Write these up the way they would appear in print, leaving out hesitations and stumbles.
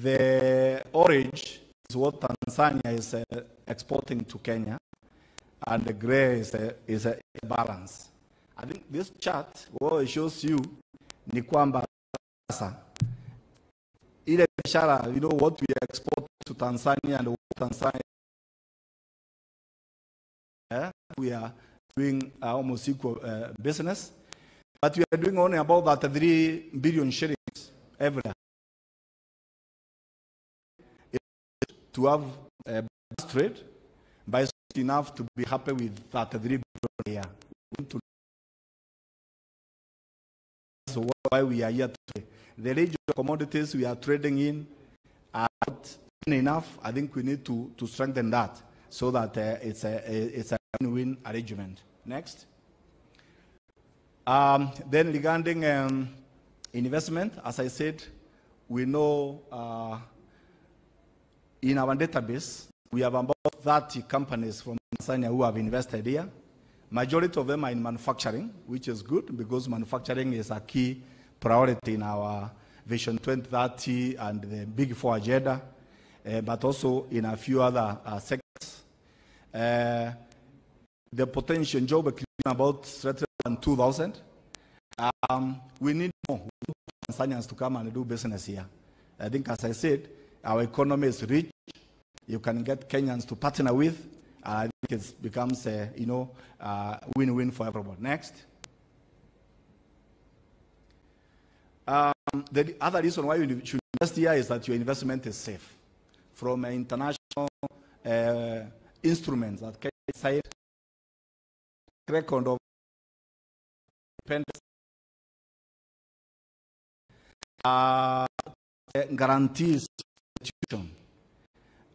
The orange is what Tanzania is exporting to Kenya, and the gray is a balance. I think this chart, what it shows you, ni kwamba ile biashara, you know, what we export to Tanzania and what Tanzania, we are doing almost equal business, but we are doing only about 3 billion shillings every year. To have a balance trade, but it's not enough to be happy with that 3 billion a year. So why we are here today. The range of commodities we are trading in are not enough. I think we need to strengthen that so that it's a win-win arrangement. Next. Then regarding investment, as I said, we know in our database, we have about 30 companies from Tanzania who have invested here. Majority of them are in manufacturing, which is good because manufacturing is a key priority in our Vision 2030 and the Big Four agenda, but also in a few other sectors. The potential job creation about 2,000. We need more Tanzanians to come and do business here. I think, as I said, our economy is rich. You can get Kenyans to partner with. I think it becomes a win-win for everyone. Next. The other reason why you should invest here is that your investment is safe. From international instruments that Kenya side record of independence, guarantees institution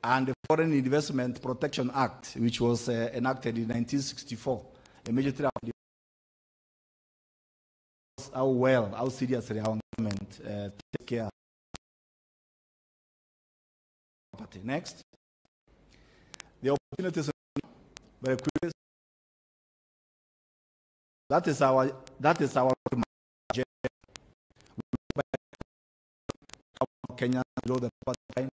and the Foreign Investment Protection Act, which was enacted in 1964, immediately after how seriously our government take care of property. Next. The opportunities very quickly. That is our Kenya below the line.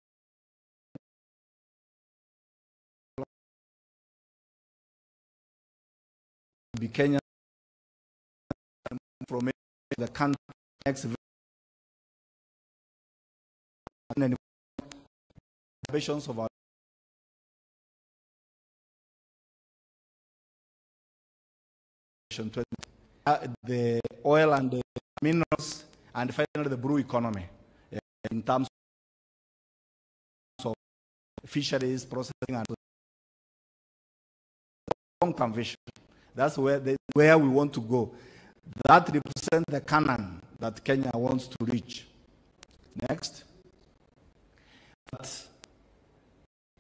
Be Kenya from the country next of our the oil and the minerals, and finally the blue economy in terms of fisheries, processing, and long-term vision. That's where we want to go. That represents the canon that Kenya wants to reach. Next. But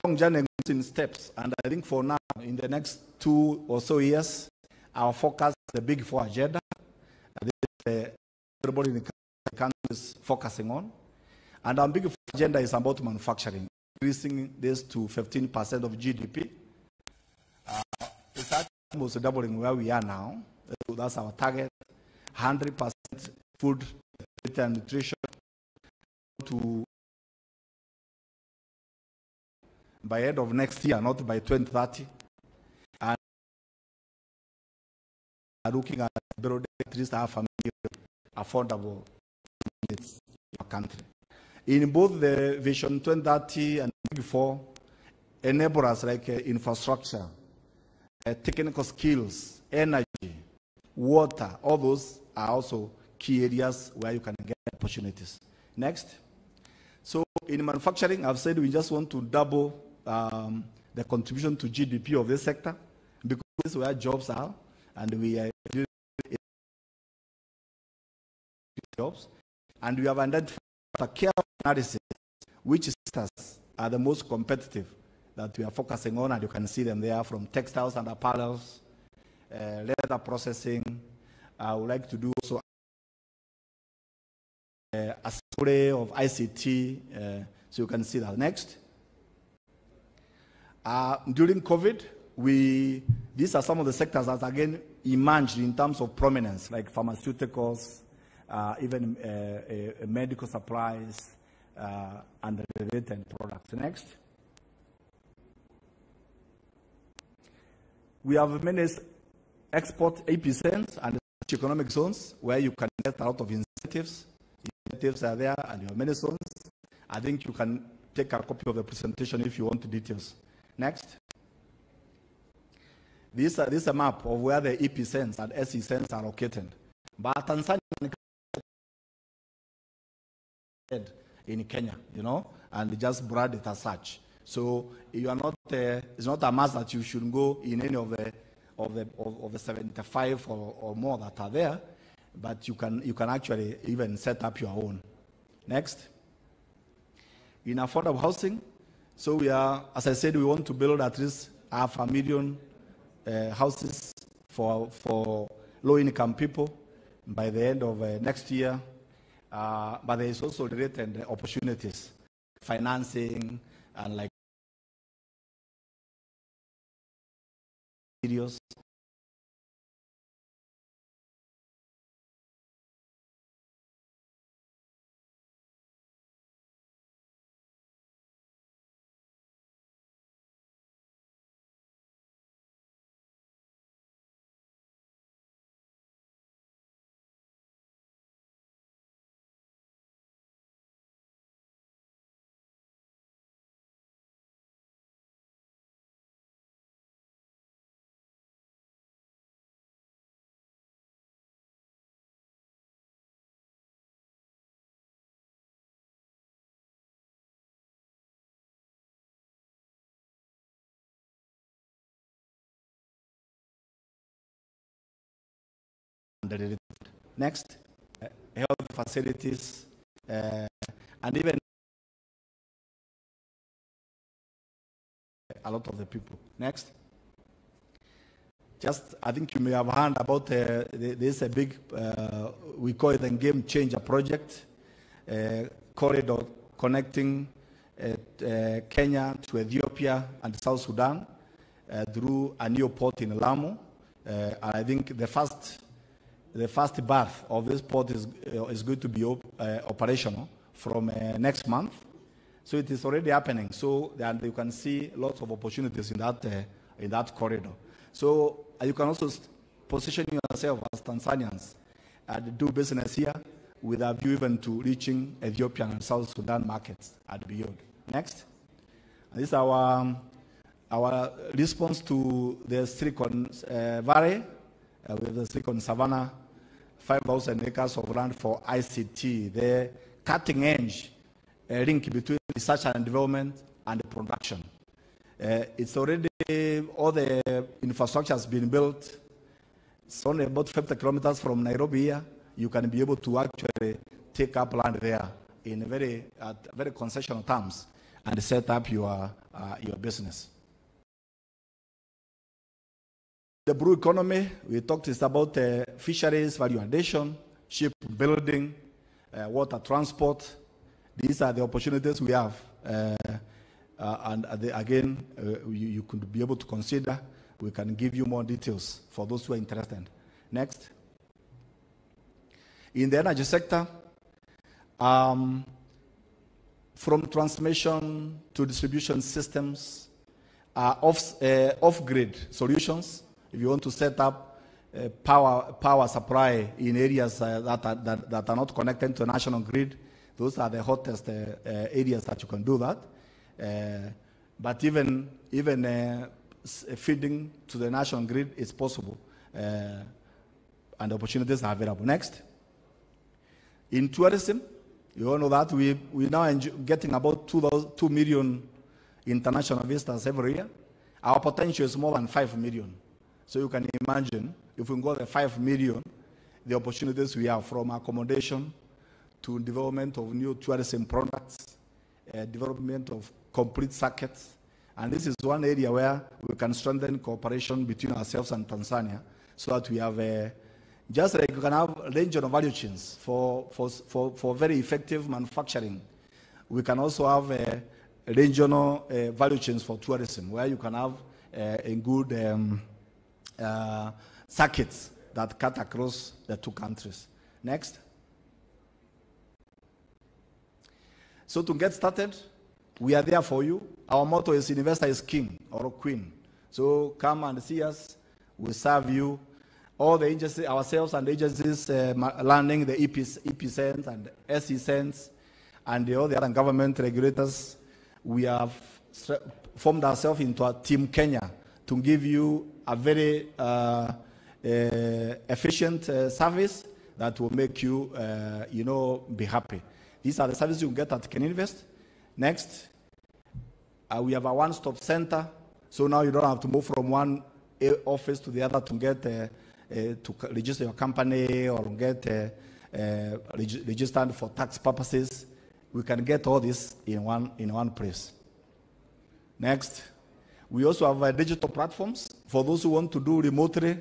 long journey goes in steps, and I think for now, in the next 2 or so years, our focus is the Big Four agenda. Everybody in the country is focusing on. And our Big Four agenda is about manufacturing, increasing this to 15% of GDP. It's almost doubling where we are now. So that's our target. 100% food and nutrition to by end of next year, not by 2030. And looking at at least half a million affordable units in our country. In both the Vision 2030 and Big Four, enablers like infrastructure, technical skills, energy, water, all those are also key areas where you can get opportunities. Next. So in manufacturing, I've said we just want to double the contribution to GDP of this sector because this is where jobs are, and we are jobs. And we have identified a careful analysis which sectors are the most competitive that we are focusing on, and you can see them there from textiles and apparels, leather processing. I would like to do also a survey of ICT, so you can see that. Next. During COVID, these are some of the sectors that again emerged in terms of prominence, like pharmaceuticals, even medical supplies, and related products. Next. We have many export epicenters and economic zones where you can get a lot of incentives. Incentives are there, and you have many zones. I think you can take a copy of the presentation if you want the details. Next. This is a map of where the epicenters and SECenters are located. But Tanzania in Kenya, you know, and just brand it as such. So you are not. It's not a must that you should go in any of the 75 or more that are there, but you can actually even set up your own. Next. In affordable housing, so we are, as I said, we want to build at least 500,000 houses for low-income people by the end of next year. But there is also related opportunities, financing and like videos. Next, health facilities, and even a lot of the people. Next. Just, I think you may have heard about there's a big, we call it a game changer project, corridor connecting Kenya to Ethiopia and South Sudan through a new port in Lamu. And I think the first berth of this port is going to be operational from next month. So it is already happening. So and you can see lots of opportunities in that corridor. So you can also position yourself as Tanzanians and do business here with a view even to reaching Ethiopian and South Sudan markets and beyond. Next. And this is our response to the Silicon Valley with the Silicon Savannah, 5,000 acres of land for ICT, the cutting edge link between research and development and production. It's already, all the infrastructure has been built. It's only about 50 kilometers from Nairobi here. You can be able to actually take up land there in very concessional terms and set up your business. The blue economy, we talked is about fisheries, value addition, shipbuilding, water transport. These are the opportunities we have. Again, you could be able to consider. We can give you more details for those who are interested. Next. In the energy sector, from transmission to distribution systems, off-grid solutions. If you want to set up power supply in areas that are not connected to the national grid, those are the hottest areas that you can do that. But even feeding to the national grid is possible, and opportunities are available. Next. In tourism, you all know that we now getting about 2 million international visitors every year. Our potential is more than 5 million. So you can imagine, if we go to 5 million, the opportunities we have from accommodation to development of new tourism products, development of complete circuits. And this is one area where we can strengthen cooperation between ourselves and Tanzania so that we have just like you can have regional value chains for very effective manufacturing. We can also have regional value chains for tourism where you can have a good circuits that cut across the two countries. Next. So to get started, we are there for you. Our motto is investor is king or queen. So come and see us. We serve you. All the agencies, ourselves and agencies learning the EP cents and SE cents and all the other government regulators, we have formed ourselves into a Team Kenya to give you a very efficient service that will make you, be happy. These are the services you get at Can Invest. Next, we have a one-stop center, so now you don't have to move from one office to the other to get to register your company or get registered for tax purposes. We can get all this in one place. Next, we also have digital platforms for those who want to do remotely.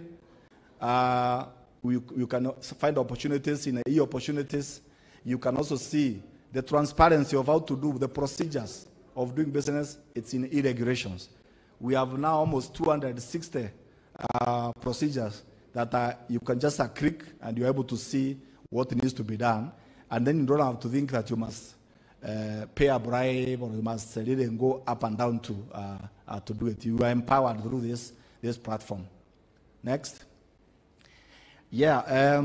You can find opportunities in e-opportunities. You can also see the transparency of how to do the procedures of doing business. It's in e-regulations. We have now almost 260 procedures that you can just click and you're able to see what needs to be done. And then you don't have to think that you must pay a bribe or you must really go up and down to do it. You are empowered through this platform. Next. Yeah,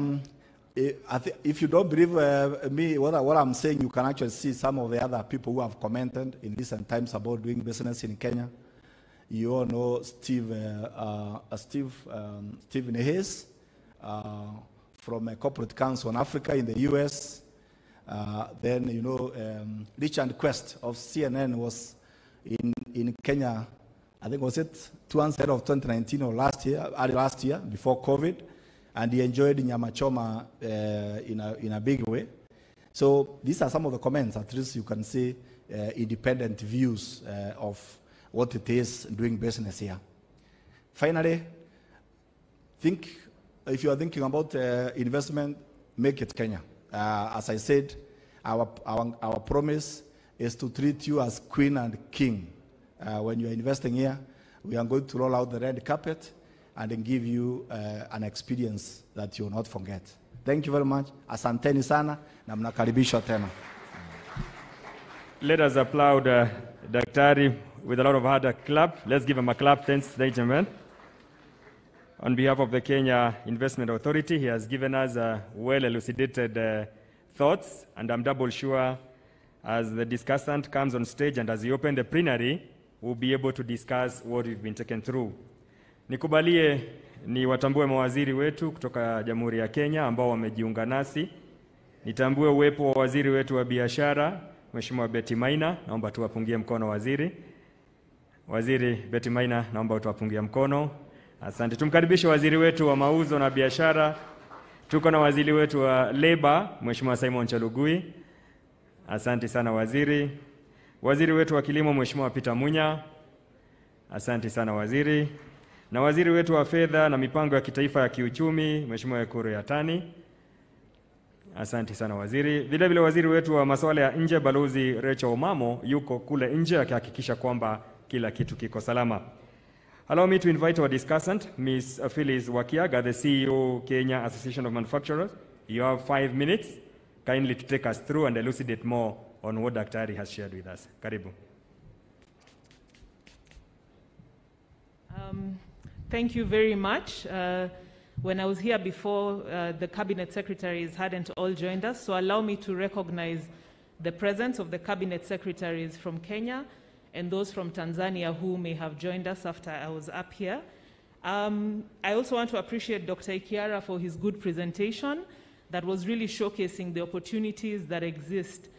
if you don't believe me, what I'm saying, you can actually see some of the other people who have commented in recent times about doing business in Kenya. You all know Stephen Hayes from a corporate council in Africa in the US. Then, Richard Quest of CNN was in Kenya, I think was it towards the end of 2019 or early last year, before COVID. And he enjoyed Nyama Choma in a big way. So these are some of the comments. At least you can see independent views of what it is doing business here. Finally, if you are thinking about investment, make it Kenya. As I said, our promise is to treat you as queen and king. When you are investing here, we are going to roll out the red carpet and then give you an experience that you will not forget. Thank you very much. Asanteni sana na mnakaribishwa tena. Let us applaud Daktari with a lot of hard clap. Let's give him a clap. Thanks, gentlemen. On behalf of the Kenya Investment Authority, he has given us well-elucidated thoughts, and I'm double sure as the discussant comes on stage and as he opens the plenary, we'll be able to discuss what we've been taken through. Nikubalie ni watambue mawaziri wetu kutoka Jamhuri ya Kenya ambao wamejiunga nasi. Nitambue uwepo wa waziri wetu wa biashara, Mheshimiwa Betty Maina, naomba tuwapungie mkono waziri. Waziri Betty Maina, naomba tuwapungie mkono. Asante. Tumkaribishe waziri wetu wa mauzo na biashara. Tuko na waziri wetu wa labor, Mheshimiwa Simon Chalugui. Asante sana waziri. Waziri wetu wa kilimo, Mheshimiwa Peter Munya. Asante sana waziri. Na waziri wetu wa fedha na mipango ya kitaifa ya kiuchumi, Mheshimiwa Ekuru Yatani. Asante sana waziri. Vile vile waziri wetu wa masuala ya nje, Balozi Rachel Omamo, yuko kule nje akihakikisha kwamba kila kitu kiko salama. Allow me to invite our discussant, Ms. Phyllis Wakiaga, the CEO, Kenya Association of Manufacturers. You have 5 minutes, kindly to take us through and elucidate more on what Daktari has shared with us. Karibu. Thank you very much. When I was here before, the cabinet secretaries hadn't all joined us, so allow me to recognize the presence of the cabinet secretaries from Kenya and those from Tanzania who may have joined us after I was up here. I also want to appreciate Dr. Ikiara for his good presentation that was really showcasing the opportunities that exist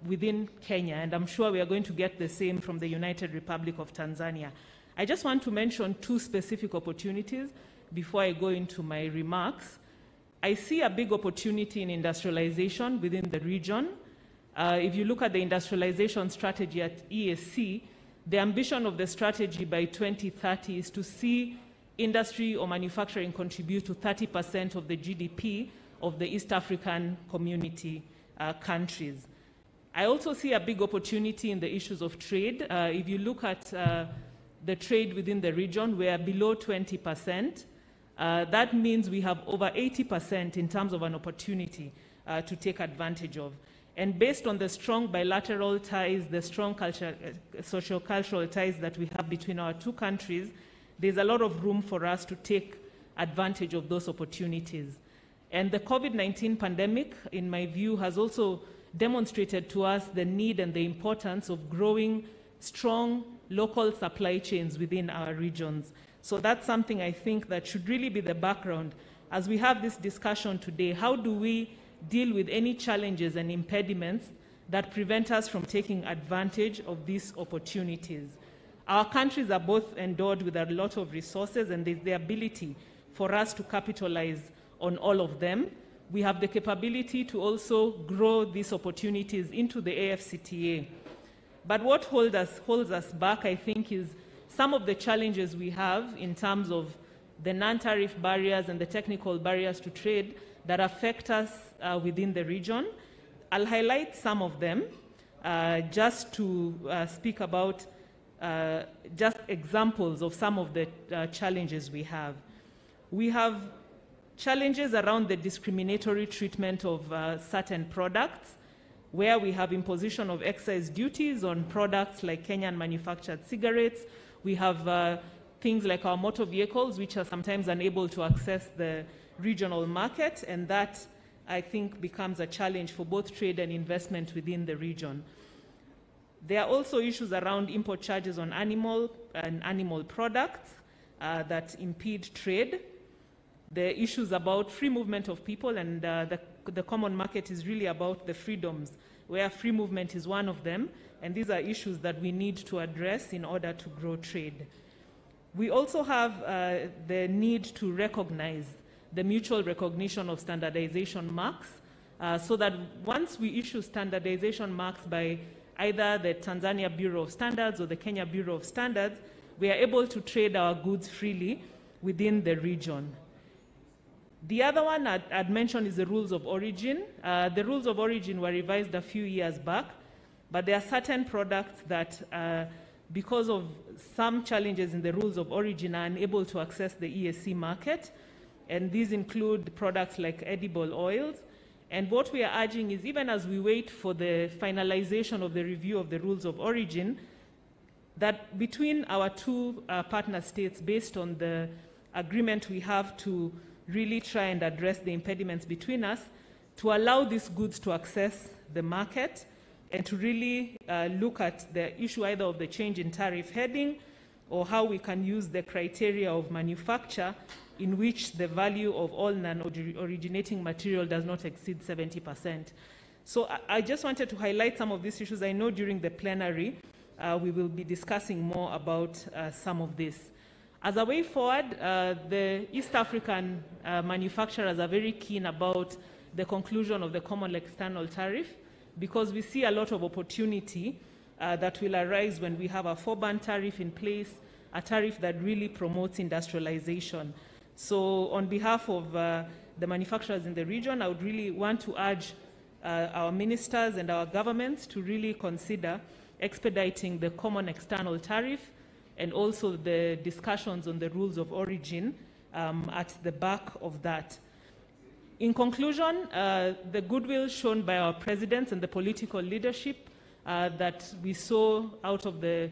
within Kenya, and I'm sure we are going to get the same from the United Republic of Tanzania. I just want to mention 2 specific opportunities before I go into my remarks. I see a big opportunity in industrialization within the region. If you look at the industrialization strategy at ESC, the ambition of the strategy by 2030 is to see industry or manufacturing contribute to 30% of the GDP of the East African community countries. I also see a big opportunity in the issues of trade. If you look at the trade within the region, we are below 20%. That means we have over 80% in terms of an opportunity to take advantage of. And based on the strong bilateral ties, the strong socio-cultural ties that we have between our two countries, there's a lot of room for us to take advantage of those opportunities. And the COVID-19 pandemic, in my view, has also demonstrated to us the need and the importance of growing strong local supply chains within our regions. So that's something I think that should really be the background. As we have this discussion today, how do we deal with any challenges and impediments that prevent us from taking advantage of these opportunities? Our countries are both endowed with a lot of resources, and there's the ability for us to capitalize on all of them. We have the capability to also grow these opportunities into the AfCFTA. But what holds us back, I think, is some of the challenges we have in terms of the non-tariff barriers and the technical barriers to trade that affect us within the region. I'll highlight some of them just to speak about just examples of some of the challenges we have. We have challenges around the discriminatory treatment of certain products, where we have imposition of excise duties on products like Kenyan manufactured cigarettes. We have things like our motor vehicles, which are sometimes unable to access the regional market, and that, I think, becomes a challenge for both trade and investment within the region. There are also issues around import charges on animal products that impede trade. The issues about free movement of people, and the common market is really about the freedoms, where free movement is one of them, and these are issues that we need to address in order to grow trade. We also have the need to recognize the mutual recognition of standardization marks, so that once we issue standardization marks by either the Tanzania Bureau of Standards or the Kenya Bureau of Standards, we are able to trade our goods freely within the region. The other one I'd mentioned is the rules of origin. The rules of origin were revised a few years back, but there are certain products that, because of some challenges in the rules of origin, are unable to access the EAC market, and these include products like edible oils. And what we are urging is, even as we wait for the finalization of the review of the rules of origin, that between our two partner states, based on the agreement we have to really try and address the impediments between us, to allow these goods to access the market, and to really look at the issue either of the change in tariff heading, or how we can use the criteria of manufacture in which the value of all non-originating material does not exceed 70%. So I just wanted to highlight some of these issues. I know during the plenary we will be discussing more about some of this. As a way forward, the East African manufacturers are very keen about the conclusion of the common external tariff, because we see a lot of opportunity that will arise when we have a 4-band tariff in place, a tariff that really promotes industrialization. So on behalf of the manufacturers in the region, I would really want to urge our ministers and our governments to really consider expediting the common external tariff, and also the discussions on the rules of origin at the back of that. In conclusion, the goodwill shown by our presidents and the political leadership that we saw out of the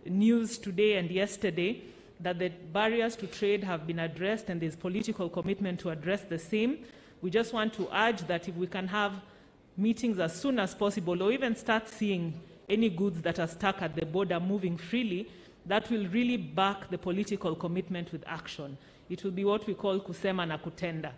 news today and yesterday, that the barriers to trade have been addressed and there's political commitment to address the same. We just want to urge that if we can have meetings as soon as possible, or even start seeing any goods that are stuck at the border moving freely, that will really back the political commitment with action. It will be what we call kusema na kutenda.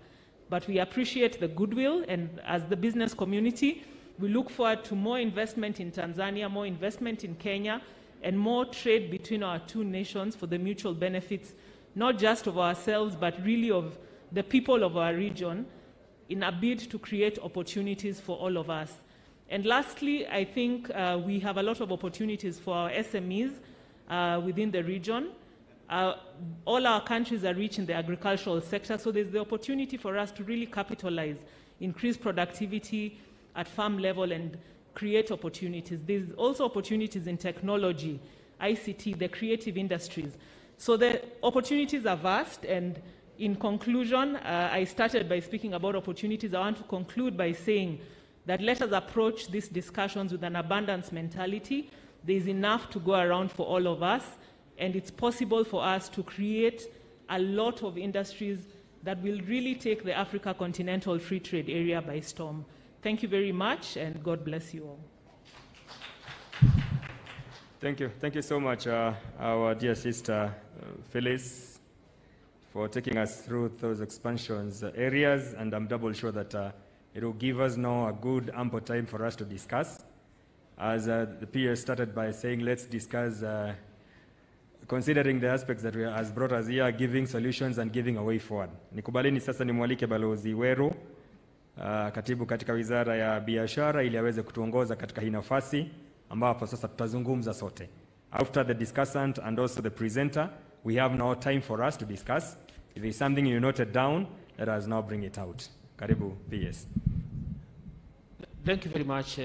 But we appreciate the goodwill, and as the business community, we look forward to more investment in Tanzania, more investment in Kenya, and more trade between our two nations for the mutual benefits, not just of ourselves, but really of the people of our region, in a bid to create opportunities for all of us. And lastly, I think we have a lot of opportunities for our SMEs within the region. All our countries are rich in the agricultural sector, so there's the opportunity for us to really capitalize, increase productivity at farm level, and create opportunities. There's also opportunities in technology, ICT, the creative industries. So the opportunities are vast, and in conclusion, I started by speaking about opportunities. I want to conclude by saying that let us approach these discussions with an abundance mentality. There is enough to go around for all of us, and it's possible for us to create a lot of industries that will really take the Africa Continental Free Trade Area by storm. Thank you very much, and God bless you all. Thank you. Thank you so much, our dear sister Phyllis, for taking us through those expansions areas, and I'm double sure that it will give us now a good, ample time for us to discuss. As the PS started by saying, let's discuss considering the aspects that has brought us here, giving solutions and giving a way forward. Nikubalini sasa nimwalike Balozi Weru, katibu katika Wizara ya Biashara, ili aweze kutuongoza katika hii nafasi ambapo sasa tutazungumza sote. After the discussant and also the presenter, we have now time for us to discuss. If there is something you noted down, let us now bring it out. Karibu, PS. Thank you very much,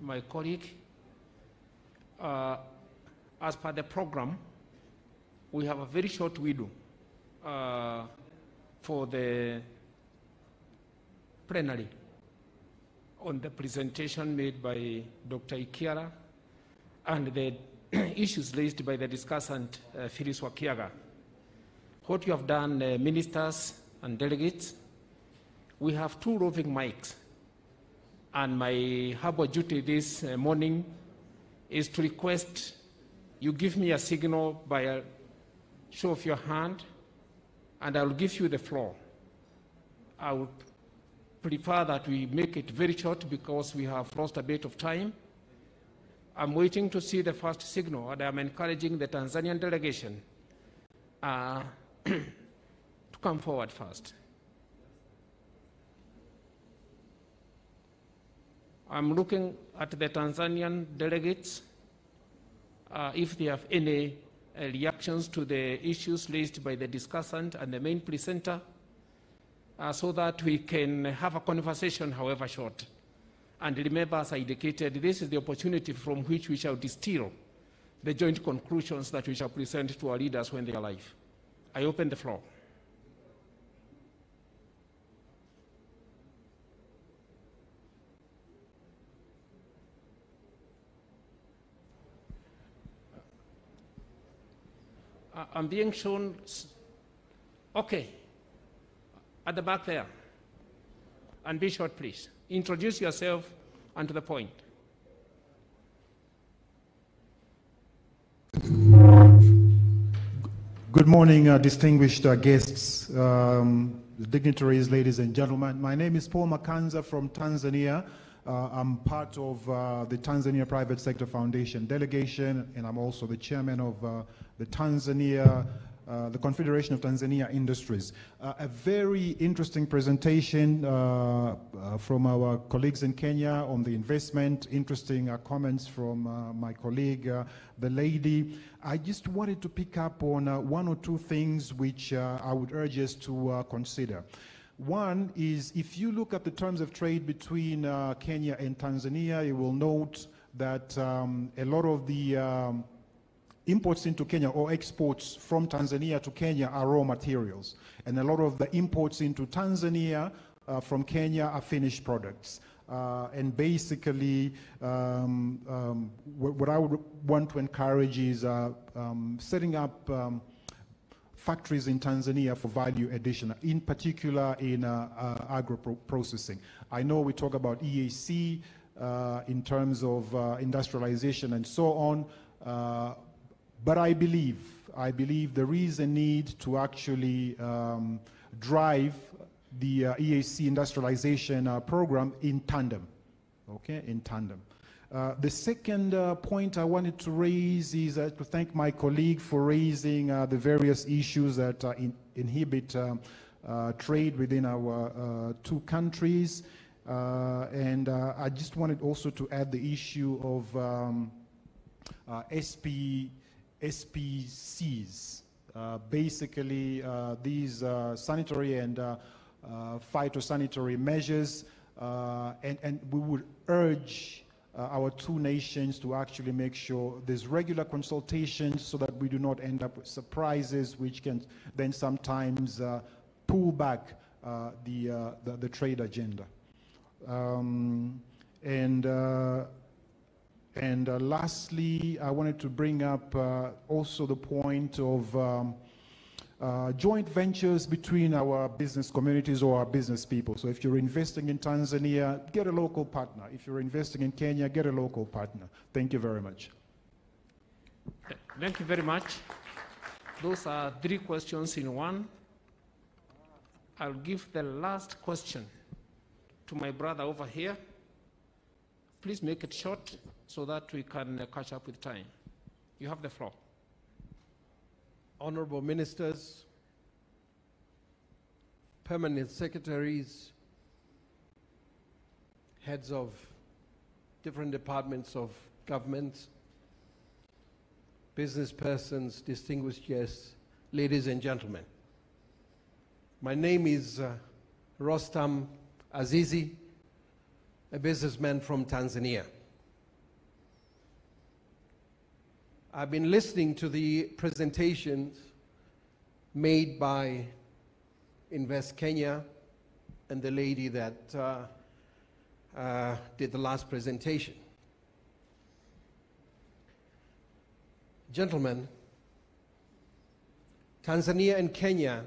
my colleague. As per the program, we have a very short window for the plenary on the presentation made by Dr. Ikiara and the issues raised by the discussant, Phyllis Wakiaga. What you have done, ministers and delegates, we have 2 roving mics, and my harbor duty this morning is to request you give me a signal by a show of your hand, and I will give you the floor. I would prefer that we make it very short because we have lost a bit of time. I'm waiting to see the first signal, and I'm encouraging the Tanzanian delegation to come forward first. I'm looking at the Tanzanian delegates if they have any reactions to the issues raised by the discussant and the main presenter, so that we can have a conversation, however short. And remember, as I indicated, this is the opportunity from which we shall distill the joint conclusions that we shall present to our leaders when they are alive. I open the floor. I'm being shown, okay, at the back there. And be short, please. Introduce yourself and to the point. Good morning, distinguished guests, dignitaries, ladies and gentlemen. My name is Paul Makanza from Tanzania. I'm part of the Tanzania Private Sector Foundation delegation, and I'm also the chairman of the Confederation of Tanzania Industries. A very interesting presentation from our colleagues in Kenya on the investment, interesting comments from my colleague, the lady. I just wanted to pick up on 1 or 2 things which I would urge us to consider. One is, if you look at the terms of trade between Kenya and Tanzania, you will note that a lot of the imports into Kenya or exports from Tanzania to Kenya are raw materials. And a lot of the imports into Tanzania from Kenya are finished products. And basically, what I would want to encourage is setting up factories in Tanzania for value addition, in particular in agro processing. I know we talk about EAC in terms of industrialization and so on, but I believe there is a need to actually drive the EAC industrialization program in tandem, okay, in tandem. The second point I wanted to raise is to thank my colleague for raising the various issues that inhibit trade within our 2 countries. And I just wanted also to add the issue of SPCs. Basically, these sanitary and phytosanitary measures, and we would urge our 2 nations to actually make sure there's regular consultations so that we do not end up with surprises which can then sometimes pull back the trade agenda. Lastly, I wanted to bring up also the point of joint ventures between our business communities or our business people. So if you're investing in Tanzania, get a local partner. If you're investing in Kenya, get a local partner. Thank you very much. Thank you very much. Those are 3 questions in one. I'll give the last question to my brother over here. Please make it short so that we can catch up with time. You have the floor. Honorable ministers, permanent secretaries, heads of different departments of government, business persons, distinguished guests, ladies and gentlemen. My name is Rostam Azizi, a businessman from Tanzania. I've been listening to the presentations made by Invest Kenya and the lady that did the last presentation. Gentlemen, Tanzania and Kenya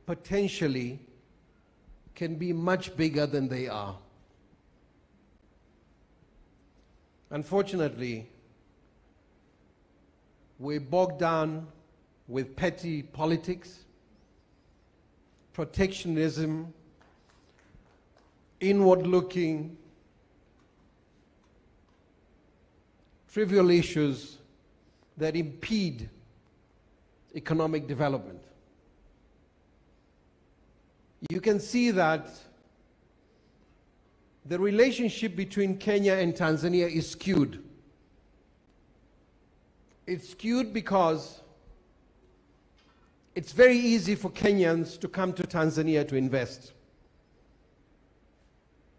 potentially can be much bigger than they are. Unfortunately, we're bogged down with petty politics, protectionism, inward-looking, trivial issues that impede economic development. You can see that the relationship between Kenya and Tanzania is skewed. It's skewed because it's very easy for Kenyans to come to Tanzania to invest.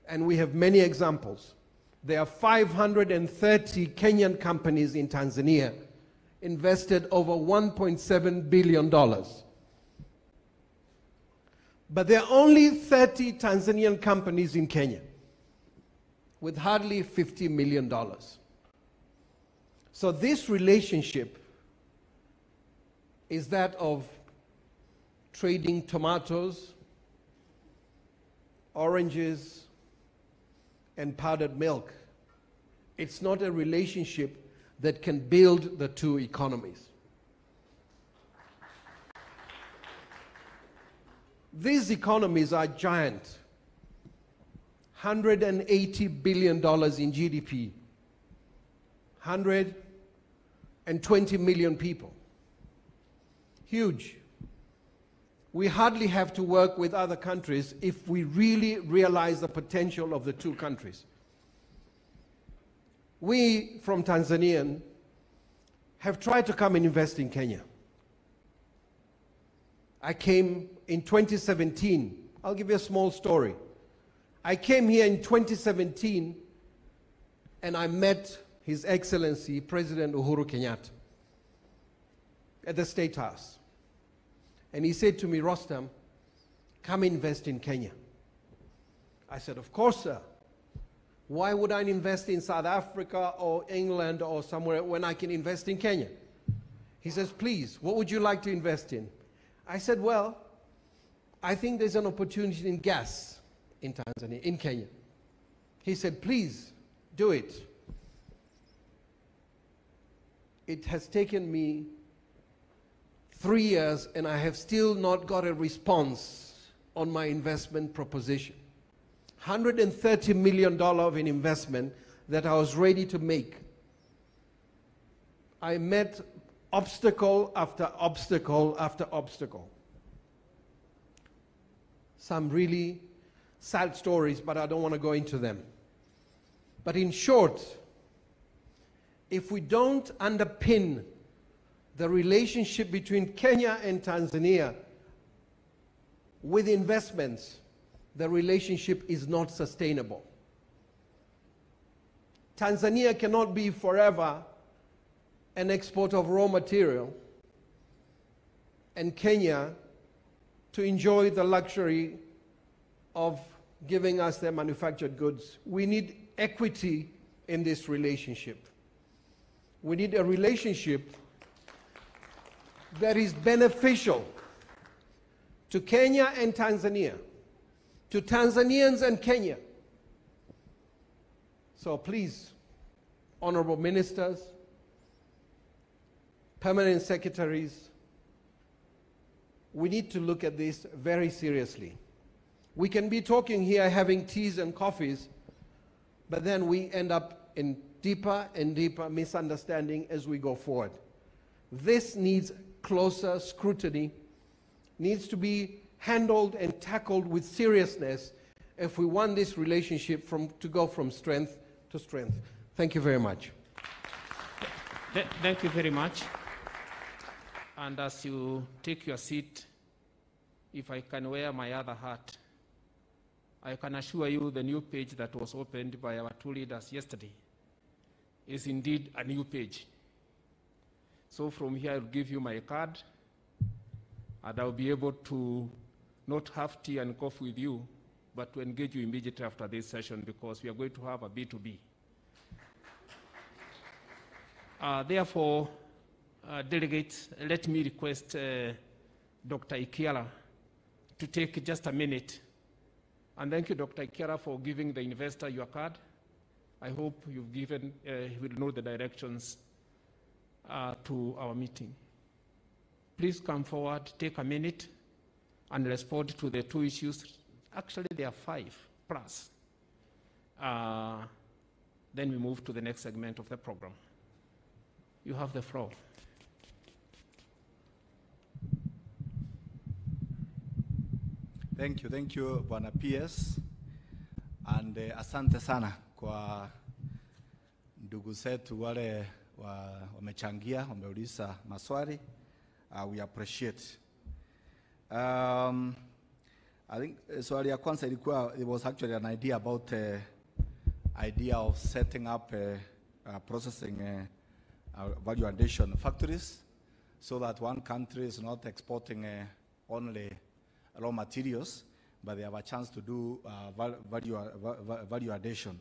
And we have many examples. There are 530 Kenyan companies in Tanzania invested over $1.7 billion. But there are only 30 Tanzanian companies in Kenya with hardly $50 million. So this relationship is that of trading tomatoes, oranges, and powdered milk. It's not a relationship that can build the two economies. These economies are giant. $180 billion in GDP. 120 million people. Huge. We hardly have to work with other countries if we really realize the potential of the two countries. We, from Tanzania, have tried to come and invest in Kenya. I came in 2017. I'll give you a small story. I came here in 2017 and I met His Excellency President Uhuru Kenyatta at the State House. And he said to me, Rostam, come invest in Kenya. I said, of course, sir. Why would I invest in South Africa or England or somewhere when I can invest in Kenya? He says, please, what would you like to invest in? I said, well, I think there's an opportunity in gas in Tanzania, in Kenya. He said, please, do it. It has taken me 3 years and I have still not got a response on my investment proposition. $130 million of an investment that I was ready to make. I met obstacle after obstacle after obstacle. Some really sad stories, but I don't want to go into them. But in short, if we don't underpin the relationship between Kenya and Tanzania with investments, the relationship is not sustainable. Tanzania cannot be forever an exporter of raw material and Kenya to enjoy the luxury of giving us their manufactured goods. We need equity in this relationship. We need a relationship that is beneficial to Kenya and Tanzania, to Tanzanians and Kenya. So please, honorable ministers, permanent secretaries, we need to look at this very seriously. We can be talking here, having teas and coffees, but then we end up in deeper and deeper misunderstanding as we go forward. This needs closer scrutiny, needs to be handled and tackled with seriousness if we want this relationship to go from strength to strength. Thank you very much. Thank you very much. And as you take your seat, if I can wear my other hat, I can assure you the new page that was opened by our two leaders yesterday is indeed a new page. So from here, I'll give you my card, and I'll be able to not have tea and coffee with you, but to engage you immediately after this session, because we are going to have a B2B. Therefore, delegates, let me request Dr. Ikiara to take just a minute. And thank you, Dr. Ikiara, for giving the investor your card. I hope you've given, will know the directions to our meeting. Please come forward, take a minute, and respond to the two issues. Actually, there are 5 plus. Then we move to the next segment of the program. You have the floor. Thank you, Bwana PS. And asante sana kwa ndugu zetu wale wamechangia, wameuliza maswali. We appreciate. I think swali ya kwanza ilikuwa, it was actually an idea about idea of setting up processing value addition factories so that one country is not exporting only raw materials, but they have a chance to do value addition.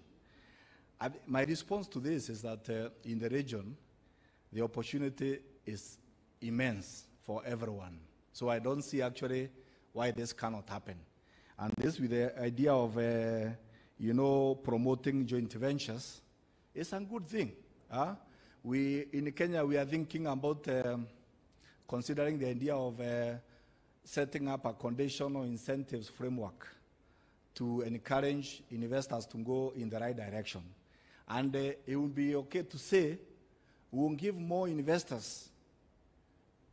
My response to this is that in the region, the opportunity is immense for everyone. So I don't see actually why this cannot happen. And this with the idea of, promoting joint ventures is a good thing. In Kenya, we are thinking about considering the idea of setting up a conditional incentives framework to encourage investors to go in the right direction. And it would be okay to say we will give more investors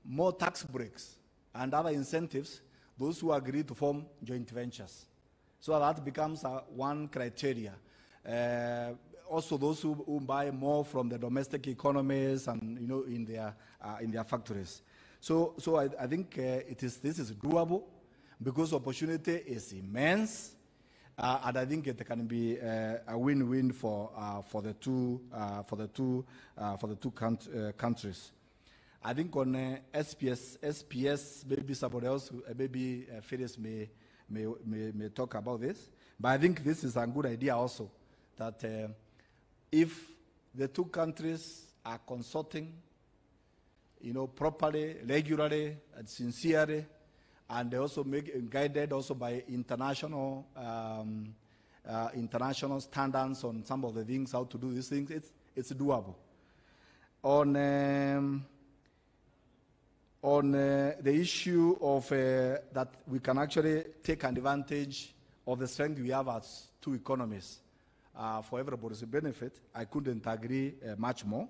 more tax breaks and other incentives, those who agree to form joint ventures. So that becomes one criteria. Also, those who buy more from the domestic economies and in their factories. So I think this is doable because opportunity is immense, and I think it can be a win-win for the two countries. I think on SPS, maybe somebody else, maybe Phyllis may talk about this. But I think this is a good idea also, that if the two countries are consulting, properly, regularly, and sincerely, and they also guided also by international standards on some of the things, how to do these things, it's doable. On the issue of that we can actually take advantage of the strength we have as two economies for everybody's benefit, I couldn't agree much more.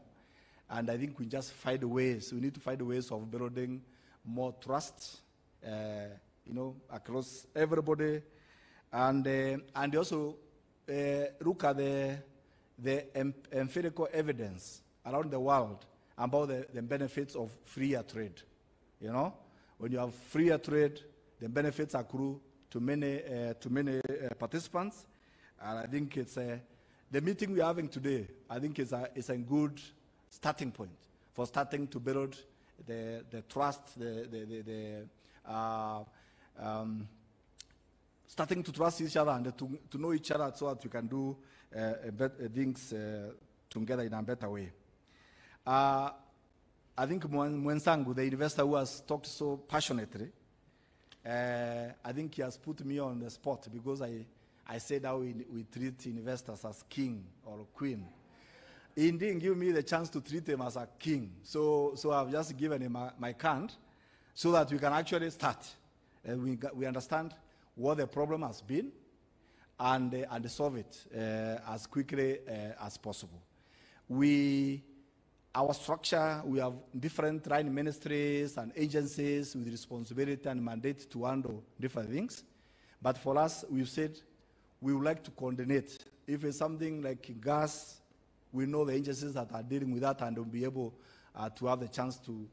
And I think we just find ways. We need to find ways of building more trust, across everybody, and also look at the empirical evidence around the world about the benefits of freer trade. When you have freer trade, the benefits accrue to many participants. And I think it's the meeting we're having today. I think is a good starting point for starting to build the trust, starting to trust each other and to know each other so that we can do things together in a better way. I think Mwensangu, the investor who has talked so passionately, I think he has put me on the spot because I said how we treat investors as king or queen. He didn't give me the chance to treat him as a king. So I've just given him my card so that we can actually start. We understand what the problem has been and solve it as quickly as possible. Our structure, we have different line ministries and agencies with responsibility and mandate to handle different things. But for us, we've said we would like to coordinate. If it's something like gas, we know the agencies that are dealing with that and will be able to have the chance to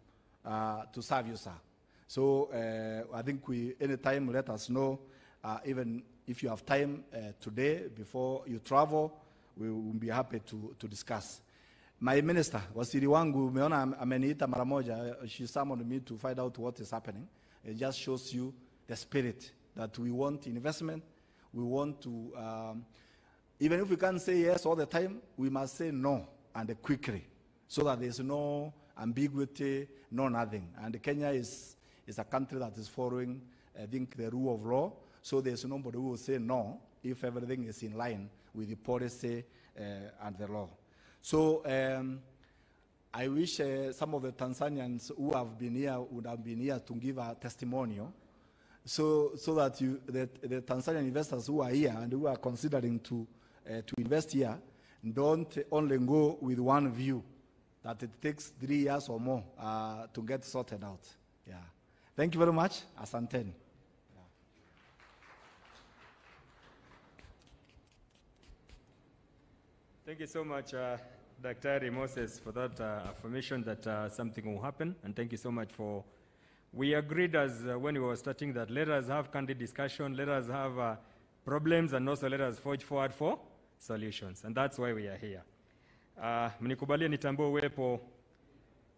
serve you, sir. So I think anytime let us know, even if you have time today before you travel, we will be happy to discuss. My minister, waziri wangu, umeona ameniita mara moja, she summoned me to find out what is happening. It just shows you the spirit that we want investment. We want to, even if we can't say yes all the time, we must say no, and quickly, so that there's no ambiguity, no nothing. And Kenya is a country that is following, I think, the rule of law, so there's nobody who will say no if everything is in line with the policy and the law. So I wish some of the Tanzanians who have been here would have been here to give a testimonial, so that the Tanzanian investors who are here and who are considering to invest here don't only go with one view, that it takes 3 years or more to get sorted out. Yeah. Thank you very much. Asanteni. Thank you so much, Dr. Moses, for that affirmation that something will happen. And thank you so much for, we agreed as when we were starting that let us have candid discussion, let us have problems, and also let us forge forward for solutions. And that's why we are here. Mnikubalia nitambue uwepo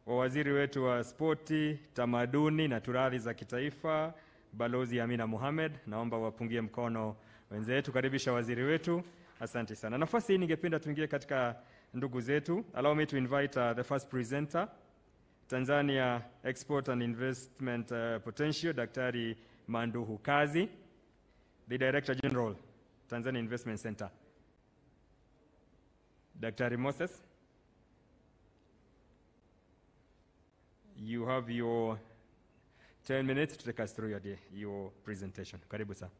wa waziri wetu wa spoti, tamaduni na turathi za kitaifa, Balozi Amina Mohamed. Naomba wapungie mkono wenzetu, karibisha waziri wetu. Asante sana. Nafasi hii ningependa tuingie katika ndugu zetu. Allow me to invite the first presenter, Tanzania Export and Investment Potential, Daktari Manduhu Kazi, the Director General, Tanzania Investment Center. Daktari Moses, you have your 10 minutes to take us through your presentation. Karibu sana.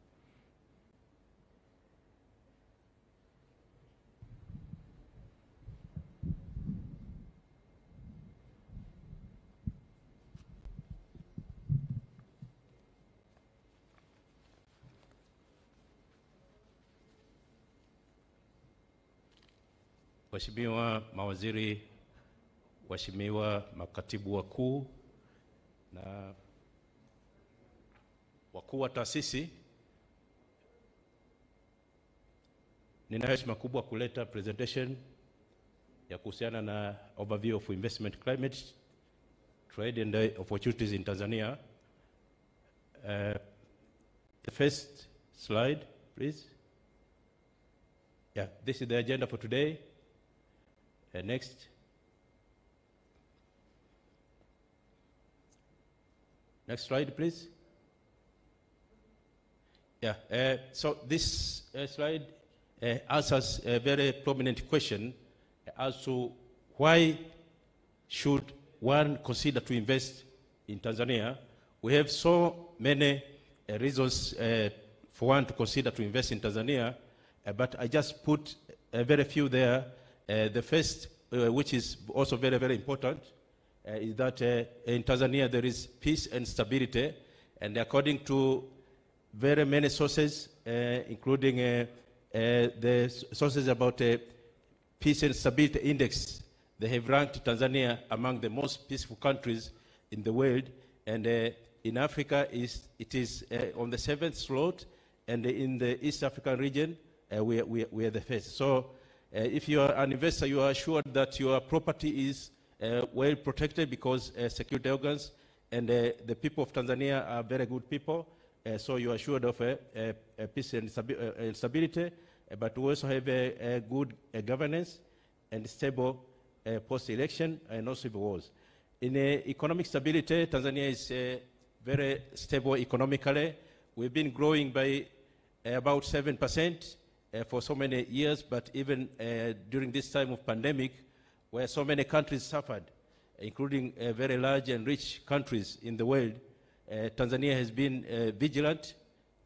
Waheshimiwa mawaziri, waheshimiwa makatibu wakuu na wakuu wa taasisi, nina heshima kubwa kuleta presentation ya kuhusiana na overview of investment climate, trade and opportunities in Tanzania. The first slide, please. Yeah, this is the agenda for today. Next. Next slide, please. Yeah, so this slide answers a very prominent question as to why should one consider to invest in Tanzania. We have so many reasons for one to consider to invest in Tanzania, but I just put very few there. The first, which is also very, very important, is that in Tanzania there is peace and stability, and according to very many sources, including the sources about Peace and Stability Index, they have ranked Tanzania among the most peaceful countries in the world, and in Africa it is on the 7th slot, and in the East African region we are the first. So if you are an investor, you are assured that your property is well protected because security organs and the people of Tanzania are very good people, so you are assured of peace and stability, but we also have a good governance and stable post-election and no civil wars. In economic stability, Tanzania is very stable economically. We've been growing by about 7% for so many years, but even during this time of pandemic, where so many countries suffered, including very large and rich countries in the world, Tanzania has been vigilant.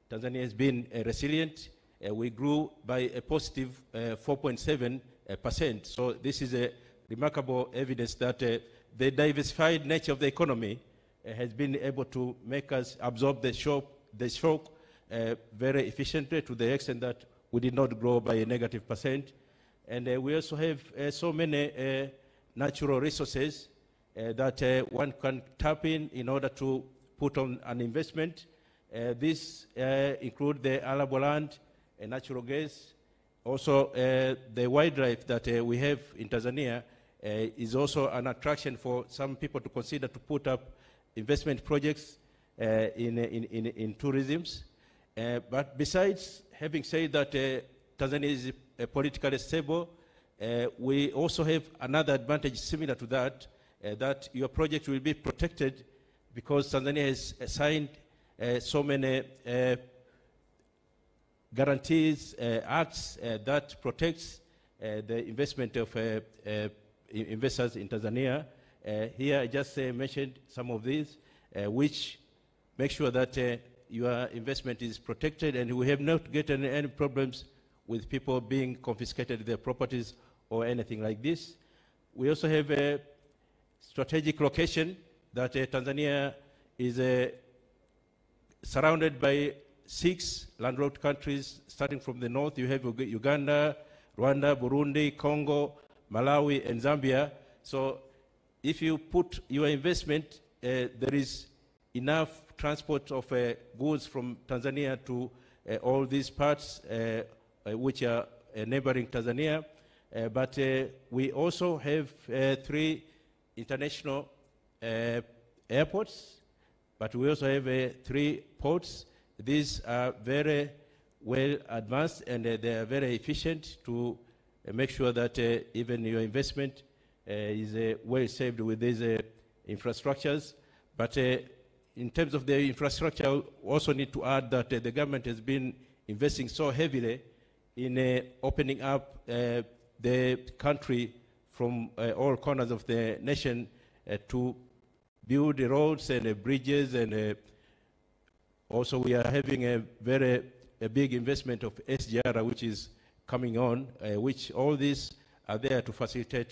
Tanzania has been resilient. We grew by a positive 4.7%. So this is a remarkable evidence that the diversified nature of the economy has been able to make us absorb the shock very efficiently, to the extent that we did not grow by a negative %. And we also have so many natural resources that one can tap in order to put on an investment. These include the arable land, natural gas. Also, the wildlife that we have in Tanzania is also an attraction for some people to consider to put up investment projects in tourism. But besides having said that Tanzania is politically stable, we also have another advantage similar to that, that your project will be protected because Tanzania has signed so many guarantees, acts that protects the investment of investors in Tanzania. Here I just mentioned some of these, which make sure that your investment is protected, and we have not gotten any problems with people being confiscated their properties or anything like this. We also have a strategic location that Tanzania is surrounded by 6 landlocked countries. Starting from the north, you have Uganda, Rwanda, Burundi, Congo, Malawi, and Zambia. So if you put your investment, there is enough transport of goods from Tanzania to all these parts which are neighboring Tanzania. But we also have 3 international airports, but we also have 3 ports. These are very well advanced, and they are very efficient to make sure that even your investment is well saved with these infrastructures. But in terms of the infrastructure, we also need to add that the government has been investing so heavily in opening up the country from all corners of the nation to build the roads and bridges, and also we are having a very big investment of SGR, which is coming on, which all these are there to facilitate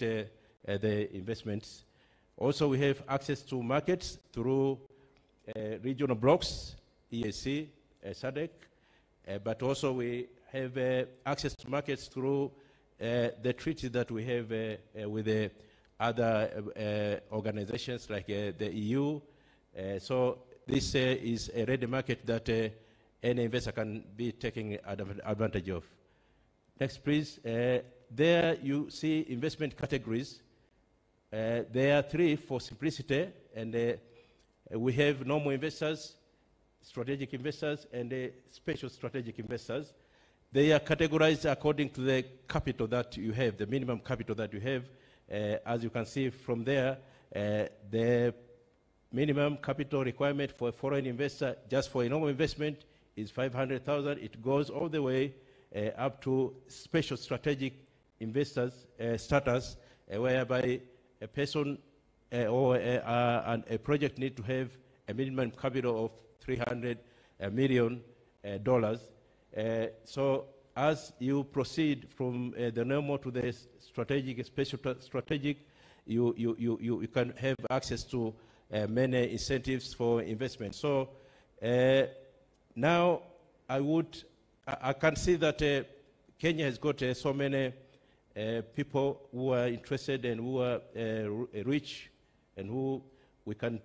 the investments. Also, we have access to markets through regional blocks, EAC, SADC, but also we have access to markets through the treaty that we have with the other organizations like the EU. So this is a ready market that any investor can be taking advantage of. Next, please. There you see investment categories. There are 3 for simplicity, and we have normal investors, strategic investors, and special strategic investors. They are categorized according to the capital that you have, the minimum capital that you have. As you can see from there, the minimum capital requirement for a foreign investor just for a normal investment is 500,000. It goes all the way up to special strategic investors status, whereby a person or a project need to have a minimum capital of $300 million. So as you proceed from the normal to the strategic, special strategic, you can have access to many incentives for investment. So now I can see that Kenya has got so many people who are interested and who are rich, and who we can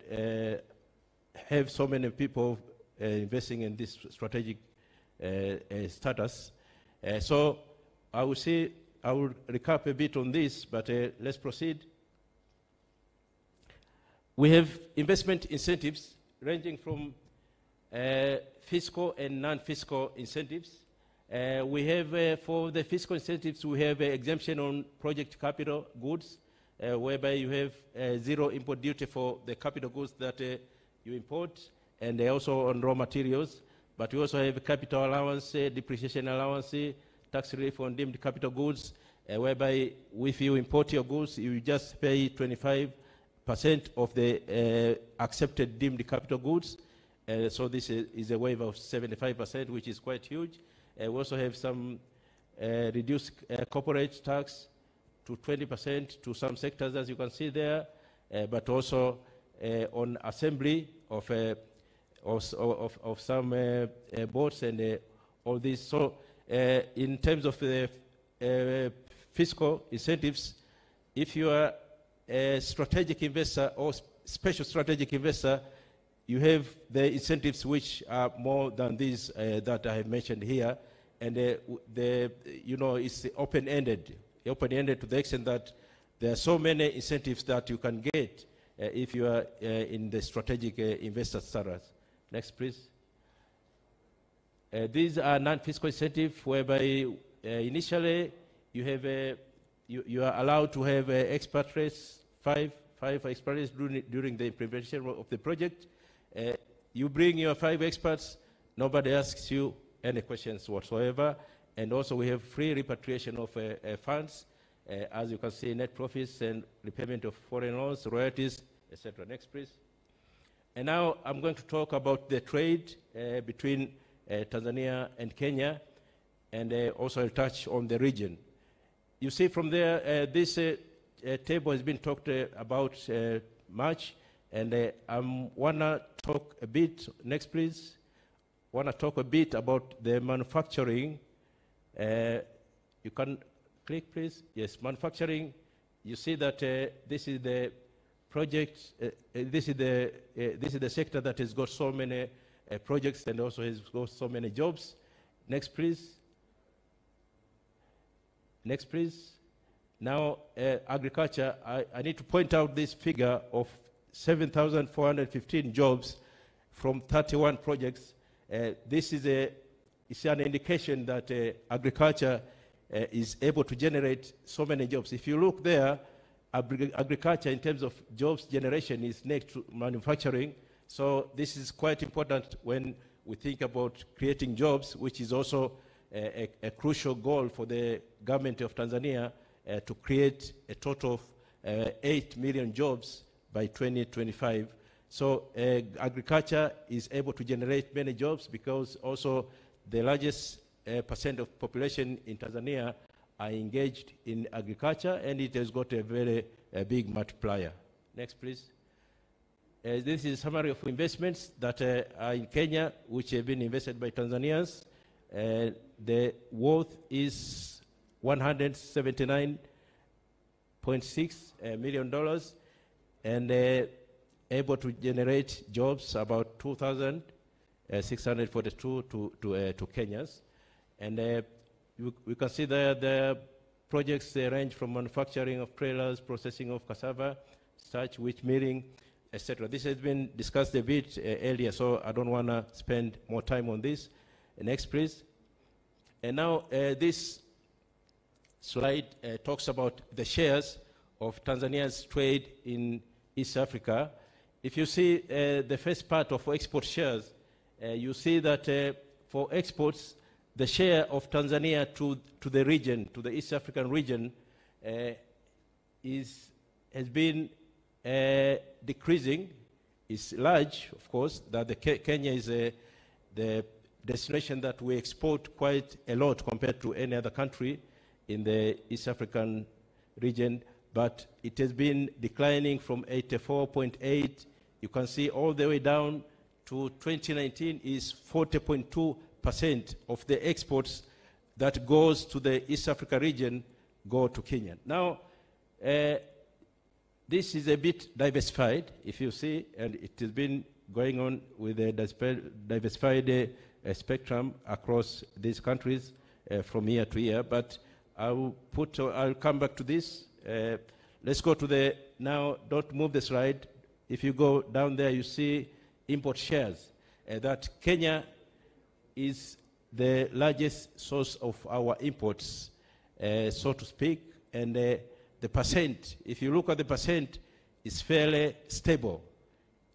have so many people investing in this strategic status. So I will recap a bit on this, but let's proceed. We have investment incentives ranging from fiscal and non-fiscal incentives. We have, for the fiscal incentives, we have exemption on project capital goods, whereby you have zero import duty for the capital goods that you import, and also on raw materials. But we also have capital allowance, depreciation allowance, tax relief on deemed capital goods, whereby if you import your goods, you just pay 25% of the accepted deemed capital goods. So this is a waiver of 75%, which is quite huge. We also have some reduced corporate tax to 20% to some sectors, as you can see there, but also on assembly of some boats and all this. So in terms of the fiscal incentives, if you are a strategic investor or special strategic investor, you have the incentives which are more than these that I have mentioned here, and it's open-ended to the extent that there are so many incentives that you can get if you are in the strategic investor status. Next, please. These are non-fiscal incentives whereby initially you have you are allowed to have expatriates, five expatriates during the implementation of the project. You bring your 5 experts, nobody asks you any questions whatsoever, and also we have free repatriation of funds, as you can see, net profits and repayment of foreign loans, royalties, etc. Next, please. And now I'm going to talk about the trade between Tanzania and Kenya, and also I'll touch on the region. You see from there, this table has been talked about much, and I want to talk a bit, next please, want to talk a bit about the manufacturing. You can click, please. Yes, manufacturing. You see that this is the project, this is the sector that has got so many projects and also has got so many jobs. Next, please. Next, please. Now, agriculture, I need to point out this figure of 7,415 jobs from 31 projects. This is an indication that agriculture is able to generate so many jobs. If you look there, agriculture in terms of jobs generation is next to manufacturing. So this is quite important when we think about creating jobs, which is also a crucial goal for the government of Tanzania to create a total of 8 million jobs by 2025. So agriculture is able to generate many jobs because also the largest percent of population in Tanzania are engaged in agriculture, and it has got a very big multiplier. Next, please. This is a summary of investments that are in Kenya, which have been invested by Tanzanians. The worth is $179.6 million, and able to generate jobs about 2,642 to Kenyans. And we can see there the projects range from manufacturing of trailers, processing of cassava, starch, wheat milling, etc. This has been discussed a bit earlier, so I don't want to spend more time on this. Next, please. And now this slide talks about the shares of Tanzania's trade in East Africa. If you see the first part of export shares, you see that for exports, the share of Tanzania to the region, to the East African region, has been decreasing. It's large, of course, that Kenya is the destination that we export quite a lot compared to any other country in the East African region, but it has been declining from 84.8, you can see all the way down to 2019 is 40.2% of the exports that goes to the East Africa region go to Kenya. Now, this is a bit diversified, if you see, and it has been going on with a diversified spectrum across these countries from year to year. But I'll come back to this. Let's go to now, don't move the slide. If you go down there, you see import shares. that Kenya is the largest source of our imports, so to speak, and the percent, if you look at the percent, is fairly stable.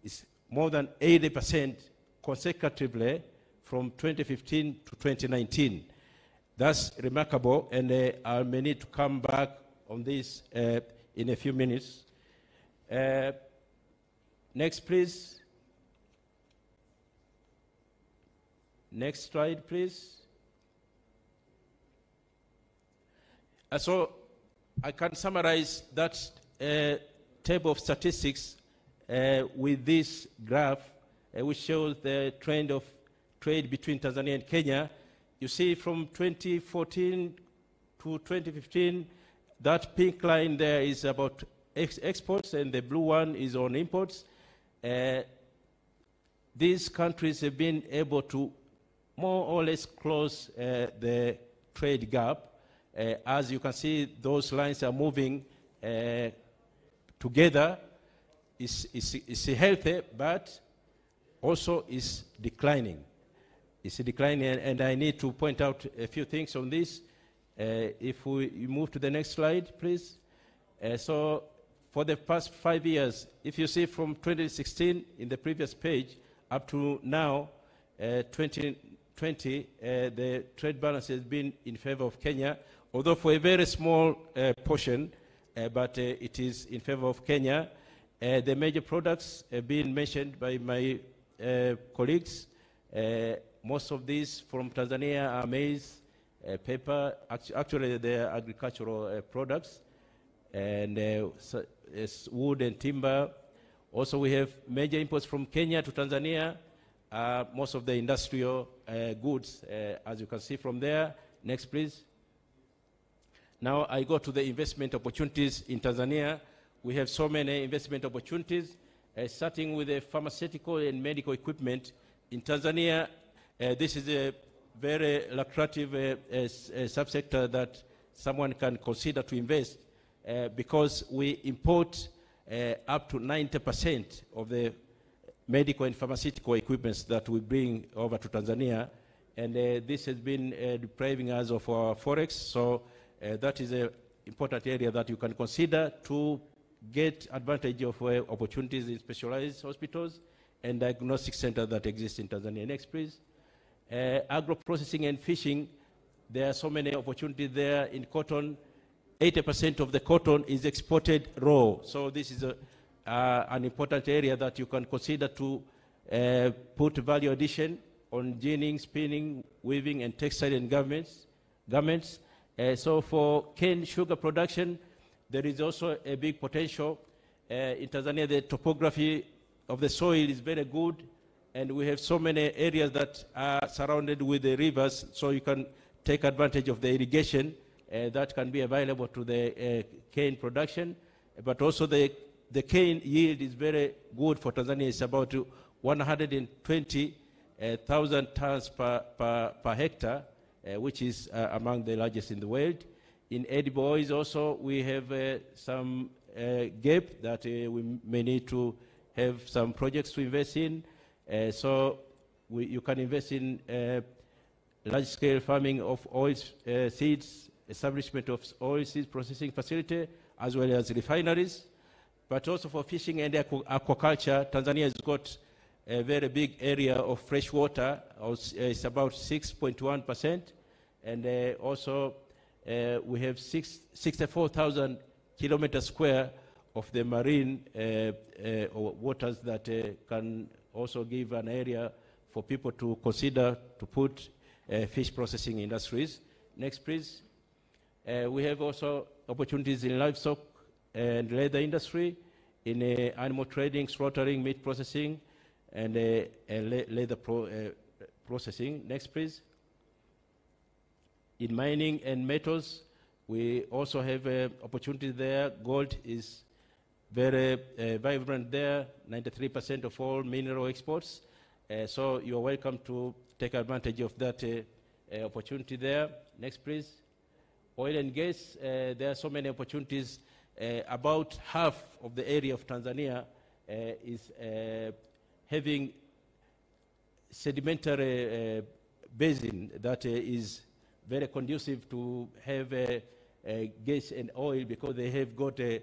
It's more than 80% consecutively from 2015 to 2019. That's remarkable, and I may need to come back on this in a few minutes. Next, please. Next slide, please. So I can summarize that table of statistics with this graph, which shows the trend of trade between Tanzania and Kenya. You see from 2014 to 2015, that pink line there is about exports, and the blue one is on imports. These countries have been able to more or less close the trade gap. As you can see, those lines are moving together. It's healthy, but also is declining. It's declining, and I need to point out a few things on this. If we move to the next slide, please. So for the past 5 years, if you see from 2016 in the previous page up to now, 2020, the trade balance has been in favor of Kenya, although for a very small portion, but it is in favor of Kenya. The major products have been mentioned by my colleagues. Most of these from Tanzania are maize, paper, actually they are agricultural products, and it's wood and timber. Also we have major imports from Kenya to Tanzania, most of the industrial goods, as you can see from there. Next, please. Now I go to the investment opportunities in Tanzania. We have so many investment opportunities, starting with the pharmaceutical and medical equipment. In Tanzania, this is a very lucrative subsector that someone can consider to invest because we import up to 90% of the medical and pharmaceutical equipments that we bring over to Tanzania. And this has been depriving us of our forex. So that is an important area that you can consider to get advantage of opportunities in specialized hospitals and diagnostic centers that exist in Tanzania. Next, please. Agro processing and fishing, there are so many opportunities there. In cotton, 80% of the cotton is exported raw. So this is an important area that you can consider to put value addition on ginning, spinning, weaving, and textile and garments. So for cane sugar production, there is also a big potential. In Tanzania, the topography of the soil is very good, and we have so many areas that are surrounded with the rivers, so you can take advantage of the irrigation that can be available to the cane production. But also the cane yield is very good for Tanzania. It's about 120,000 tons per hectare, which is among the largest in the world. In edible oils also, we have some gap that we may need to have some projects to invest in. So you can invest in large-scale farming of oil seeds, establishment of oil seeds processing facility, as well as refineries. But also for fishing and aquaculture, Tanzania has got a very big area of fresh water. It's about 6.1%. And also we have 64,000 kilometers square of the marine waters that can also give an area for people to consider to put fish processing industries. Next, please. We have also opportunities in livestock and leather industry, in animal trading, slaughtering, meat processing, and leather processing. Next, please. In mining and metals, we also have opportunities there. Gold is very vibrant there, 93% of all mineral exports. So you're welcome to take advantage of that opportunity there. Next, please. Oil and gas, there are so many opportunities. About half of the area of Tanzania is having sedimentary basin that is very conducive to have gas and oil, because they have got a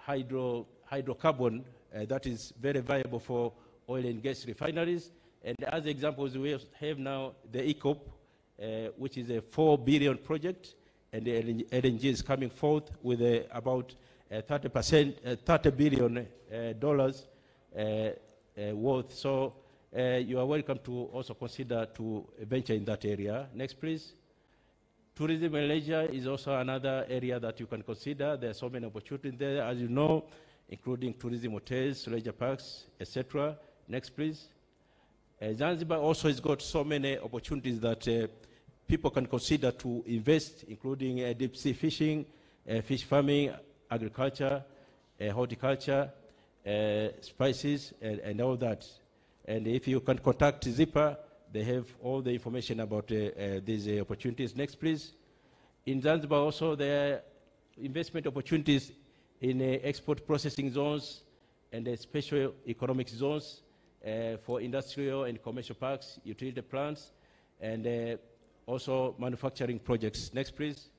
hydrocarbon that is very viable for oil and gas refineries. And as examples, we have now the ECOP, which is a 4 billion project, and the LNG is coming forth with about 30 billion dollars worth. So you are welcome to also consider to venture in that area. Next, please. Tourism and leisure is also another area that you can consider. There are so many opportunities there, as you know, including tourism hotels, leisure parks, etc. Next, please. Zanzibar also has got so many opportunities that people can consider to invest, including deep sea fishing, fish farming, agriculture, horticulture, spices, and all that. And if you can contact Zipper, they have all the information about these opportunities. Next, please. In Zanzibar also, there are investment opportunities in export processing zones and special economic zones for industrial and commercial parks, utility plants, and also manufacturing projects. Next, please.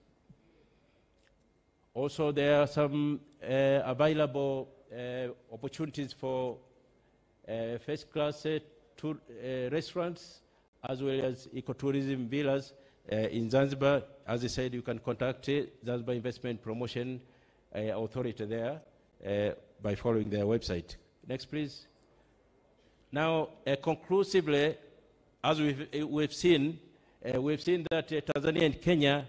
Also, there are some available opportunities for first-class restaurants, as well as ecotourism villas in Zanzibar. As I said, you can contact Zanzibar Investment Promotion Authority there by following their website. Next, please. Now, conclusively, as we've seen that Tanzania and Kenya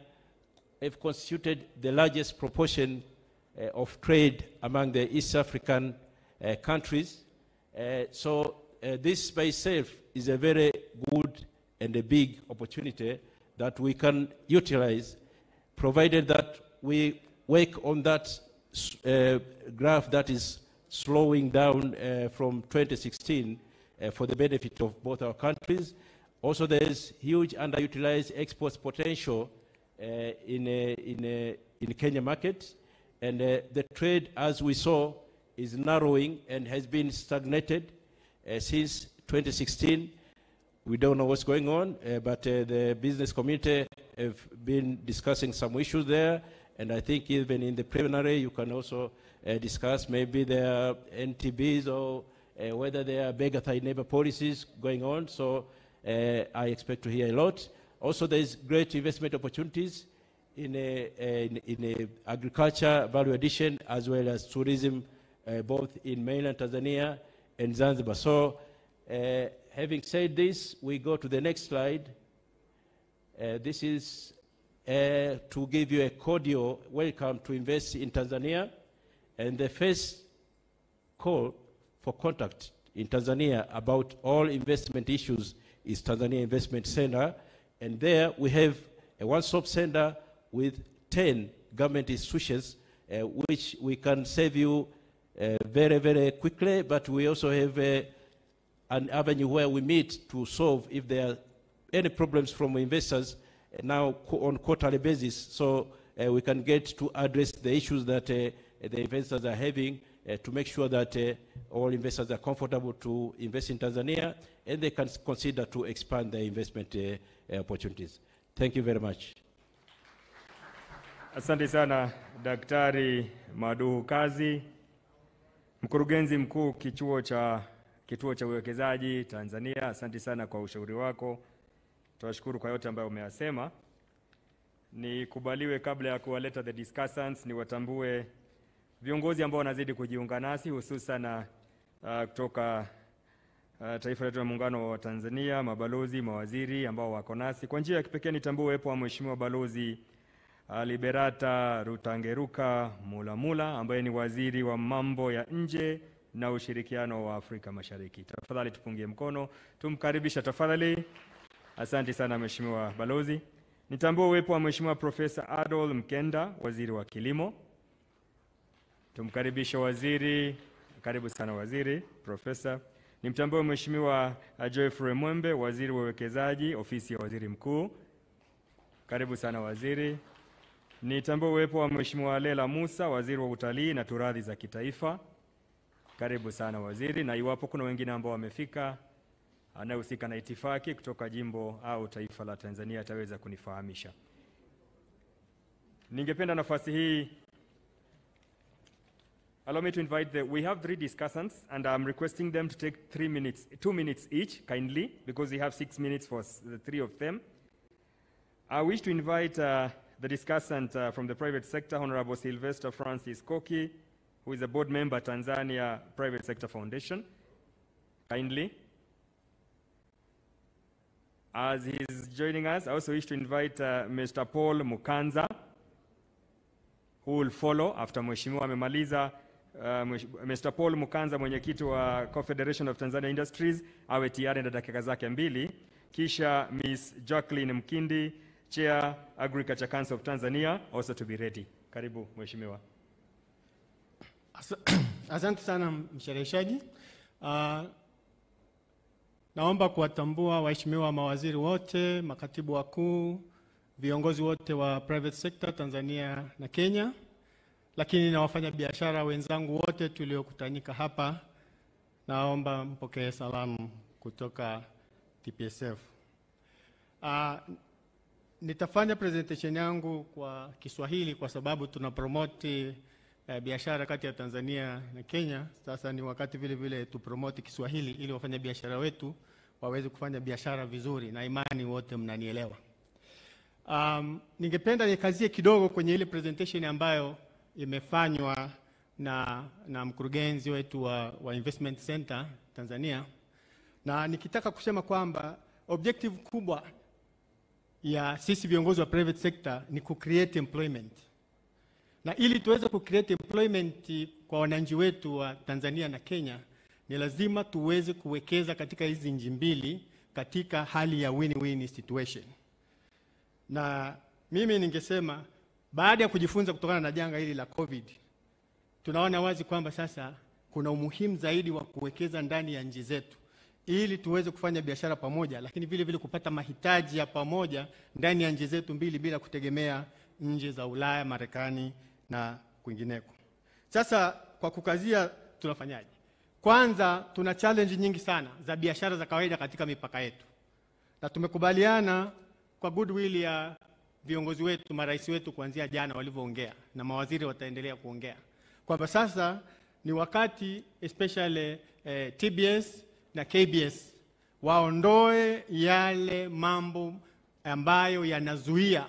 have constituted the largest proportion of trade among the East African countries. So this by itself is a very good and a big opportunity that we can utilize, provided that we work on that graph that is slowing down from 2016 for the benefit of both our countries. Also, there is huge underutilized exports potential in Kenya market, and the trade, as we saw, is narrowing and has been stagnated since 2016. We don't know what's going on, but the business community have been discussing some issues there, and I think even in the preliminary you can also discuss maybe there are NTBs or whether there are beggar-thy-neighbor policies going on. So I expect to hear a lot. Also, there is great investment opportunities in agriculture, value addition, as well as tourism, both in mainland Tanzania and Zanzibar. So, having said this, we go to the next slide. This is to give you a cordial welcome to invest in Tanzania. And the first call for contact in Tanzania about all investment issues is Tanzania Investment Center. And there we have a one-stop center with 10 government institutions, which we can serve you very, very quickly. But we also have an avenue where we meet to solve if there are any problems from investors now on quarterly basis. So we can get to address the issues that the investors are having to make sure that all investors are comfortable to invest in Tanzania, and they can consider to expand their investment opportunities. Thank you very much. Asante sana Daktari Maduhu Kazi, mkurugenzi mkuu kituo cha uwekezaji Tanzania. Asante sana kwa ushauri wako. Tunashukuru kwa yote ambayo umeyasema. Nikubaliwe kabla ya kuwaleta the discussants, niwatambue viongozi ambao wanazidi kujiunga nasi, hususan kutoka taifa letu la Muungano wa Tanzania, mabalozi, mawaziri ambao wako nasi. Kwa njia ya kipekee nitambue uwepo wa Mheshimiwa Balozi Liberata Rutangeruka Mulamula, ambaye ni waziri wa mambo ya nje na ushirikiano wa Afrika Mashariki. Tafadhali tupungie mkono, tumkaribisha tafadhali. Asante sana Mheshimiwa Balozi. Nitambue uwepo wa Mheshimiwa Profesa Adol Mkenda, waziri wa kilimo. Tumkaribisha waziri. Karibu sana waziri, Profesa. Nimtambue Mheshimiwa Geoffrey Mwembe, waziri wa uwekezaji, ofisi ya waziri mkuu. Karibu sana waziri. Nitambue uwepo wa Mheshimiwa Lela Musa, waziri wa utalii na turathi za kitaifa. Karibu sana waziri, na iwapo kuna wengine ambao wamefika, anayehusika na itifaki kutoka jimbo au taifa la Tanzania ataweza kunifahamisha. Ningependa nafasi hii, allow me to invite we have 3 discussants and I'm requesting them to take 2 minutes each, kindly, because we have 6 minutes for the 3 of them. I wish to invite the discussant from the private sector, Honorable Sylvester Francis Koki, who is a board member, Tanzania Private Sector Foundation, kindly. As he is joining us, I also wish to invite Mr. Paul Mukanza, who will follow after Mheshimiwa amemaliza. Mr. Paul Mukanza, mwenyekiti wa Confederation of Tanzania Industries, awe tayari na dakika zake 2. Kisha Ms. Jacqueline Mkindi, Chair Agriculture Council of Tanzania, also to be ready. Karibu Mheshimiwa. Asante sana mshereheshaji. Naomba kuwatambua waheshimiwa mawaziri wote, makatibu wakuu, viongozi wote wa private sector Tanzania na Kenya, lakini na wafanya biashara wenzangu wote tuliokutanyika hapa. Naomba mpokee salamu kutoka TPSF. Nitafanya presentation yangu kwa Kiswahili kwa sababu tunapromote biashara kati ya Tanzania na Kenya. Sasa ni wakati vile vile tupromote Kiswahili ili wafanya biashara wetu waweze kufanya biashara vizuri, na imani wote mnanielewa. Ningependa nikazie kidogo kwenye ile presentation ambayo imefanywa na mkurugenzi wetu wa Investment Center Tanzania, na nikitaka kusema kwamba objective kubwa ya sisi viongozi wa private sector ni create employment. Na ili tuweze create employment kwa wananchi wetu wa Tanzania na Kenya, ni lazima tuweze kuwekeza katika hizi nchi mbili katika hali ya win-win situation. Na mimi ningesema baada ya kujifunza kutokana na janga hili la COVID, tunaona wazi kwamba sasa kuna umuhimu zaidi wa kuwekeza ndani ya nchi zetu ili tuweze kufanya biashara pamoja, lakini vile vile kupata mahitaji ya pamoja ndani ya nchi zetu mbili bila kutegemea nchi za Ulaya, Marekani na kwingineko. Sasa kwa kukazia tunafanyaje? Kwanza tuna challenge nyingi sana za biashara za kawaida katika mipaka yetu. Na tumekubaliana kwa goodwill ya viongozi wetu, marais wetu kuanzia jana walivyoongea, na mawaziri wataendelea kuongea, kwamba sasa ni wakati especially TBS na KBS waondoe yale mambo ambayo yanazuia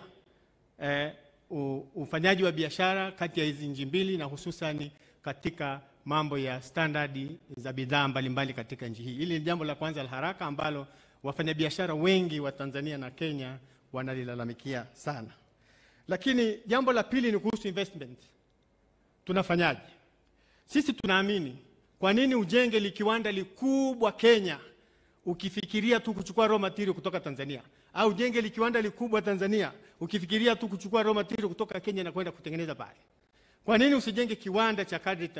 ufanyaji wa biashara kati ya hizi nchi mbili, na hususan katika mambo ya standard za bidhaa mbalimbali katika nchi hii. Hili ni jambo la kwanza la haraka ambalo wafanyabiashara wengi wa Tanzania na Kenya wanalilalamikia sana. Lakini jambo la pili ni kuhusu investment. Tunafanyaje? Sisi tunaamini, kwa nini ujenge likiwanda likubwa Kenya ukifikiria tu kuchukua raw material kutoka Tanzania, au ujenge likiwanda likubwa Tanzania ukifikiria tu kuchukua raw material kutoka Kenya na kwenda kutengeneza pale? Kwa nini usijenge kiwanda cha kadri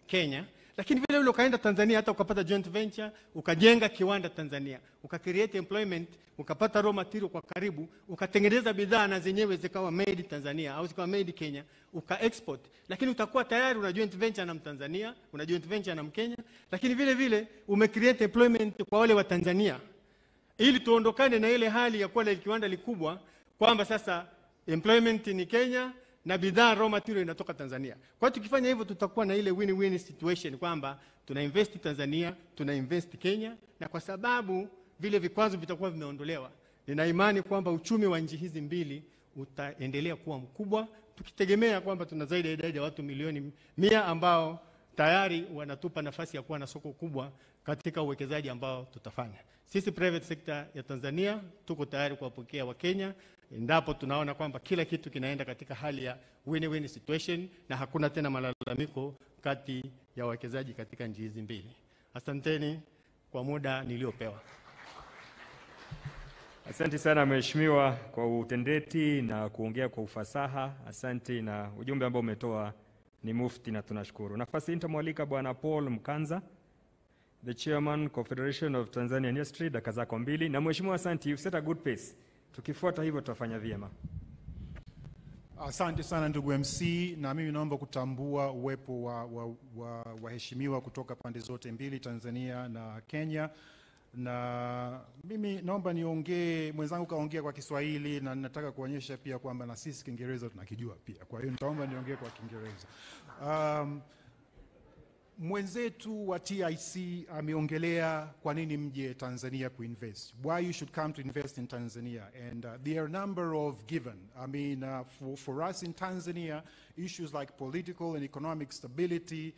Kenya, lakini vile vile ukaenda Tanzania hata ukapata joint venture, ukajenga kiwanda Tanzania, ukacreate employment, ukapata raw material kwa karibu, ukatengeneza bidhaa na zenyewe zikawa made Tanzania au zikawa made Kenya, uka-export. Lakini utakuwa tayari una joint venture na Mtanzania, una joint venture na Mkenya, lakini vile vile umecreate employment kwa wale wa Tanzania. Ili tuondokane na ile hali ya kuwa na kiwanda likubwa kwamba sasa employment ni Kenya na bidhaa raw material inatoka Tanzania. Kwa hiyo tukifanya hivyo tutakuwa na ile win-win situation kwamba tuna invest Tanzania, tuna invest Kenya, na kwa sababu vile vikwazo vitakuwa vimeondolewa, nina imani kwamba uchumi wa nchi hizi mbili utaendelea kuwa mkubwa, tukitegemea kwamba tuna zaidi ya idadi ya watu milioni 100 ambao tayari wanatupa nafasi ya kuwa na soko kubwa katika uwekezaji ambao tutafanya. Sisi private sector ya Tanzania tuko tayari kuwapokea wa Kenya endapo tunaona kwamba kila kitu kinaenda katika hali ya win-win situation na hakuna tena malalamiko kati ya wawekezaji katika nchi hizi mbili. Asanteni kwa muda niliopewa. Asante sana Mheshimiwa kwa utendeti na kuongea kwa ufasaha. Asante, na ujumbe ambao umetoa ni mufti na tunashukuru. Nafasi nitamwalika Bwana Paul Mkanza, the Chairman Confederation of Tanzania Industry, dakika zako 2. Na Mheshimiwa, asante, you set a good pace. Tukifuata hivyo tutafanya vyema. Asante sana ndugu MC, na mimi naomba kutambua uwepo wa waheshimiwa kutoka pande zote mbili, Tanzania na Kenya. Na mimi naomba niongee, mwenzangu kaongea kwa Kiswahili na nataka kuonyesha pia kwamba na sisi Kiingereza tunakijua pia. Kwa hiyo nitaomba niongee kwa Kiingereza. Mwenzetu wa TIC ameongelea kwa nini mje Tanzania kuinvest. Why you should come to invest in Tanzania. And there are a number of given. I mean, for us in Tanzania, issues like political and economic stability,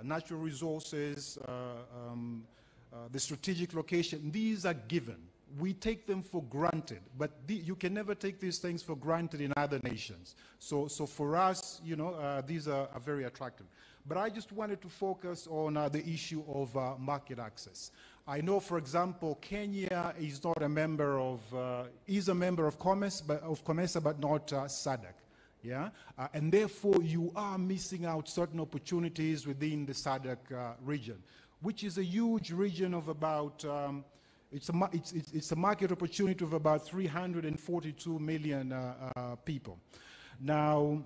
natural resources, the strategic location, these are given. We take them for granted, but you can never take these things for granted in other nations. So for us, you know, these are very attractive. But I just wanted to focus on the issue of market access. I know, for example, Kenya is not a member of, is a member of COMESA, but not SADC. Yeah? And therefore, you are missing out certain opportunities within the SADC region, which is a huge region of about, it's a market opportunity of about 342 million people. Now,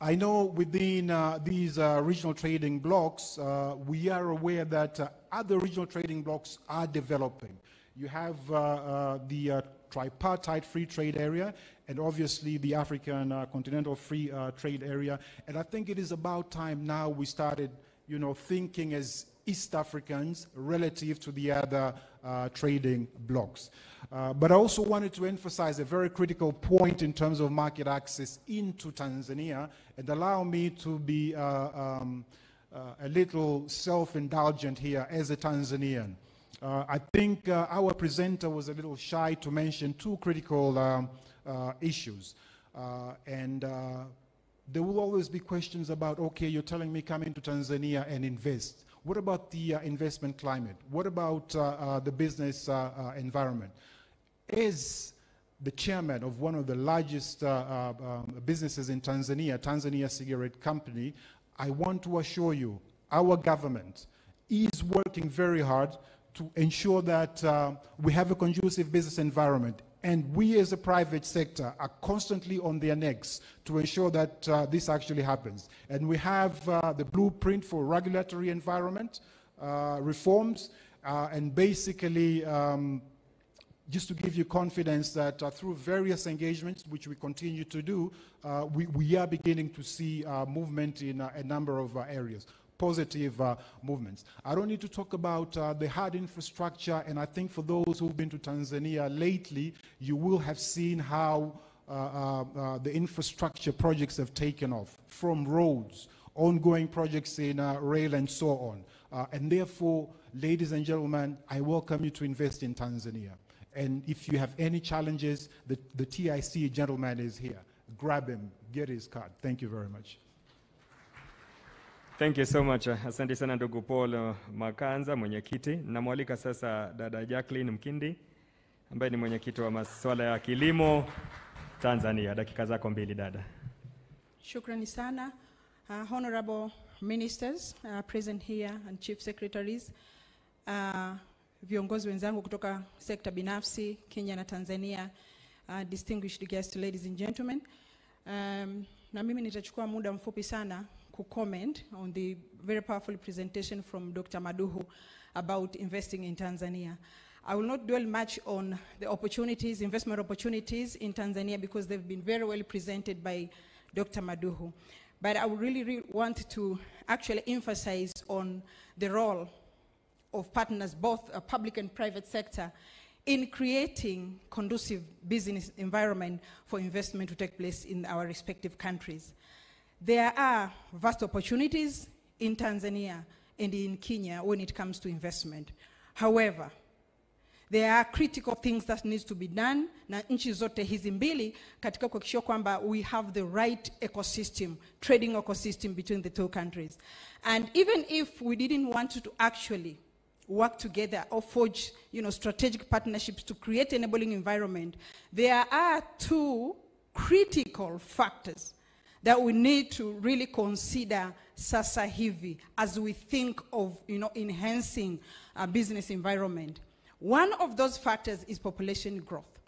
I know within these regional trading blocks, we are aware that other regional trading blocks are developing. You have the tripartite free trade area, and obviously the African continental free trade area. And I think it is about time now we started, you know, thinking as East Africans relative to the other trading blocks. But I also wanted to emphasize a very critical point in terms of market access into Tanzania, and allow me to be a little self-indulgent here as a Tanzanian. I think our presenter was a little shy to mention two critical issues. There will always be questions about, okay, you're telling me come into Tanzania and invest. What about the investment climate? What about the business environment? As the chairman of one of the largest businesses in Tanzania, Tanzania Cigarette Company, I want to assure you, our government is working very hard to ensure that we have a conducive business environment. And we as a private sector are constantly on their necks to ensure that this actually happens. And we have the blueprint for regulatory environment reforms, and basically just to give you confidence that through various engagements, which we continue to do, we are beginning to see movement in a number of areas. Positive movements. I don't need to talk about the hard infrastructure, and I think for those who've been to Tanzania lately, you will have seen how the infrastructure projects have taken off, from roads, ongoing projects in rail and so on. And therefore, ladies and gentlemen, I welcome you to invest in Tanzania. And if you have any challenges, the TIC gentleman is here. Grab him, get his card. Thank you very much. Thank you so much. Asante sana ndugu Paul Makanza, mwenyekiti. Namwalika sasa dada Jacqueline Mkindi, ambaye ni mwenyekiti wa masuala ya kilimo Tanzania. Dakika zako mbili dada. Shukrani sana. Honorable ministers present here and chief secretaries, viongozi wenzangu kutoka sekta binafsi Kenya na Tanzania, distinguished guests, ladies and gentlemen. Na mimi nitachukua muda mfupi sana comment on the very powerful presentation from Dr. Maduhu about investing in Tanzania. I will not dwell much on the opportunities, investment opportunities in Tanzania, because they've been very well presented by Dr. Maduhu. But I would really want to actually emphasize on the role of partners, both public and private sector, in creating conducive business environment for investment to take place in our respective countries. There are vast opportunities in Tanzania and in Kenya when it comes to investment. However, there are critical things that needs to be done na nchi zote hizi mbili katika kuhakikisha kwamba we have the right ecosystem, trading ecosystem between the two countries. And even if we didn't want to actually work together or forge, strategic partnerships to create an enabling environment, there are two critical factors that we need to really consider sasa hivi as we think of, enhancing a business environment. One of those factors is population growth.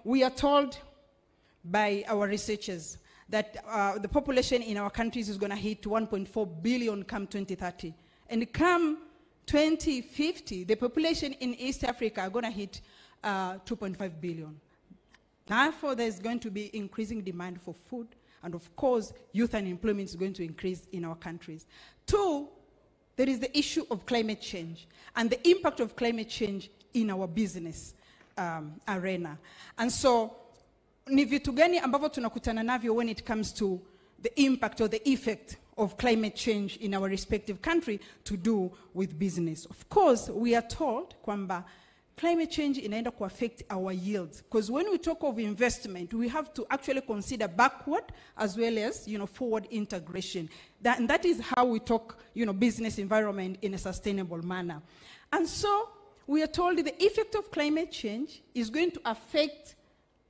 We are told by our researchers that the population in our countries is going to hit 1.4 billion come 2030. And come 2050, the population in East Africa are going to hit 2.5 billion. Therefore, there's going to be increasing demand for food, and of course, youth unemployment is going to increase in our countries. 2, there is the issue of climate change and the impact of climate change in our business arena. And so, ni vitu gani ambavyo tunakutana navyo when it comes to the impact or the effect of climate change in our respective country to do with business. Of course, we are told kwamba climate change inaenda to affect our yields, because when we talk of investment, we have to actually consider backward as well as, forward integration. And that is how we talk, business environment in a sustainable manner. And so we are told the effect of climate change is going to affect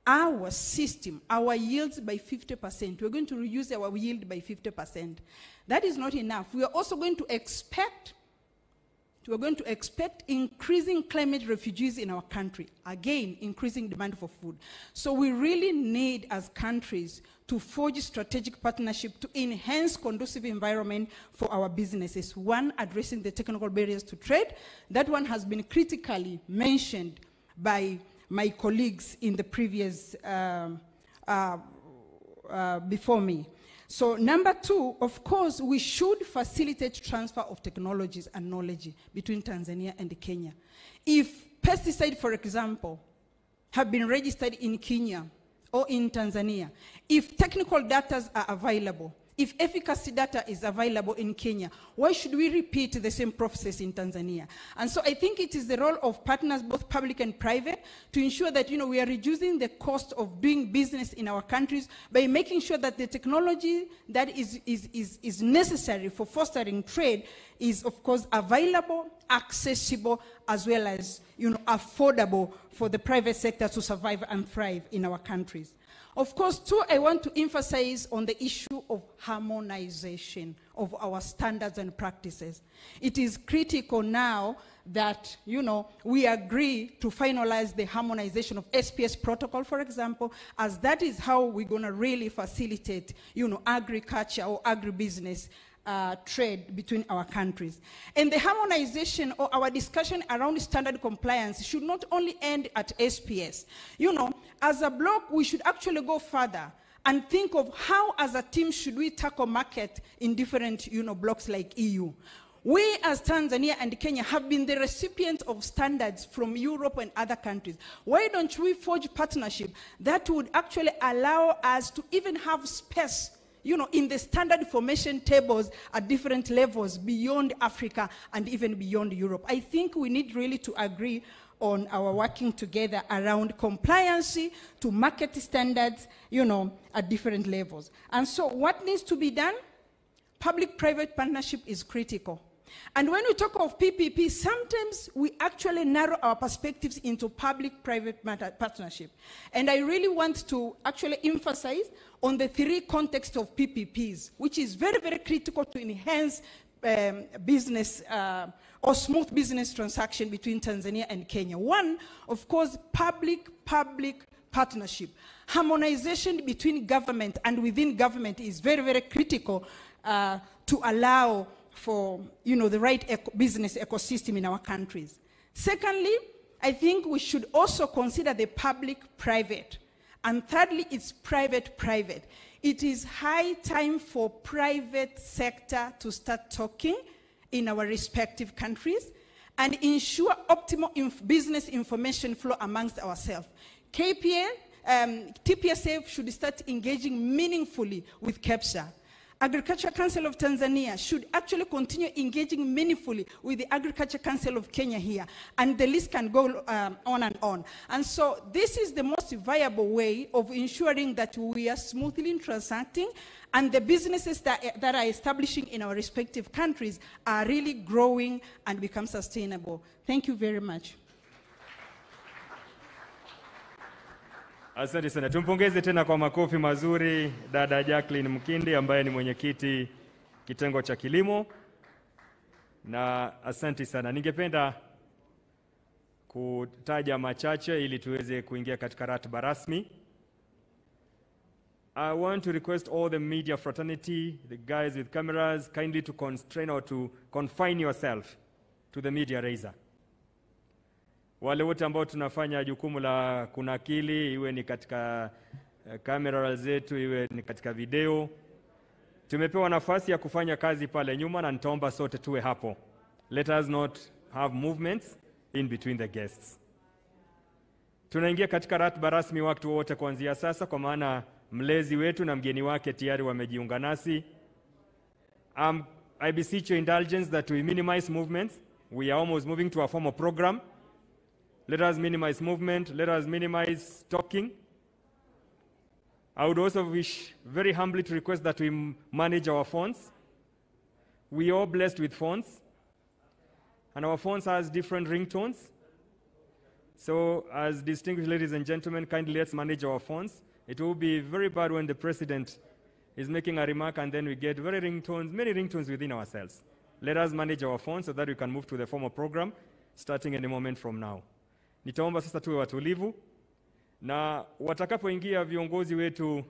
our system, our yields by 50%. We're going to reduce our yield by 50%. That is not enough. We are also going to expect increasing climate refugees in our country. Again, increasing demand for food. So we really need, as countries, to forge strategic partnership to enhance conducive environment for our businesses. One, addressing the technical barriers to trade. That one has been critically mentioned by my colleagues in the previous, before me. So number 2, of course, we should facilitate transfer of technologies and knowledge between Tanzania and Kenya. If pesticides, for example, have been registered in Kenya or in Tanzania, if technical data are available, if efficacy data is available in Kenya, why should we repeat the same process in Tanzania? And so I think it is the role of partners, both public and private, to ensure that we are reducing the cost of doing business in our countries by making sure that the technology that is necessary for fostering trade is, of course, available, accessible, as well as affordable for the private sector to survive and thrive in our countries. Of course, too, I want to emphasize on the issue of harmonization of our standards and practices. It is critical now that, we agree to finalize the harmonization of SPS protocol, for example, as that is how we're going to really facilitate, agriculture or agribusiness trade between our countries. And the harmonization or our discussion around standard compliance should not only end at SPS. As a bloc, we should actually go further and think of how, as a team, should we tackle market in different, blocks like EU. We, as Tanzania and Kenya, have been the recipients of standards from Europe and other countries. Why don't we forge partnership that would actually allow us to even have space in the standard formation tables at different levels beyond Africa and even beyond Europe? I think we need really to agree on our working together around compliance to market standards, at different levels. And so what needs to be done? Public-private partnership is critical. And when we talk of PPP, sometimes we actually narrow our perspectives into public-private partnership. And I really want to actually emphasize on the 3 contexts of PPPs, which is very, very critical to enhance business or smooth business transaction between Tanzania and Kenya. One, of course, public-public partnership. Harmonization between government and within government is very, very critical to allow for, the right business ecosystem in our countries. Secondly, I think we should also consider the public-private. And thirdly, it's private-private. It is high time for private sector to start talking in our respective countries and ensure optimal business information flow amongst ourselves. TPSF should start engaging meaningfully with KEPSA. Agriculture Council of Tanzania should actually continue engaging meaningfully with the Agriculture Council of Kenya here, and the list can go on and on. And so this is the most viable way of ensuring that we are smoothly transacting and the businesses that are establishing in our respective countries are really growing and become sustainable. Thank you very much. Asante sana. Tumpongeze tena kwa makofi mazuri dada Jacqueline Mkindi ambaye ni mwenyekiti kitengo cha kilimo. Na asante sana. Ningependa kutaja machache ili tuweze kuingia katika ratiba rasmi. I want to request all the media fraternity, the guys with cameras, kindly to constrain or to confine yourself to the media raiser. Wale wote ambao tunafanya jukumu la kunakili, iwe ni katika kamera zetu, iwe ni katika video, tumepewa nafasi ya kufanya kazi pale nyuma na nitaomba sote tuwe hapo. Let us not have movements in between the guests. Tunaingia katika ratiba rasmi wakati wote kuanzia sasa, kwa maana mlezi wetu na mgeni wake tayari wamejiunga nasi. I beseech your indulgence that we minimize movements. We are almost moving to a formal program. Let us minimize movement. Let us minimize talking. I would also wish very humbly to request that we manage our phones. We are all blessed with phones, and our phones has different ringtones. So, as distinguished ladies and gentlemen, kindly let's manage our phones. It will be very bad when the president is making a remark and then we get many ringtones within ourselves. Let us manage our phones so that we can move to the formal program starting any moment from now. Nitaomba sasa tuwe watulivu, na watakapoingia viongozi wetu,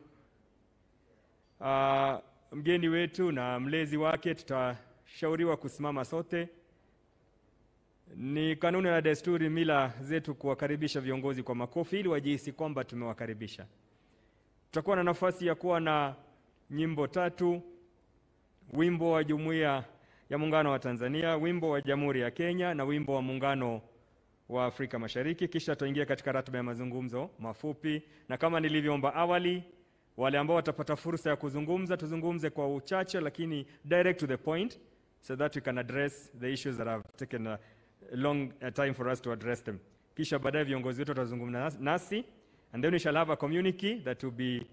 mgeni wetu na mlezi wake, tutashauriwa kusimama sote. Ni kanuni na desturi, mila zetu kuwakaribisha viongozi kwa makofi ili wajihisi kwamba tumewakaribisha. Tutakuwa na nafasi ya kuwa na nyimbo 3, wimbo wa Jumuiya ya Muungano wa Tanzania, wimbo wa Jamhuri ya Kenya na wimbo wa Muungano wa Afrika Mashariki. Kisha tutaingia katika ratiba ya mazungumzo mafupi, na kama nilivyoomba awali, wale ambao watapata fursa ya kuzungumza, tuzungumze kwa uchache lakini direct to the point, so that we can address the issues that have taken a long time for us to address them. Kisha baadaye viongozi wetu watazungumza nasi, and then we shall have a communique that will be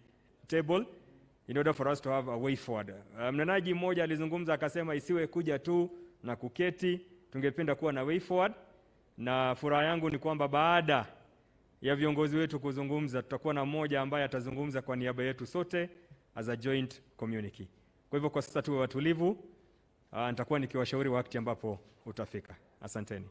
tabled in order for us to have a way forward. Mnenaji mmoja alizungumza akasema isiwe kuja tu na kuketi, tungependa kuwa na way forward, na furaha yangu ni kwamba baada ya viongozi wetu kuzungumza, tutakuwa na mmoja ambaye atazungumza kwa niaba yetu sote as a joint communique. Kwa hivyo kwa sasa tuwe watulivu, nitakuwa nikiwashauri wakati ambapo utafika. Asanteni.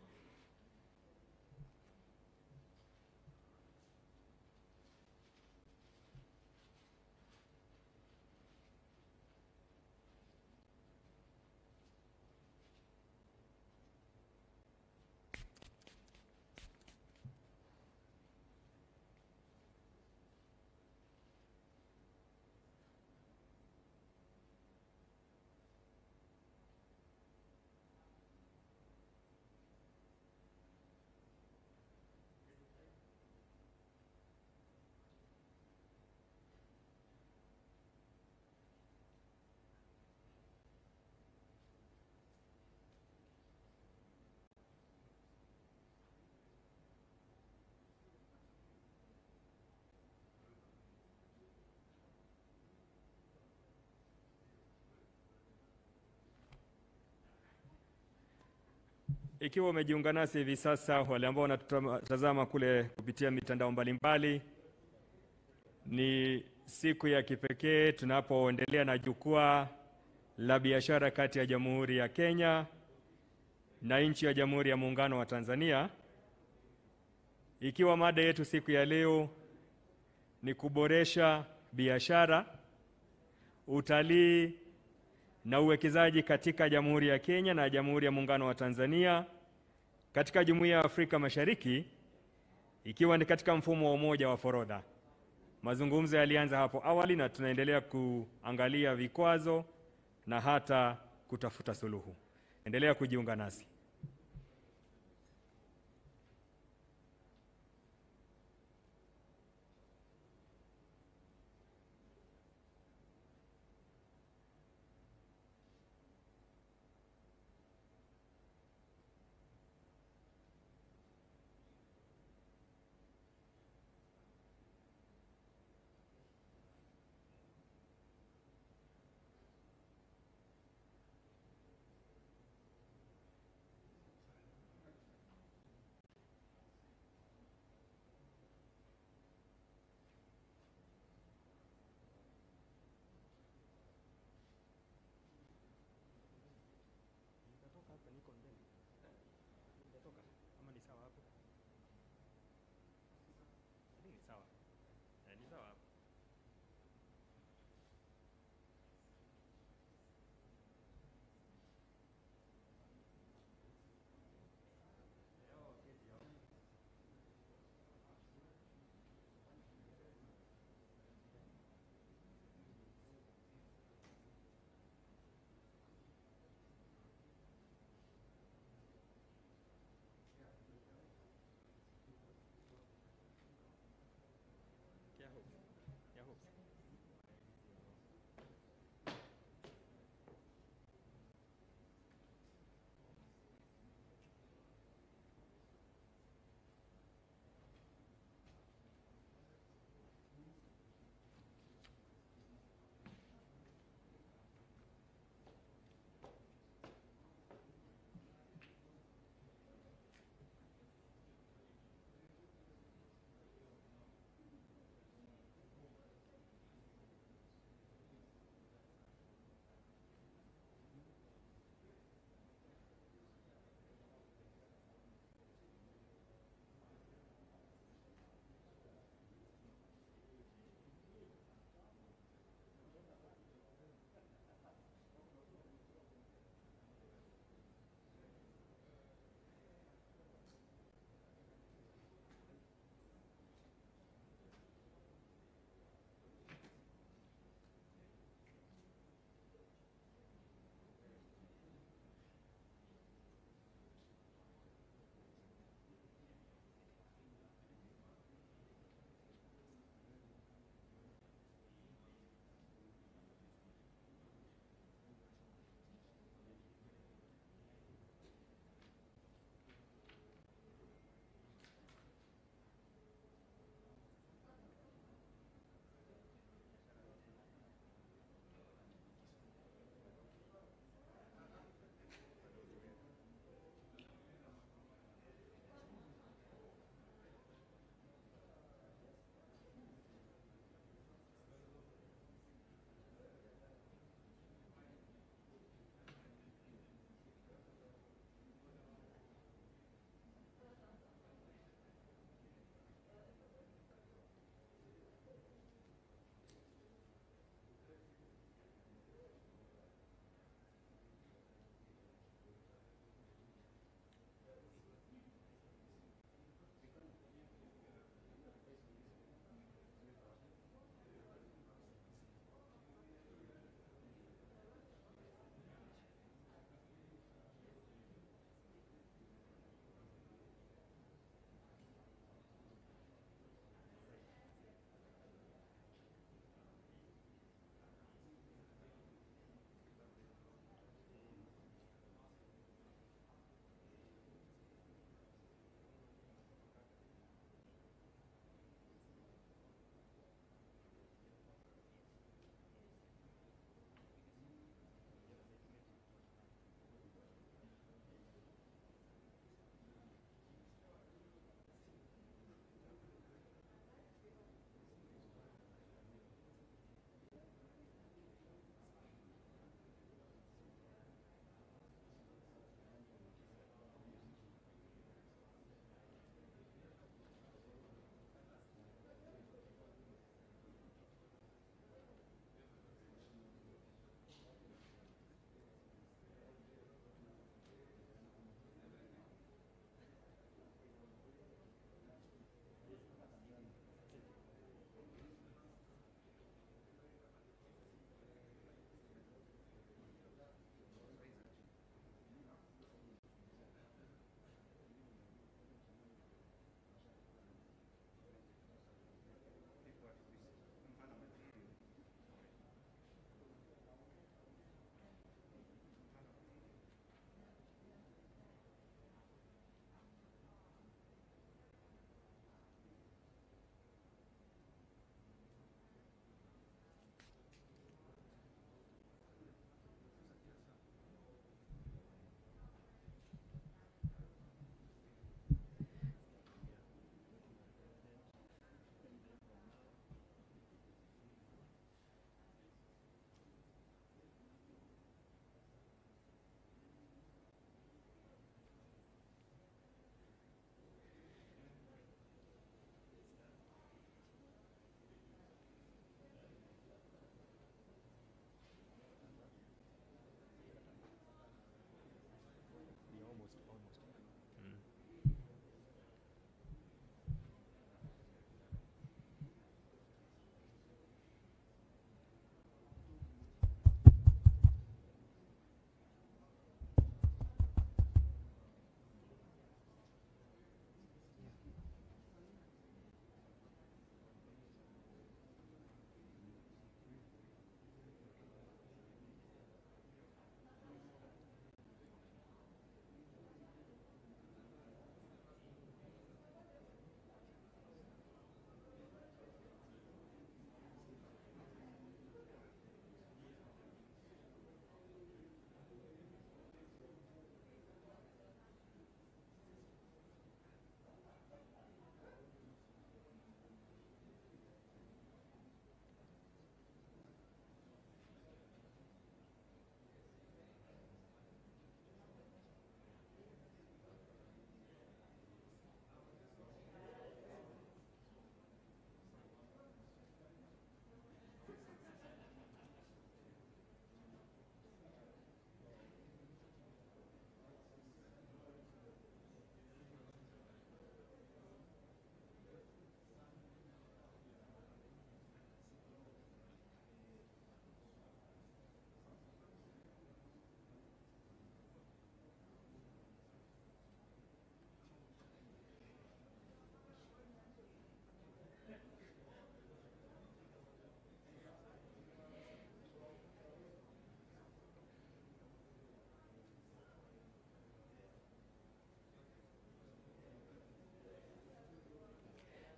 Ikiwa umejiunga nasi hivi sasa, wale ambao wanatazama kule kupitia mitandao mbalimbali, ni siku ya kipekee tunapoendelea na jukwaa la biashara kati ya Jamhuri ya Kenya na nchi ya Jamhuri ya Muungano wa Tanzania. Ikiwa mada yetu siku ya leo ni kuboresha biashara, utalii na uwekezaji katika Jamhuri ya Kenya na Jamhuri ya Muungano wa Tanzania katika Jumuiya ya Afrika Mashariki, ikiwa ni katika mfumo wa umoja wa forodha. Mazungumzo yalianza hapo awali na tunaendelea kuangalia vikwazo na hata kutafuta suluhu. Endelea kujiunga nasi.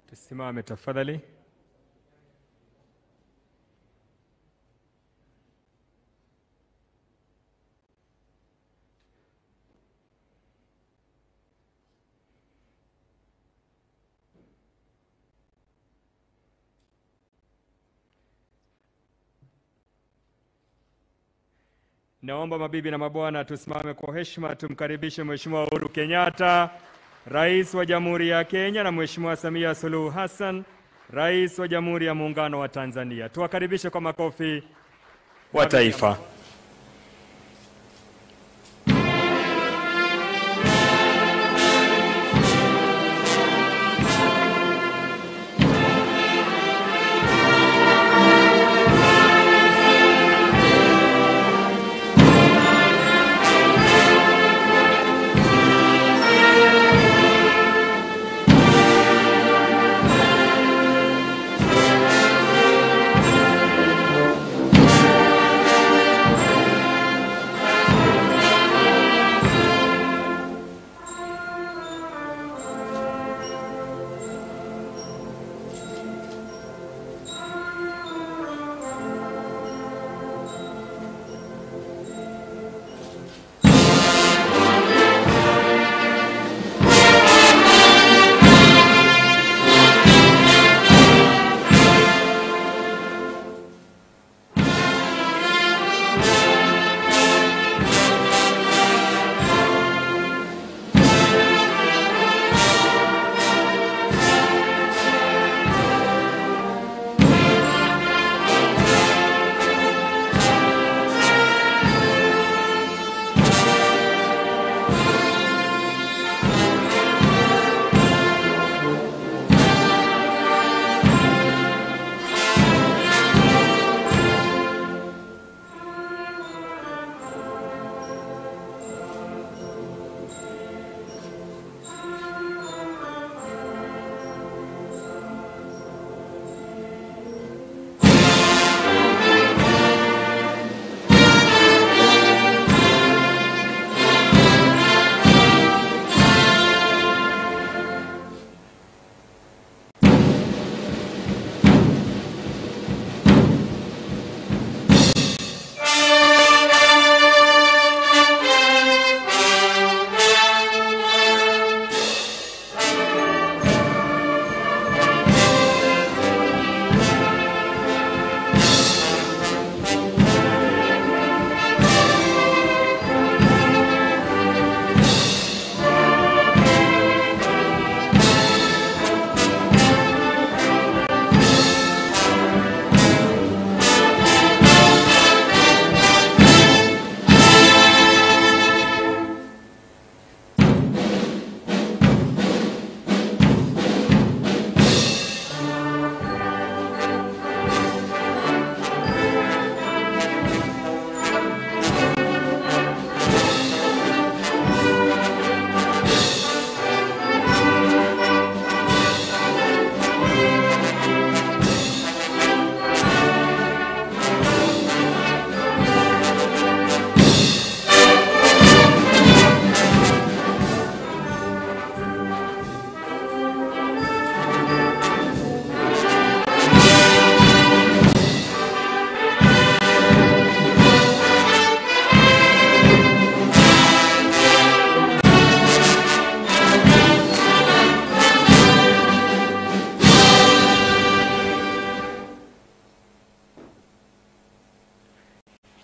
Tusimame tafadhali. Naomba mabibi na mabwana tusimame kwa heshima tumkaribishe Mheshimiwa Uhuru Kenyatta, Rais wa Jamhuri ya Kenya, na Mheshimiwa Samia Suluhu Hassan, Rais wa Jamhuri ya Muungano wa Tanzania. Tuwakaribishe kwa makofi wa taifa.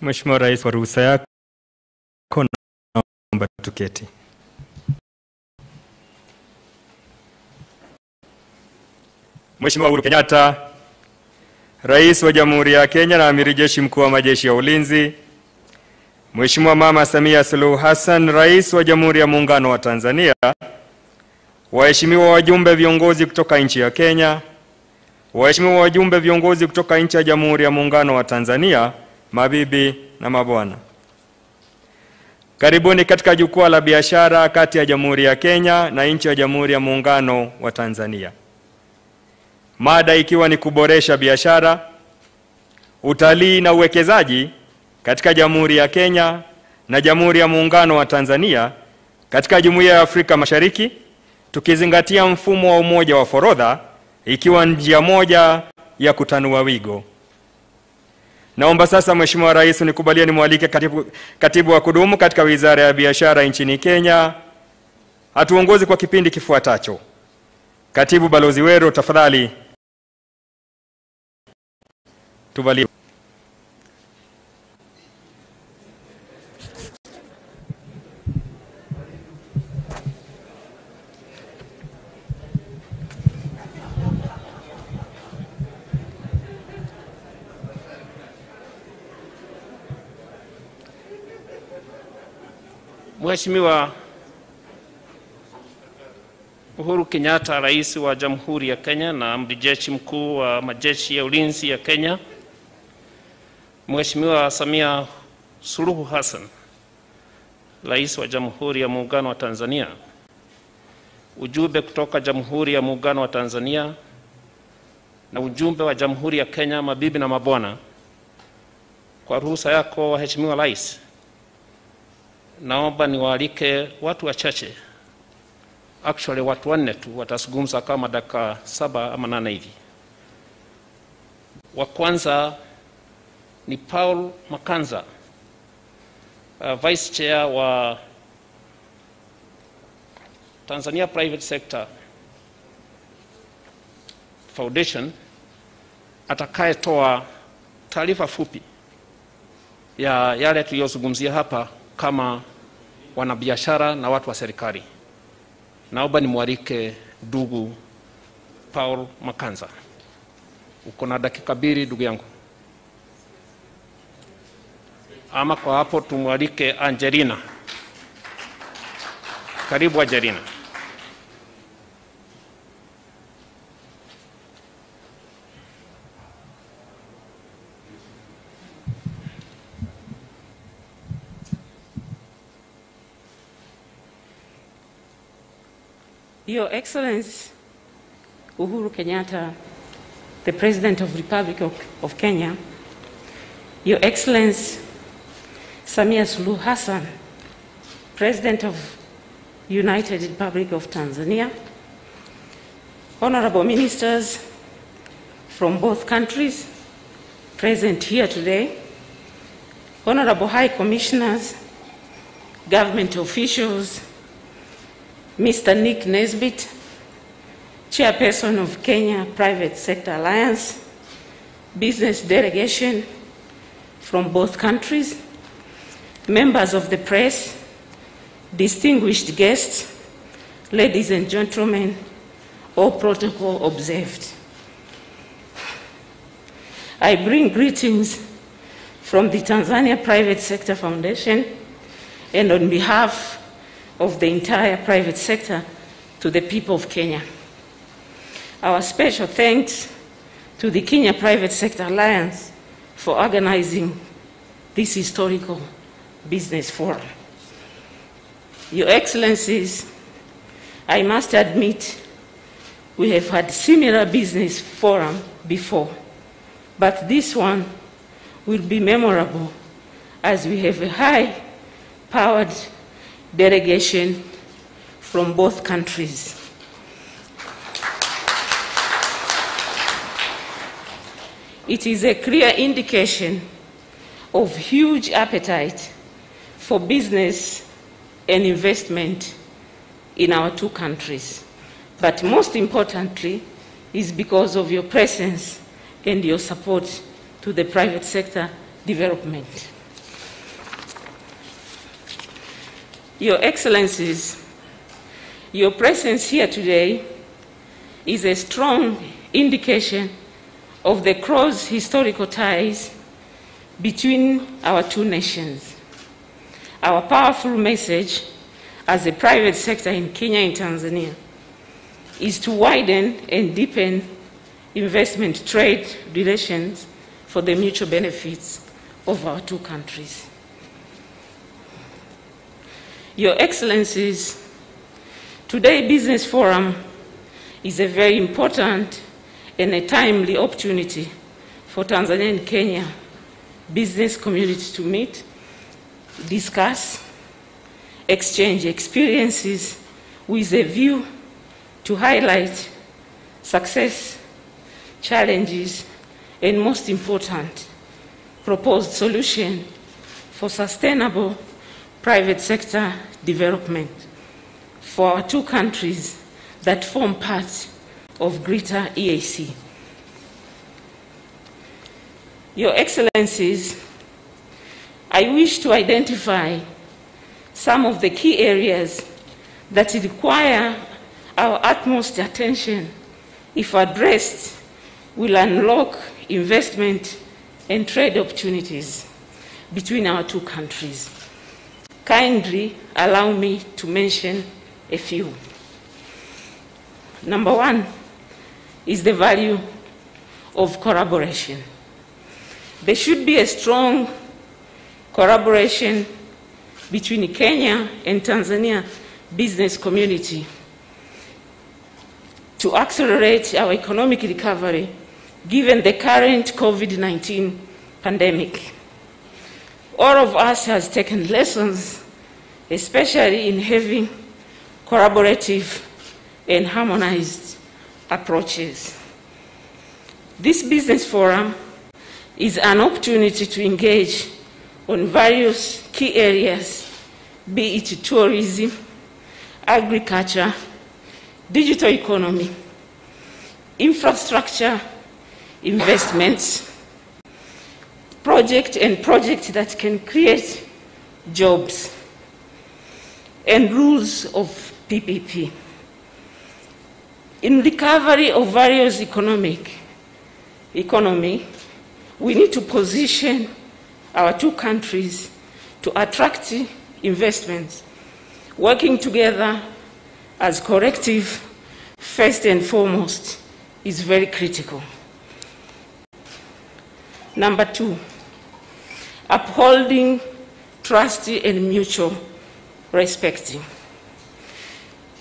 Mheshimiwa Rais, kwa ruhusa yako naomba tuketi. Mheshimiwa Uhuru Kenyatta, Rais wa Jamhuri ya Kenya na Amiri Jeshi Mkuu wa Majeshi ya Ulinzi, Mheshimiwa Mama Samia Suluhu Hassan, Rais wa Jamhuri ya Muungano wa Tanzania, waheshimiwa wajumbe viongozi kutoka nchi ya Kenya, waheshimiwa wajumbe viongozi kutoka nchi ya Jamhuri ya Muungano wa Tanzania, mabibi na mabwana. Karibuni katika jukwaa la biashara kati ya Jamhuri ya Kenya na nchi ya Jamhuri ya Muungano wa Tanzania. Mada ikiwa ni kuboresha biashara, utalii na uwekezaji katika Jamhuri ya Kenya na Jamhuri ya Muungano wa Tanzania katika Jumuiya ya Afrika Mashariki, tukizingatia mfumo wa umoja wa forodha ikiwa njia moja ya kutanua wigo. Naomba sasa Mheshimiwa Rais unikubalie nimwalike katibu wa kudumu katika Wizara ya Biashara nchini Kenya atuongoze kwa kipindi kifuatacho. Katibu Balozi Wero, tafadhali tuvalie. Mheshimiwa Uhuru Kenyatta, Rais wa Jamhuri ya Kenya na Amiri Jeshi Mkuu wa Majeshi ya Ulinzi ya Kenya, Mheshimiwa Samia Suluhu Hassan, Rais wa Jamhuri ya Muungano wa Tanzania, ujumbe kutoka Jamhuri ya Muungano wa Tanzania na ujumbe wa Jamhuri ya Kenya, mabibi na mabwana, kwa ruhusa yako Mheshimiwa Rais, naomba niwaalike watu wachache, actually watu 4 tu, watazungumza kama dakika 7 ama 8 hivi. Wa kwanza ni Paul Makanza, Vice Chair wa Tanzania Private Sector Foundation, atakayetoa taarifa fupi ya yale tuliyozungumzia hapa kama wanabiashara na watu wa serikali. Naomba nimwalike ndugu Paul Makanza. Uko na dakika 2 ndugu yangu. Ama kwa hapo tumwalike Angelina. Karibu Angelina. Your Excellency Uhuru Kenyatta, the President of the Republic of Kenya, Your Excellency Samia Suluhu Hassan, President of United Republic of Tanzania, Honorable Ministers from both countries present here today, Honorable High Commissioners, government officials, Mr. Nick Nesbitt, Chairperson of Kenya Private Sector Alliance, business delegation from both countries, members of the press, distinguished guests, ladies and gentlemen, all protocol observed. I bring greetings from the Tanzania Private Sector Foundation and on behalf of the entire private sector to the people of Kenya. Our special thanks to the Kenya Private Sector Alliance for organizing this historical business forum. Your Excellencies, I must admit we have had similar business forum before, but this one will be memorable as we have a high-powered delegation from both countries. It is a clear indication of huge appetite for business and investment in our two countries. But most importantly is because of your presence and your support to the private sector development. Your Excellencies, your presence here today is a strong indication of the close historical ties between our two nations. Our powerful message as a private sector in Kenya and Tanzania is to widen and deepen investment trade relations for the mutual benefits of our two countries. Your Excellencies, today's Business Forum is a very important and a timely opportunity for Tanzania and Kenya business community to meet, discuss, exchange experiences with a view to highlight success, challenges, and most important, proposed solution for sustainable private sector development for our two countries that form part of Greater EAC. Your Excellencies, I wish to identify some of the key areas that require our utmost attention, if addressed, will unlock investment and trade opportunities between our two countries. Kindly allow me to mention a few. Number one is the value of collaboration. There should be a strong collaboration between Kenya and Tanzania business community to accelerate our economic recovery given the current COVID-19 pandemic. All of us has taken lessons, especially in having collaborative and harmonized approaches. This business forum is an opportunity to engage on various key areas, be it tourism, agriculture, digital economy, infrastructure, investments, projects that can create jobs, and rules of PPP. In recovery of various economy, we need to position our two countries to attract investments, working together as collective, first and foremost, is very critical. Number two, upholding trust and mutual respect.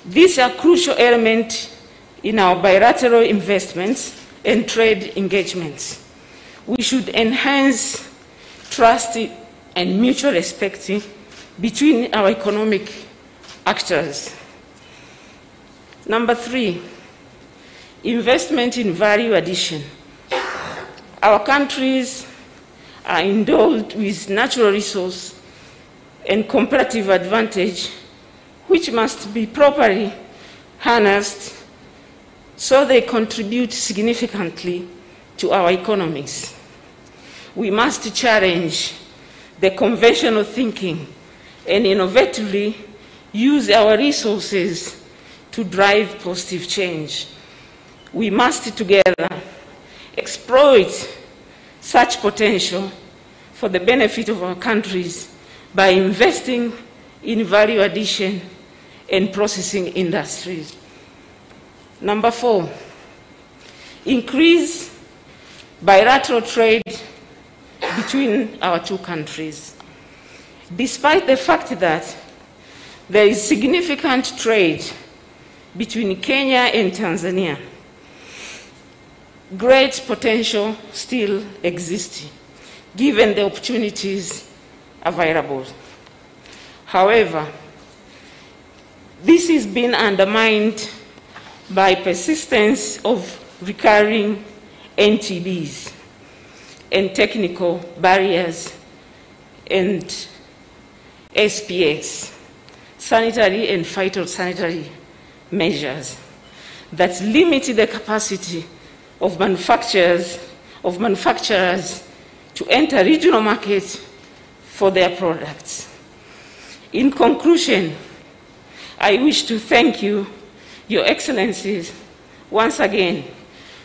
These are crucial elements in our bilateral investments and trade engagements. We should enhance trust and mutual respect between our economic actors. Number three, investment in value addition. Our countries are endowed with natural resource and comparative advantage, which must be properly harnessed so they contribute significantly to our economies. We must challenge the conventional thinking and innovatively use our resources to drive positive change. We must together exploit such potential for the benefit of our countries by investing in value addition and processing industries. Number four, increase bilateral trade between our two countries. Despite the fact that there is significant trade between Kenya and Tanzania, great potential still exists, given the opportunities available. However, this has been undermined by persistence of recurring NTBs and technical barriers and SPS, sanitary and phytosanitary measures that limit the capacity of manufacturers to enter regional markets for their products. In conclusion, I wish to thank you, Your Excellencies, once again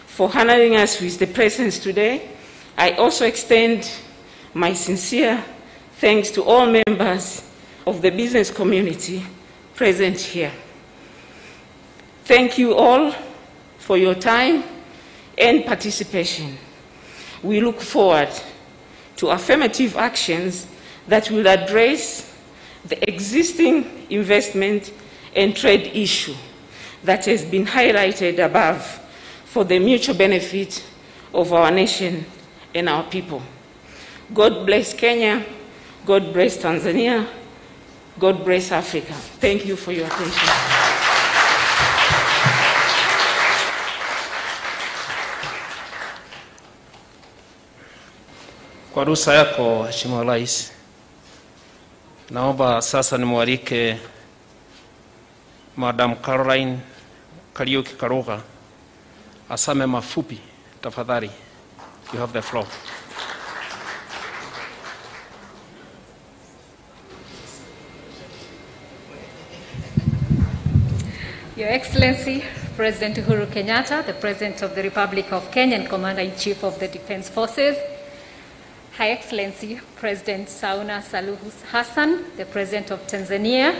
for honoring us with the presence today. I also extend my sincere thanks to all members of the business community present here. Thank you all for your time and participation. We look forward to affirmative actions that will address the existing investment and trade issue that has been highlighted above for the mutual benefit of our nation and our people. God bless Kenya, God bless Tanzania, God bless Africa. Thank you for your attention. Kwa ruhusa yako Mheshimiwa Rais, naomba sasa nimwalike Madam Caroline Kariuki Karuga asame mafupi tafadhali. You have the floor. Your Excellency, President Uhuru Kenyatta, the President of the Republic of Kenya and Commander-in-Chief of the Defense Forces, High Excellency, President Sauna Suluhu Hassan, the President of Tanzania,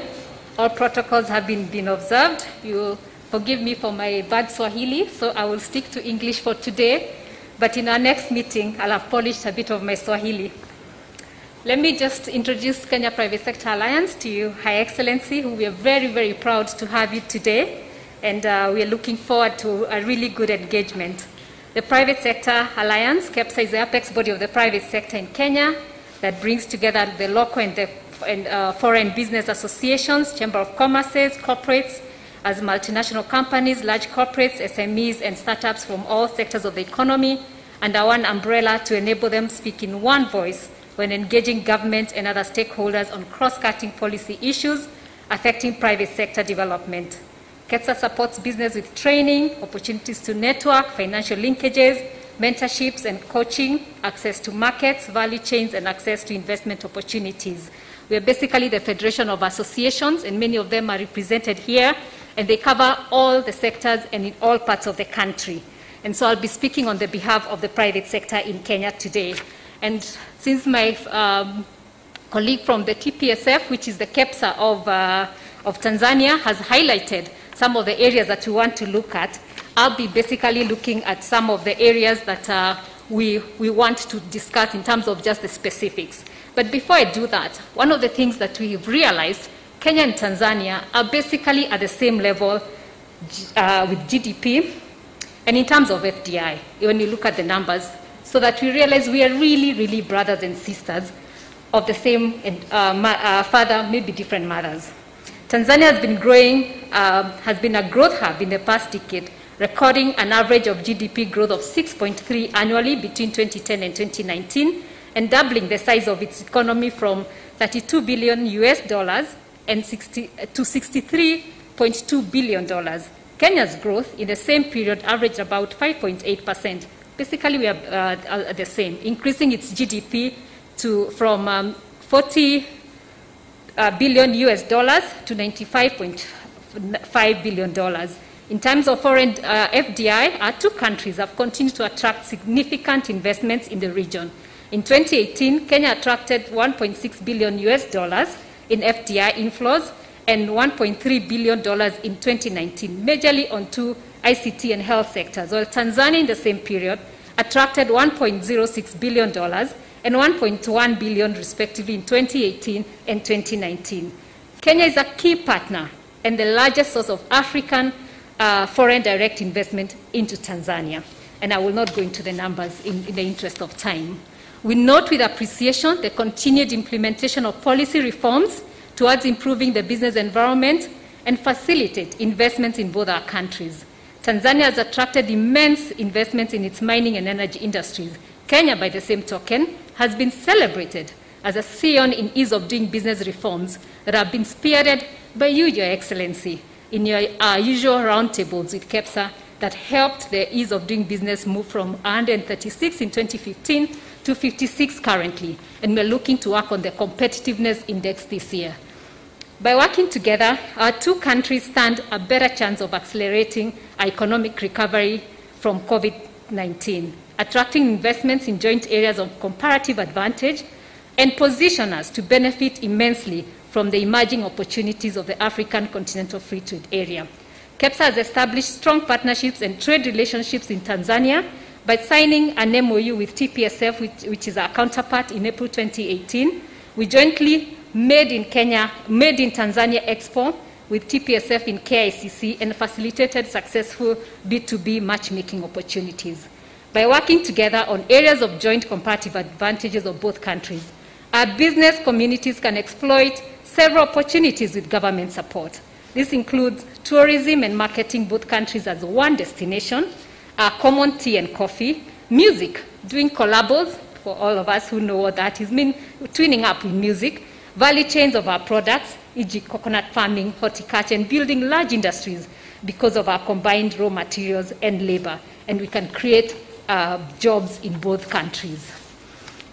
all protocols have been observed. You forgive me for my bad Swahili, so I will stick to English for today, but in our next meeting, I'll have polished a bit of my Swahili. Let me just introduce Kenya Private Sector Alliance to you, High Excellency, who we are very, very proud to have you today, and we are looking forward to a really good engagement. The Private Sector Alliance, KEPSA, is the apex body of the private sector in Kenya that brings together the local and foreign business associations, chamber of commerces, corporates, as multinational companies, large corporates, SMEs, and startups from all sectors of the economy under one umbrella to enable them speak in one voice when engaging government and other stakeholders on cross-cutting policy issues affecting private sector development. KEPSA supports business with training, opportunities to network, financial linkages, mentorships and coaching, access to markets, value chains, and access to investment opportunities. We are basically the federation of associations, and many of them are represented here, and they cover all the sectors and in all parts of the country. And so I'll be speaking on the behalf of the private sector in Kenya today. And since my colleague from the TPSF, which is the KEPSA of Tanzania, has highlighted some of the areas that we want to look at, I'll be basically looking at some of the areas that we want to discuss in terms of just the specifics. But before I do that, one of the things that we've realized, Kenya and Tanzania are basically at the same level with GDP and in terms of FDI, when you look at the numbers, so that we realize we are really, really brothers and sisters of the same father, maybe different mothers. Tanzania has been growing, has been a growth hub in the past decade, recording an average of GDP growth of 6.3 annually between 2010 and 2019, and doubling the size of its economy from $32 billion and to $63.2 billion. Kenya's growth in the same period averaged about 5.8%. Basically, we are the same, increasing its GDP from $40 billion to $95.5 billion. In terms of foreign FDI, our two countries have continued to attract significant investments in the region. In 2018, Kenya attracted $1.6 billion in FDI inflows and $1.3 billion in 2019, majorly on two ICT and health sectors, while Tanzania in the same period attracted $1.06 billion and $1.1 billion respectively in 2018 and 2019. Kenya is a key partner and the largest source of African foreign direct investment into Tanzania. And I will not go into the numbers in the interest of time. We note with appreciation the continued implementation of policy reforms towards improving the business environment and facilitate investments in both our countries. Tanzania has attracted immense investments in its mining and energy industries. Kenya, by the same token, has been celebrated as a scion in ease of doing business reforms that have been spearheaded by you, Your Excellency, in your usual roundtables with KEPSA that helped the ease of doing business move from 136 in 2015 to 56 currently, and we're looking to work on the competitiveness index this year. By working together, our two countries stand a better chance of accelerating our economic recovery from COVID-19, attracting investments in joint areas of comparative advantage, and position us to benefit immensely from the emerging opportunities of the African Continental Free Trade Area. KEPSA has established strong partnerships and trade relationships in Tanzania by signing an MOU with TPSF, which is our counterpart, in April 2018. We jointly Made in Tanzania Expo with TPSF in KICC and facilitated successful B2B matchmaking opportunities. By working together on areas of joint comparative advantages of both countries, our business communities can exploit several opportunities with government support. This includes tourism and marketing both countries as one destination, our common tea and coffee, music, doing collabos, for all of us who know what that is, mean twinning up with music, value chains of our products, e.g. coconut farming, horticulture, and building large industries because of our combined raw materials and labor, and we can create jobs in both countries.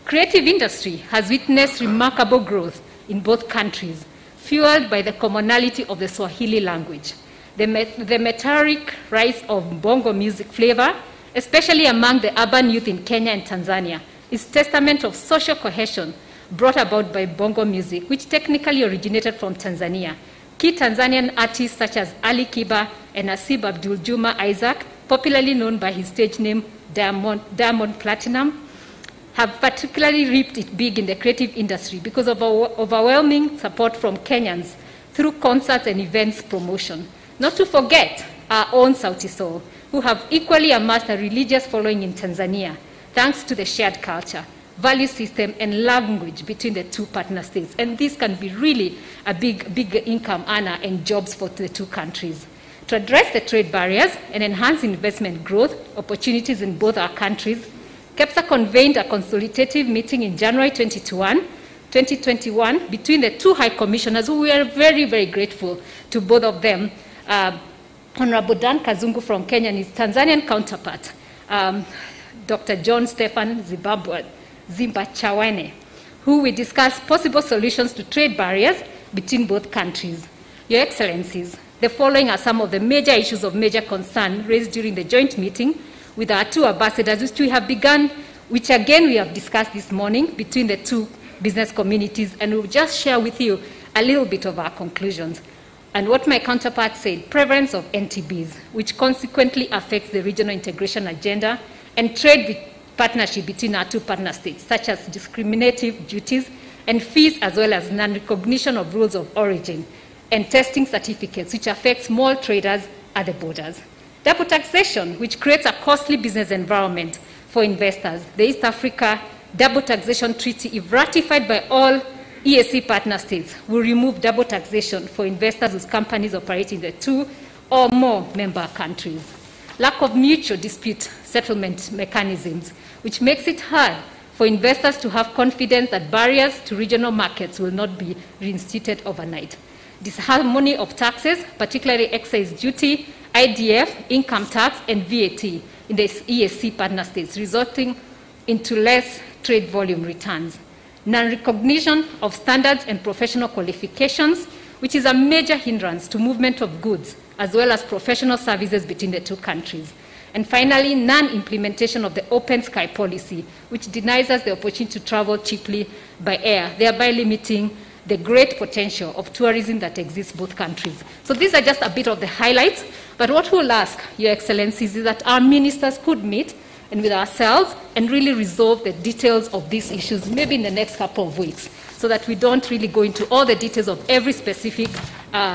Creative industry has witnessed remarkable growth in both countries, fueled by the commonality of the Swahili language. The meteoric rise of bongo music flavor, especially among the urban youth in Kenya and Tanzania, is testament of social cohesion brought about by bongo music, which technically originated from Tanzania. Key Tanzanian artists such as Ali Kiba and Asib Abdul Juma Isaac, popularly known by his stage name Diamond Platinum, have particularly reaped it big in the creative industry because of overwhelming support from Kenyans through concerts and events promotion. Not to forget our own Sauti Sol, who have equally amassed a religious following in Tanzania, thanks to the shared culture, value system, and language between the two partner states. And this can be really a big income earner and jobs for the two countries. To address the trade barriers and enhance investment growth opportunities in both our countries, KEPSA convened a consultative meeting in January 2021 between the two high commissioners, who we are very, very grateful to both of them, Honorable Dan Kazungu from Kenya and his Tanzanian counterpart, Dr. John Stefan Zimbachawene, who will discuss possible solutions to trade barriers between both countries. Your Excellencies, the following are some of the major issues of major concern raised during the joint meeting with our two ambassadors, which we have begun, which again we have discussed this morning between the two business communities, and we'll just share with you a little bit of our conclusions. And what my counterpart said, prevalence of NTBs, which consequently affects the regional integration agenda and trade partnership between our two partner states, such as discriminative duties and fees, as well as non-recognition of rules of origin and testing certificates, which affect small traders at the borders. Double taxation, which creates a costly business environment for investors. The East Africa Double Taxation Treaty, if ratified by all EAC partner states, will remove double taxation for investors whose companies operate in the two or more member countries. Lack of mutual dispute settlement mechanisms, which makes it hard for investors to have confidence that barriers to regional markets will not be reinstated overnight. Disharmony of taxes, particularly excise duty, IDF, income tax, and VAT in the EAC partner states, resulting into less trade volume returns. Non-recognition of standards and professional qualifications, which is a major hindrance to movement of goods, as well as professional services between the two countries. And finally, non-implementation of the open sky policy, which denies us the opportunity to travel cheaply by air, thereby limiting the great potential of tourism that exists in both countries. So these are just a bit of the highlights, but what we'll ask, Your Excellencies, is that our ministers could meet and with ourselves and really resolve the details of these issues, maybe in the next couple of weeks, so that we don't really go into all the details of every specific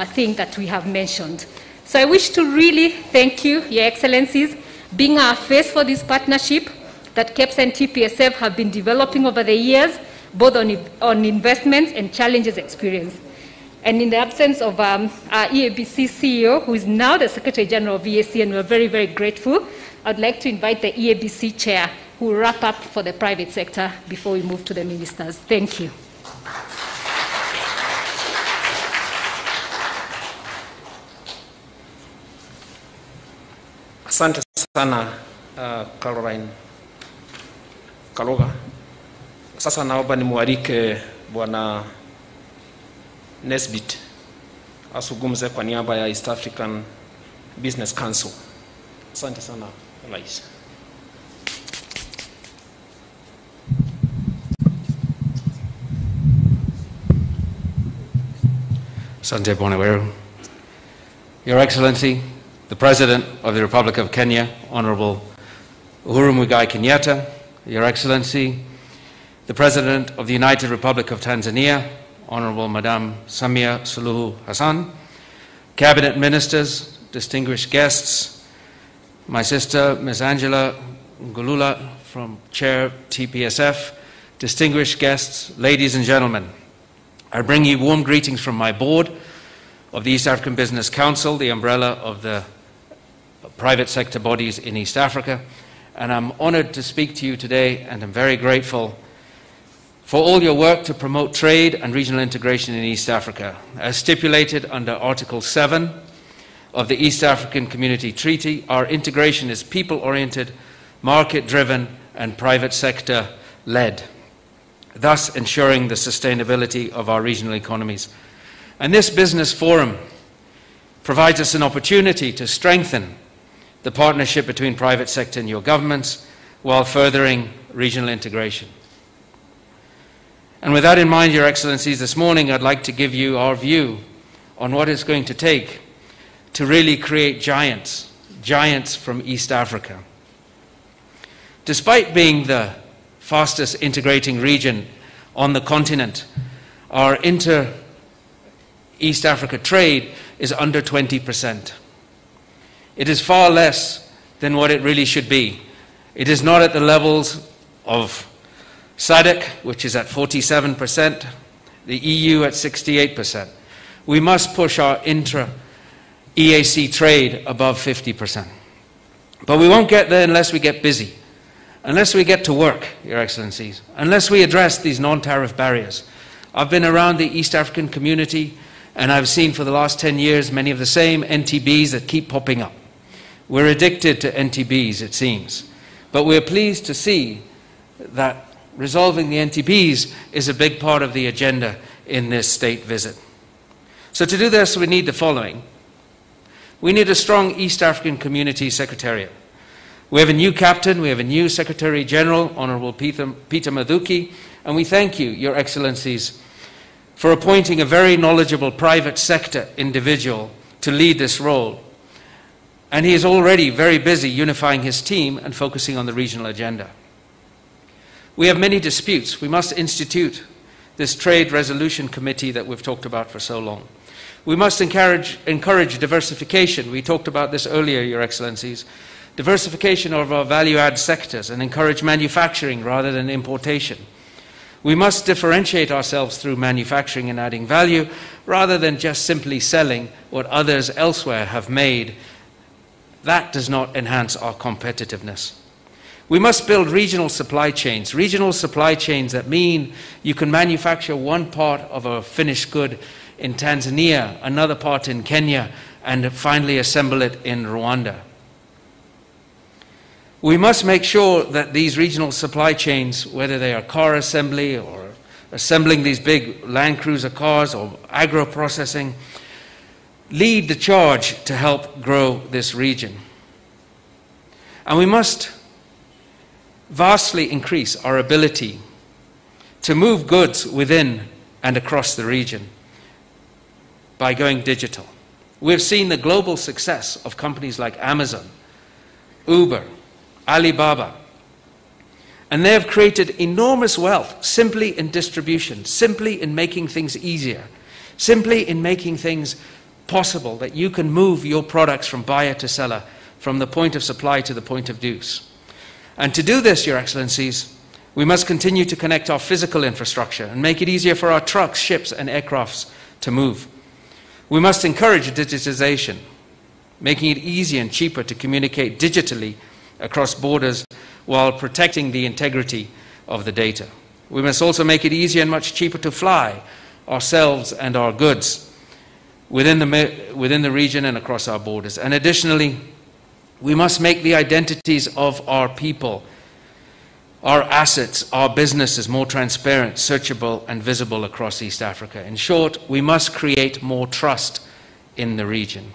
thing that we have mentioned. So I wish to really thank you, Your Excellencies, being our face for this partnership that KEPSA and TPSF have been developing over the years, both on investments and challenges experienced. And in the absence of our EABC CEO, who is now the Secretary General of EAC, and we're very, very grateful, I'd like to invite the EABC Chair, who will wrap up for the private sector before we move to the ministers. Thank you. Asante sana Caroline Kaloga. Sasa naomba nimwalike Bwana Nesbit azungumze kwa niaba ya East African Business Council. Asante sana Rais. Asante Bwana Weru. Your Excellency, the President of the Republic of Kenya, Honorable Uhuru Muigai Kenyatta, Your Excellency, the President of the United Republic of Tanzania, Honorable Madam Samia Suluhu Hassan, Cabinet Ministers, distinguished guests, my sister, Ms. Angela Ngulula from Chair TPSF, distinguished guests, ladies and gentlemen, I bring you warm greetings from my board of the East African Business Council, the umbrella of the private sector bodies in East Africa, and I'm honored to speak to you today, and I'm very grateful for all your work to promote trade and regional integration in East Africa. As stipulated under Article 7 of the East African Community Treaty, our integration is people-oriented, market-driven, and private sector-led, thus ensuring the sustainability of our regional economies. And this business forum provides us an opportunity to strengthen the partnership between private sector and your governments while furthering regional integration. And with that in mind, Your Excellencies, this morning I'd like to give you our view on what it's going to take to really create giants from East Africa. Despite being the fastest integrating region on the continent, our inter-East Africa trade is under 20%. It is far less than what it really should be. It is not at the levels of SADC, which is at 47%, the EU at 68%. We must push our intra-EAC trade above 50%. But we won't get there unless we get busy, unless we get to work, Your Excellencies, unless we address these non-tariff barriers. I've been around the East African community, and I've seen for the last 10 years many of the same NTBs that keep popping up. We're addicted to NTBs, it seems. But we're pleased to see that resolving the NTBs is a big part of the agenda in this state visit. So to do this, we need the following. We need a strong East African Community Secretariat. We have a new captain, we have a new Secretary General, Honorable Peter Mathuki, and we thank you, Your Excellencies, for appointing a very knowledgeable private sector individual to lead this role. And he is already very busy unifying his team and focusing on the regional agenda. We have many disputes. We must institute this trade resolution committee that we've talked about for so long. We must encourage diversification. We talked about this earlier, Your Excellencies. Diversification of our value-add sectors and encourage manufacturing rather than importation. We must differentiate ourselves through manufacturing and adding value rather than just simply selling what others elsewhere have made. That does not enhance our competitiveness. We must build regional supply chains that mean you can manufacture one part of a finished good in Tanzania, another part in Kenya, and finally assemble it in Rwanda. We must make sure that these regional supply chains, whether they are car assembly or assembling these big Land Cruiser cars or agro processing, lead the charge to help grow this region. And we must vastly increase our ability to move goods within and across the region by going digital. We've seen the global success of companies like Amazon, Uber, Alibaba, and they have created enormous wealth simply in distribution, simply in making things easier, simply in making things possible that you can move your products from buyer to seller, from the point of supply to the point of use. And to do this, Your Excellencies, we must continue to connect our physical infrastructure and make it easier for our trucks, ships, and aircrafts to move. We must encourage digitization, making it easier and cheaper to communicate digitally across borders while protecting the integrity of the data. We must also make it easier and much cheaper to fly ourselves and our goods within the region and across our borders. And additionally, we must make the identities of our people, our assets, our businesses more transparent, searchable, and visible across East Africa. In short, we must create more trust in the region.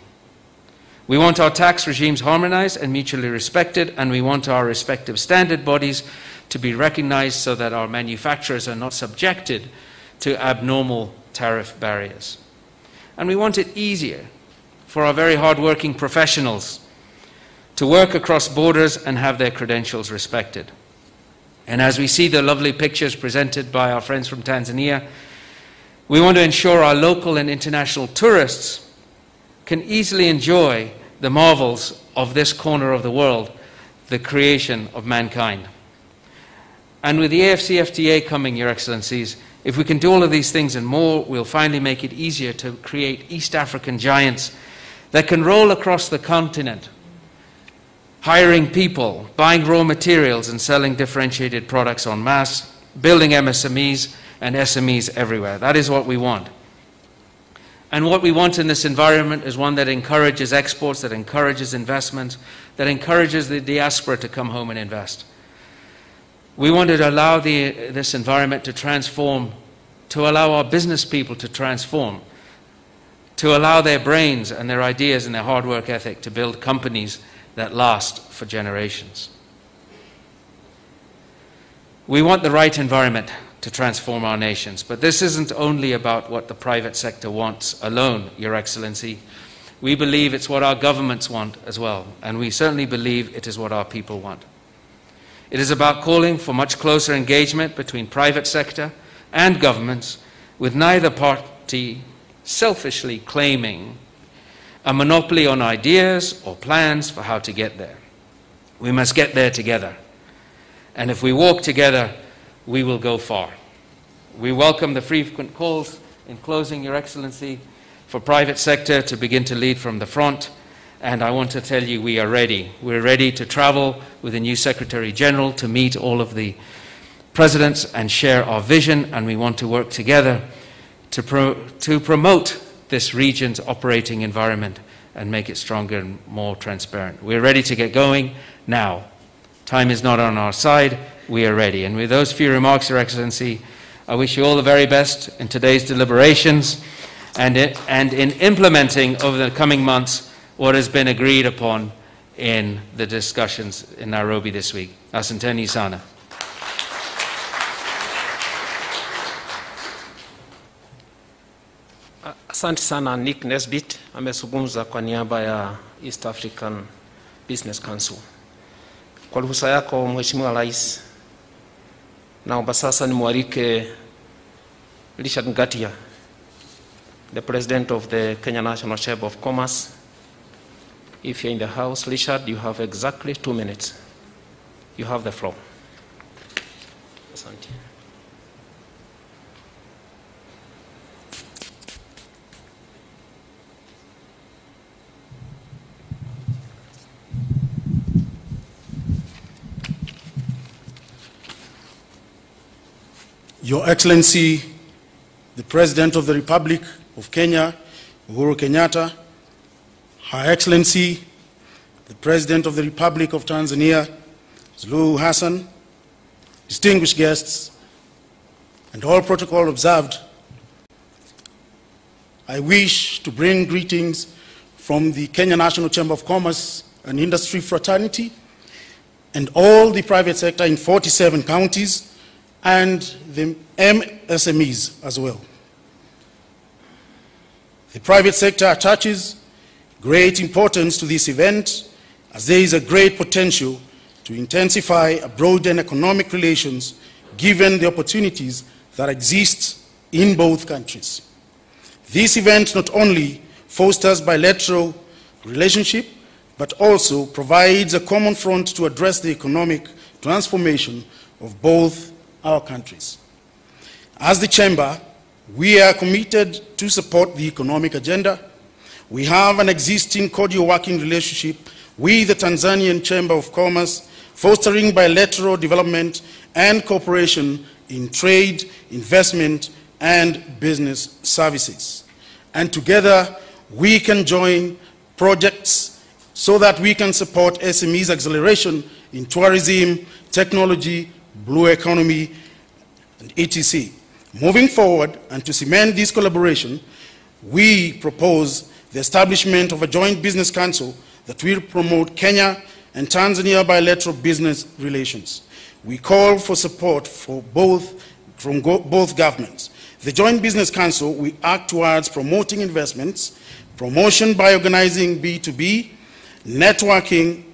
We want our tax regimes harmonized and mutually respected, and we want our respective standard bodies to be recognized so that our manufacturers are not subjected to abnormal tariff barriers. And we want it easier for our very hard-working professionals to work across borders and have their credentials respected. And as we see the lovely pictures presented by our friends from Tanzania, we want to ensure our local and international tourists can easily enjoy the marvels of this corner of the world, the creation of mankind. And with the AFCFTA coming, Your Excellencies, if we can do all of these things and more, we'll finally make it easier to create East African giants that can roll across the continent, hiring people, buying raw materials and selling differentiated products en masse, building MSMEs and SMEs everywhere. That is what we want. And what we want in this environment is one that encourages exports, that encourages investment, that encourages the diaspora to come home and invest. We want to allow this environment to transform, to allow our business people to transform, to allow their brains and their ideas and their hard work ethic to build companies that last for generations. We want the right environment to transform our nations, but this isn't only about what the private sector wants alone, Your Excellency. We believe it's what our governments want as well, and we certainly believe it is what our people want. It is about calling for much closer engagement between private sector and governments, with neither party selfishly claiming a monopoly on ideas or plans for how to get there. We must get there together. And if we walk together, we will go far. We welcome the frequent calls, in closing, Your Excellency, for private sector to begin to lead from the front. And I want to tell you, we are ready. We're ready to travel with the new Secretary General to meet all of the presidents and share our vision, and we want to work together to promote this region's operating environment and make it stronger and more transparent. We're ready to get going now. Time is not on our side. We are ready. And with those few remarks, Your Excellency, I wish you all the very best in today's deliberations and in implementing over the coming months what has been agreed upon in the discussions in Nairobi this week. Asanteni sana. Asante sana. Nick Nesbitt amezungumza kwa niaba ya East African Business Council. Kwa ruhusa yako Mheshimiwa Rais, naomba sasa nimwalike Richard Ngatia, the President of the Kenya National Chamber of Commerce. If you're in the house, Richard, you have exactly 2 minutes. You have the floor. Asante. Your Excellency, the President of the Republic of Kenya, Uhuru Kenyatta, Her Excellency, the President of the Republic of Tanzania, Suluhu Hassan, distinguished guests, and all protocol observed, I wish to bring greetings from the Kenya National Chamber of Commerce and Industry fraternity and all the private sector in 47 counties and the MSMEs as well. The private sector attaches great importance to this event, as there is a great potential to intensify a broadened economic relations given the opportunities that exist in both countries. This event not only fosters bilateral relationship, but also provides a common front to address the economic transformation of both our countries. As the Chamber, we are committed to support the economic agenda. We have an existing cordial working relationship with the Tanzanian Chamber of Commerce, fostering bilateral development and cooperation in trade, investment, and business services. And together, we can join projects so that we can support SMEs' acceleration in tourism, technology, blue economy, and etc. Moving forward, and to cement this collaboration, we propose the establishment of a joint business council that will promote Kenya and Tanzania bilateral business relations. We call for support from both governments. The Joint Business Council will act towards promoting investments, promotion by organizing B2B, networking,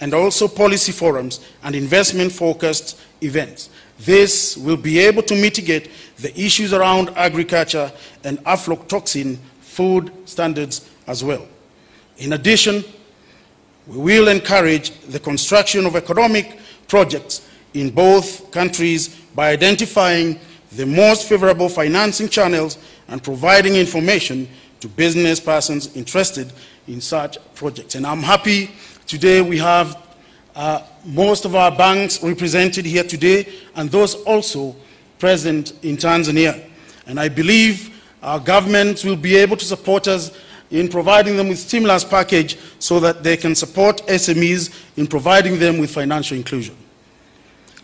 and also policy forums and investment-focused events. This will be able to mitigate the issues around agriculture and aflatoxin food standards as well. In addition, we will encourage the construction of economic projects in both countries by identifying the most favorable financing channels and providing information to business persons interested in such projects. And I'm happy today we have most of our banks represented here today, and those also present in Tanzania. And I believe our government will be able to support us in providing them with stimulus package so that they can support SMEs in providing them with financial inclusion.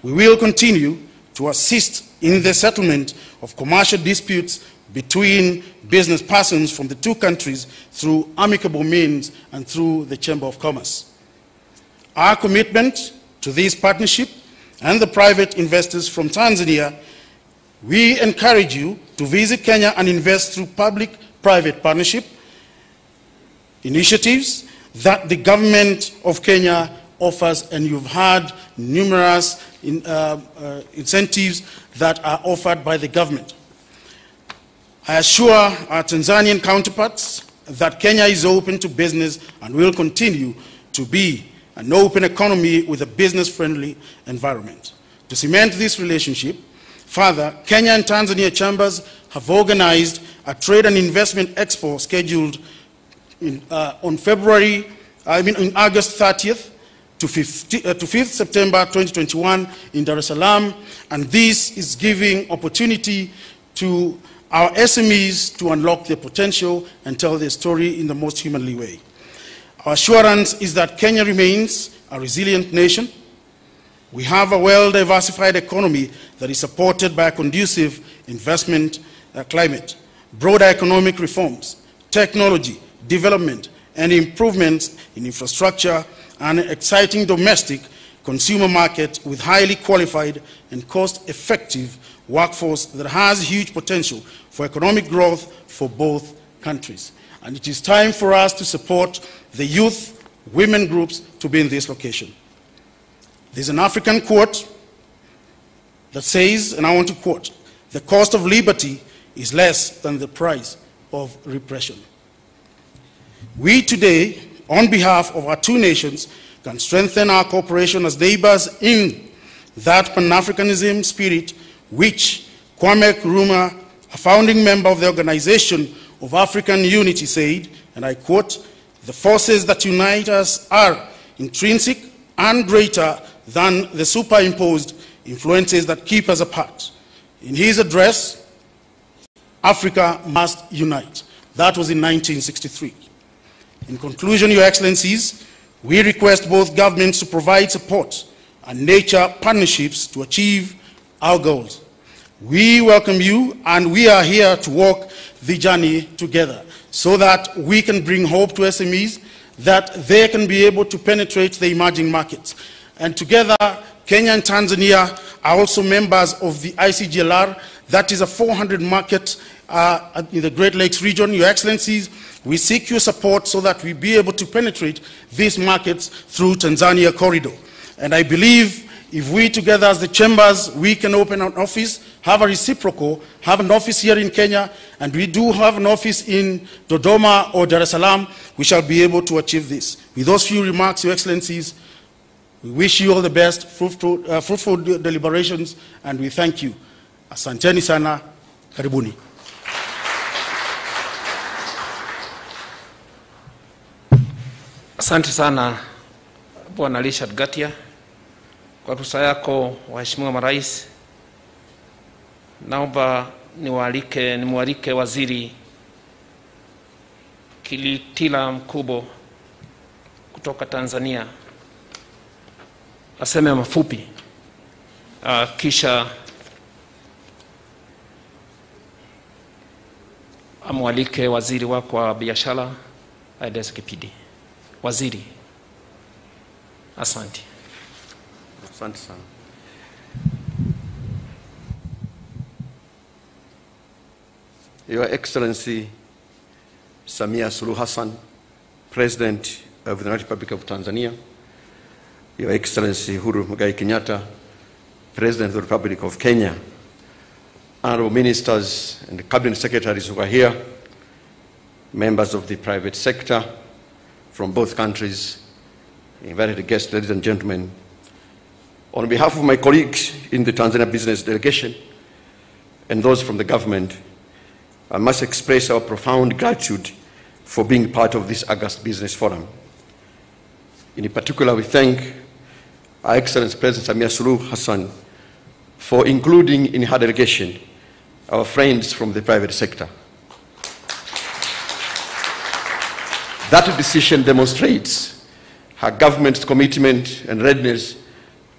We will continue to assist in the settlement of commercial disputes between business persons from the two countries through amicable means and through the Chamber of Commerce. Our commitment to this partnership and the private investors from Tanzania, we encourage you to visit Kenya and invest through public-private partnership initiatives that the government of Kenya offers, and you've had numerous incentives that are offered by the government. I assure our Tanzanian counterparts that Kenya is open to business and will continue to be an open economy with a business-friendly environment. To cement this relationship further, Kenya and Tanzania chambers have organized a trade and investment expo scheduled on August 30th to 5th September 2021 in Dar es Salaam, and this is giving opportunity to our SMEs to unlock their potential and tell their story in the most humanly way. Our assurance is that Kenya remains a resilient nation. We have a well-diversified economy that is supported by a conducive investment climate, broader economic reforms, technology, development, and improvements in infrastructure, and an exciting domestic consumer market with highly qualified and cost-effective workforce that has huge potential for economic growth for both countries. And it is time for us to support the youth, women groups to be in this location. There's an African quote that says, and I want to quote, "The cost of liberty is less than the price of repression." We today, on behalf of our two nations, can strengthen our cooperation as neighbors in that Pan-Africanism spirit which Kwame Nkrumah, a founding member of the Organization of African Unity, said, and I quote, "The forces that unite us are intrinsic and greater than the superimposed influences that keep us apart." In his address, "Africa must unite." That was in 1963. In conclusion, Your Excellencies, we request both governments to provide support and nurture partnerships to achieve our goals. We welcome you, and we are here to walk the journey together so that we can bring hope to SMEs, that they can be able to penetrate the emerging markets. And together, Kenya and Tanzania are also members of the ICGLR. That is a 400 market in the Great Lakes region. Your Excellencies, we seek your support so that we be able to penetrate these markets through Tanzania corridor. And I believe if we together as the chambers, we can open an office, have a reciprocal, have an office here in Kenya, and we do have an office in Dodoma or Dar es Salaam, we shall be able to achieve this. With those few remarks, Your Excellencies, we wish you all the best, fruitful deliberations, and we thank you. Asanteni sana, karibuni. Asante sana Bwana Richard Gatia kwa ruhusa yako, waheshimiwa marais. Naomba nimwalike Waziri Kilitila Mkubo kutoka Tanzania aseme mafupi, kisha amwalike waziri wako wa biashara aeleze kipindi. Waziri, asante. Asante sana. Your Excellency Samia Suluhu Hassan, President of the Republic of Tanzania, Your Excellency Uhuru Muigai Kenyatta, President of the Republic of Kenya, honorable ministers and cabinet secretaries who are here, members of the private sector from both countries, invited guests, ladies and gentlemen. On behalf of my colleagues in the Tanzania business delegation and those from the government, I must express our profound gratitude for being part of this August Business Forum. In particular, we thank Our Excellency President Samia Suluhu Hassan for including in her delegation our friends from the private sector. That decision demonstrates her government's commitment and readiness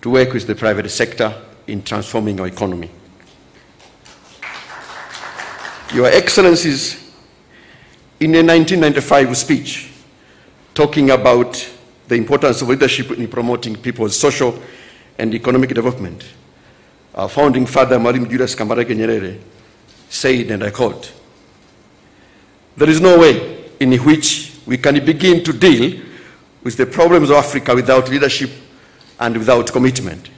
to work with the private sector in transforming our economy. Your Excellencies, in a 1995 speech talking about the importance of leadership in promoting people's social and economic development, our founding father, Mwalimu Julius Kambarage Nyerere, said, and I quote, "There is no way in which we can begin to deal with the problems of Africa without leadership and without commitment.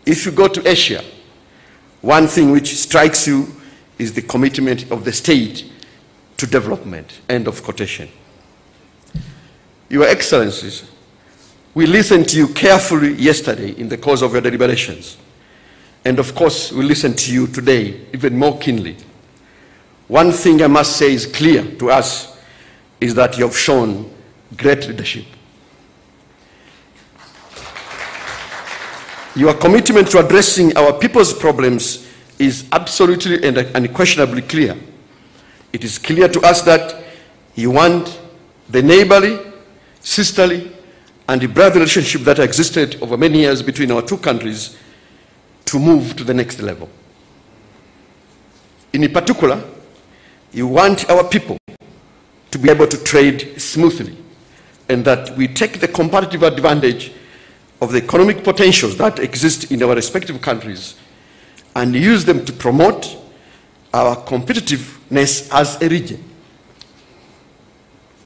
If you go to Asia, one thing which strikes you is the commitment of the state to development." End of quotation. Your Excellencies, we listened to you carefully yesterday in the course of your deliberations. And of course, we listen to you today even more keenly. One thing I must say is clear to us is that you have shown great leadership. Your commitment to addressing our people's problems is absolutely and unquestionably clear. It is clear to us that you want the neighborly, sisterly, and brotherly relationship that existed over many years between our two countries to move to the next level. In particular, you want our people to be able to trade smoothly, and that we take the comparative advantage of the economic potentials that exist in our respective countries and use them to promote our competitiveness as a region,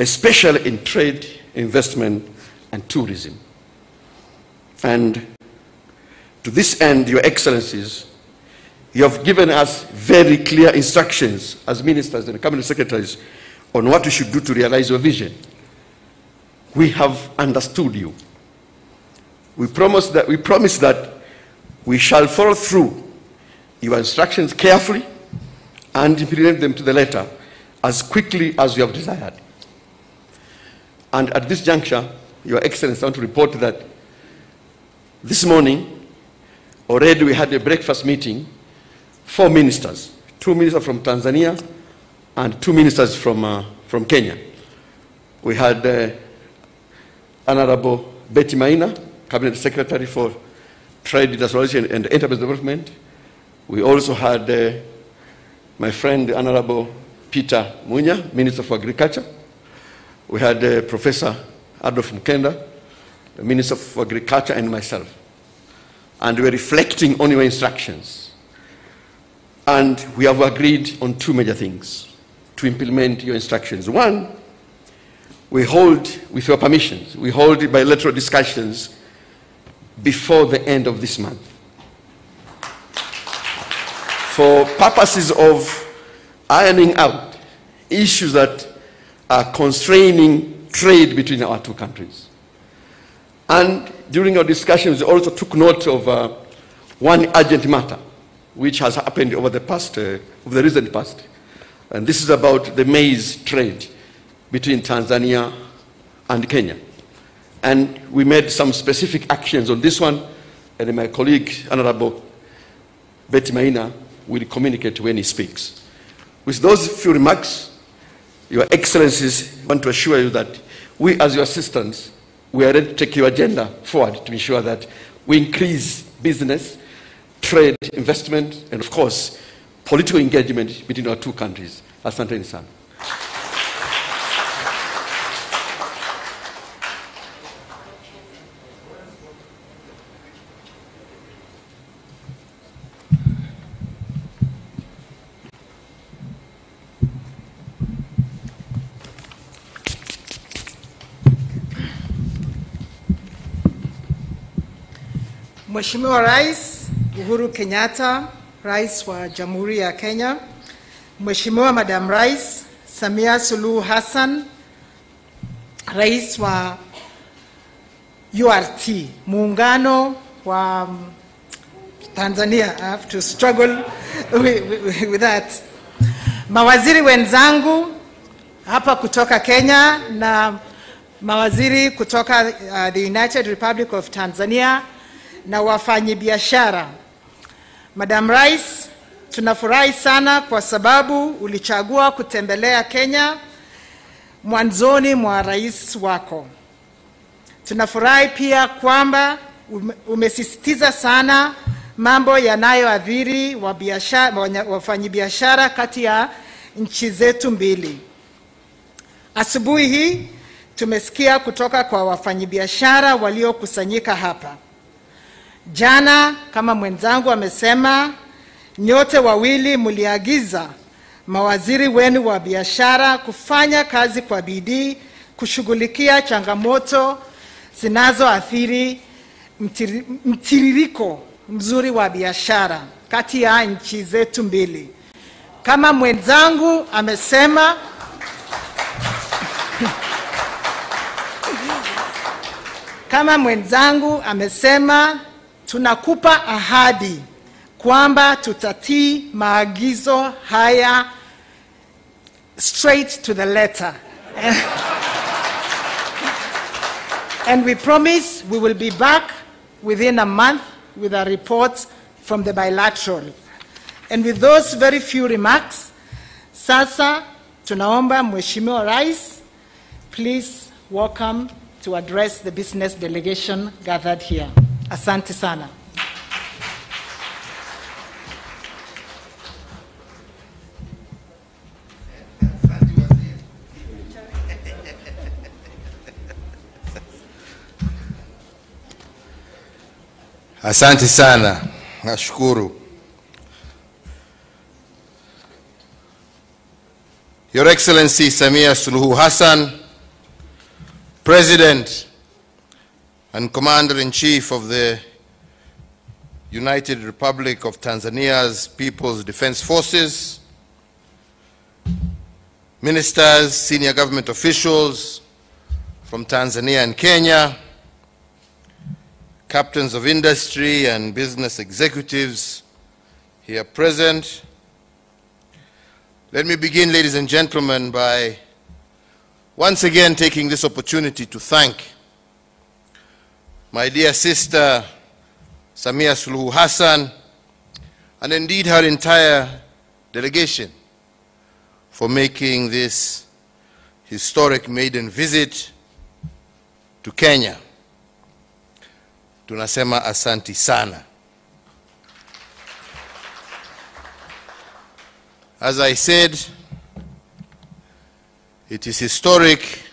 especially in trade, investment, and tourism. And to this end, Your Excellencies, you have given us very clear instructions as ministers and cabinet secretaries on what we should do to realize your vision. We have understood you. We promise that we shall follow through your instructions carefully and implement them to the letter as quickly as you have desired. And at this juncture, Your Excellency, I want to report that this morning, already we had a breakfast meeting, 4 ministers, 2 ministers from Tanzania and 2 ministers from Kenya. We had Honorable Betty Maina, Cabinet Secretary for Trade, Industrialization and Enterprise Development. We also had my friend Honorable Peter Munya, Minister for Agriculture. We had Professor Adolf Mkenda, the Minister for Agriculture, and myself. And we were reflecting on your instructions. And we have agreed on 2 major things to implement your instructions. One, we hold, with your permissions, we hold bilateral discussions before the end of this month for purposes of ironing out issues that are constraining trade between our two countries. And during our discussions, we also took note of one urgent matter which has happened over the recent past. And this is about the maize trade between Tanzania and Kenya. And we made some specific actions on this one, and my colleague, Honorable Betty Maina, will communicate when he speaks. With those few remarks, Your Excellencies, I want to assure you that we, as your assistants, we are ready to take your agenda forward to ensure that we increase business, trade, investment, and of course, political engagement between our two countries. Asanteni sana. Mheshimiwa Rais Uhuru Kenyatta, Rais wa Jamhuri ya Kenya, Mheshimiwa Madam Rais Samia Suluhu Hassan, Rais wa URT, Muungano wa Tanzania. I have to struggle with that. Mawaziri wenzangu hapa kutoka Kenya na mawaziri kutoka the United Republic of Tanzania na wafanyabiashara. Madam Rais, tunafurahi sana kwa sababu ulichagua kutembelea Kenya mwanzoni mwa rais wako. Tunafurahi pia kwamba umesisitiza sana mambo yanayoathiri wafanyabiashara kati ya nchi zetu mbili. Asubuhi hii tumesikia kutoka kwa wafanyabiashara waliokusanyika hapa. Jana, kama mwenzangu amesema, nyote wawili mliagiza mawaziri wenu wa biashara kufanya kazi kwa bidii kushughulikia changamoto zinazoathiri mtiririko mzuri wa biashara kati ya nchi zetu mbili. Kama mwenzangu amesema, tunakupa ahadi kwamba tutatii maagizo haya straight to the letter. And we promise we will be back within a month with a report from the bilateral. And with those very few remarks, sasa tunaomba Mheshimiwa Rais, please welcome to address the business delegation gathered here. Asante sana. Asante sana, nashukuru. Your Excellency Samia Suluhu Hassan, President and Commander-in-Chief of the United Republic of Tanzania's People's Defense Forces, ministers, senior government officials from Tanzania and Kenya, captains of industry and business executives here present. Let me begin, ladies and gentlemen, by once again taking this opportunity to thank my dear sister Samia Suluhu Hassan and indeed her entire delegation for making this historic maiden visit to Kenya. Tunasema asanti sana. As I said, it is historic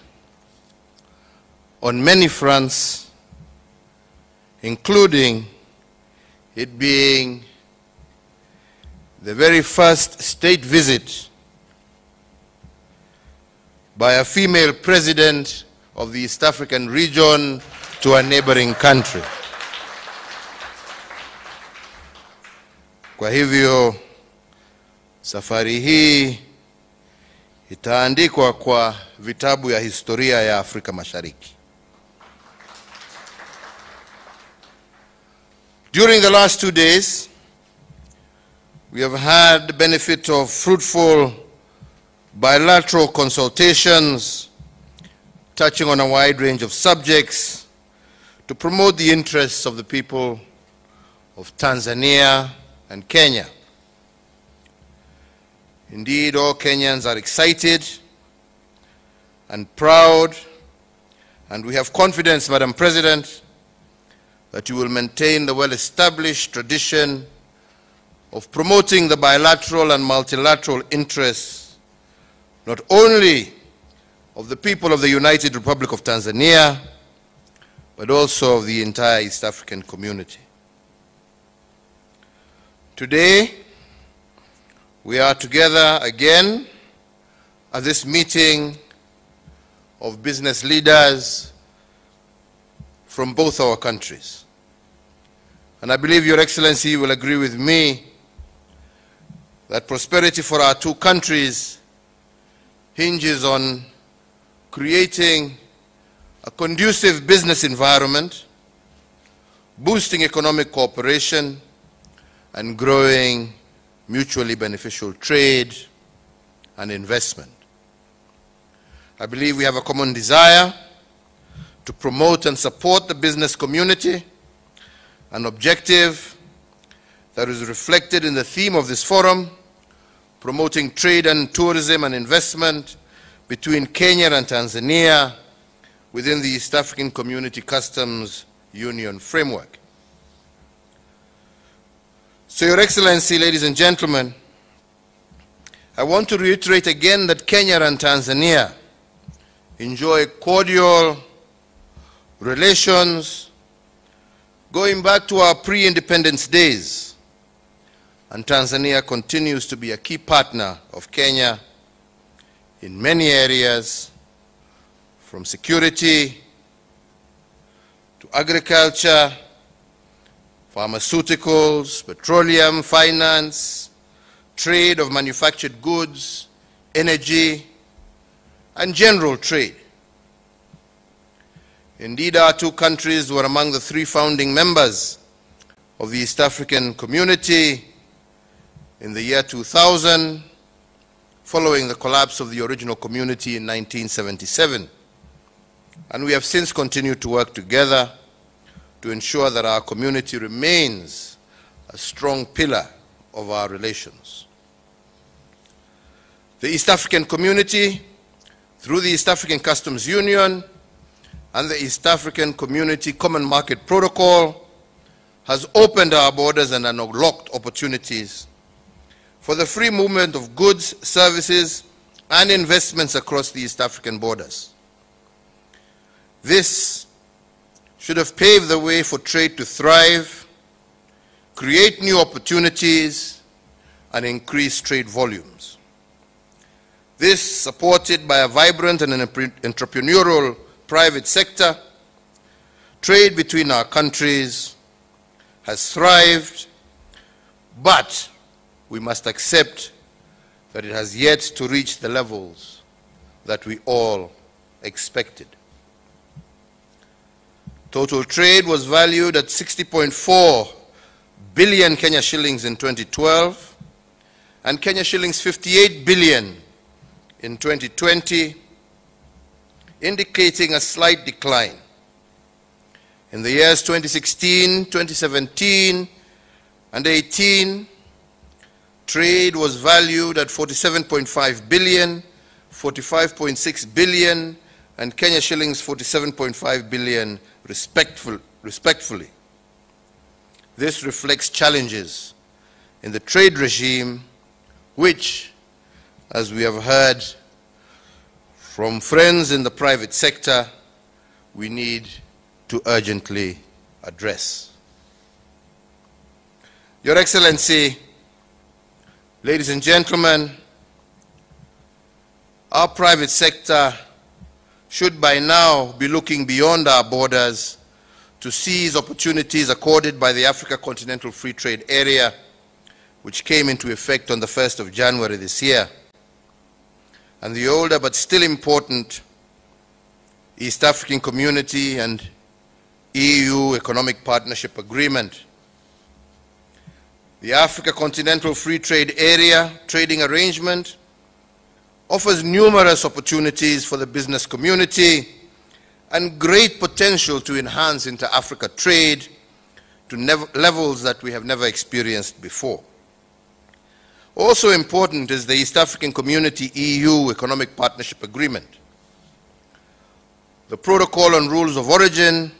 on many fronts, including it being the very first state visit by a female president of the East African region to a neighboring country. Kwa hivyo safari hii itaandikwa kwa vitabu ya historia ya Afrika Mashariki. During the last 2 days, we have had the benefit of fruitful bilateral consultations touching on a wide range of subjects to promote the interests of the people of Tanzania and Kenya. Indeed, all Kenyans are excited and proud, and we have confidence, Madam President, that you will maintain the well-established tradition of promoting the bilateral and multilateral interests, not only of the people of the United Republic of Tanzania, but also of the entire East African community. Today, we are together again at this meeting of business leaders from both our countries. And I believe Your Excellency will agree with me that prosperity for our two countries hinges on creating a conducive business environment, boosting economic cooperation, and growing mutually beneficial trade and investment. I believe we have a common desire to promote and support the business community, an objective that is reflected in the theme of this forum, promoting trade and tourism and investment between Kenya and Tanzania within the East African Community Customs Union framework. So, Your Excellency, ladies and gentlemen, I want to reiterate again that Kenya and Tanzania enjoy cordial relations going back to our pre-independence days, and Tanzania continues to be a key partner of Kenya in many areas, from security to agriculture, pharmaceuticals, petroleum, finance, trade of manufactured goods, energy, and general trade. Indeed, our two countries were among the three founding members of the East African Community in the year 2000, following the collapse of the original community in 1977. And we have since continued to work together to ensure that our community remains a strong pillar of our relations. The East African Community, through the East African Customs Union and the East African Community Common Market Protocol, has opened our borders and unlocked opportunities for the free movement of goods, services, and investments across the East African borders. This should have paved the way for trade to thrive, create new opportunities, and increase trade volumes. This, supported by a vibrant and an entrepreneurial private sector, trade between our countries has thrived, but we must accept that it has yet to reach the levels that we all expected. Total trade was valued at 60.4 billion Kenya shillings in 2012 and Kenya shillings 58 billion in 2020, indicating a slight decline. In the years 2016, 2017, and 18, trade was valued at 47.5 billion, 45.6 billion, and Kenya shillings 47.5 billion respectively. This reflects challenges in the trade regime which, as we have heard from friends in the private sector, we need to urgently address. Your Excellency, ladies and gentlemen, our private sector should by now be looking beyond our borders to seize opportunities accorded by the Africa Continental Free Trade Area, which came into effect on the 1st of January this year, and the older but still important East African Community and EU Economic Partnership Agreement. The Africa Continental Free Trade Area trading arrangement offers numerous opportunities for the business community and great potential to enhance inter-Africa trade to levels that we have never experienced before. Also important is the East African Community EU Economic Partnership Agreement. The Protocol on Rules of Origin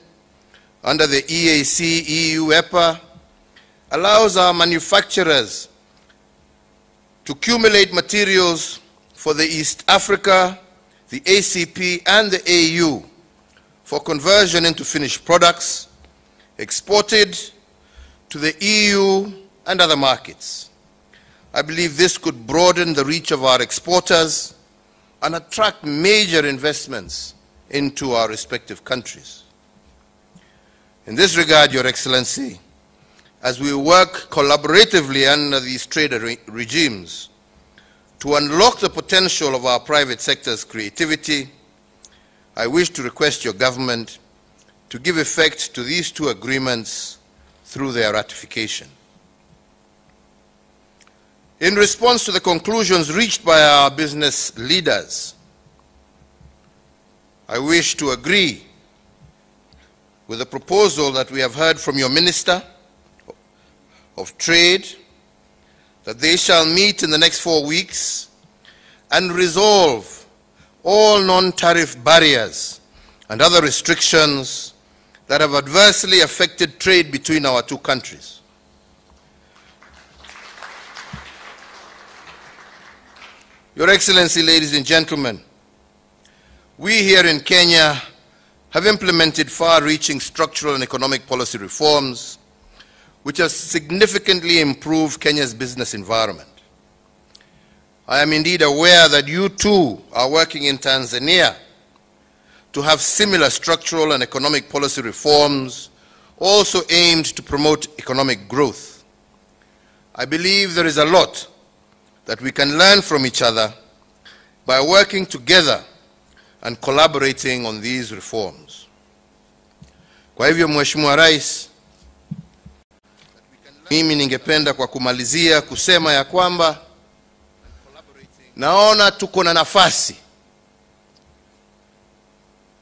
under the EAC EU EPA allows our manufacturers to accumulate materials for the East Africa, the ACP, and the AU for conversion into finished products exported to the EU and other markets. I believe this could broaden the reach of our exporters and attract major investments into our respective countries. In this regard, Your Excellency, as we work collaboratively under these trade regimes to unlock the potential of our private sector's creativity, I wish to request your government to give effect to these two agreements through their ratification. In response to the conclusions reached by our business leaders, I wish to agree with a proposal that we have heard from your Minister of Trade, that they shall meet in the next 4 weeks and resolve all non-tariff barriers and other restrictions that have adversely affected trade between our two countries. Your Excellency, ladies and gentlemen, we here in Kenya have implemented far-reaching structural and economic policy reforms which have significantly improved Kenya's business environment. I am indeed aware that you too are working in Tanzania to have similar structural and economic policy reforms also aimed to promote economic growth. I believe there is a lot that we can learn from each other by working together and collaborating on these reforms. Kwa hivyo Mheshimiwa Rais, mimi ningependa kwa kumalizia kusema ya kwamba naona tuko na nafasi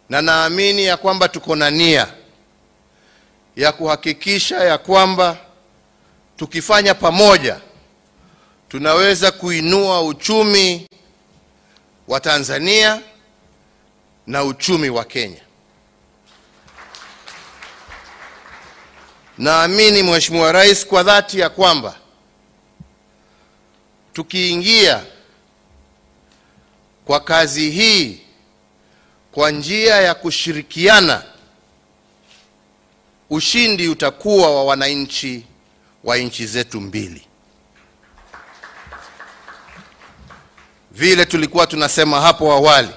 na naamini ya kwamba tuko na nia ya kuhakikisha ya kwamba tukifanya pamoja tunaweza kuinua uchumi wa Tanzania na uchumi wa Kenya. Naamini Mheshimiwa Rais kwa dhati ya kwamba tukiingia kwa kazi hii kwa njia ya kushirikiana, ushindi utakuwa wa wananchi wa nchi zetu mbili. Vile tulikuwa tunasema hapo awali,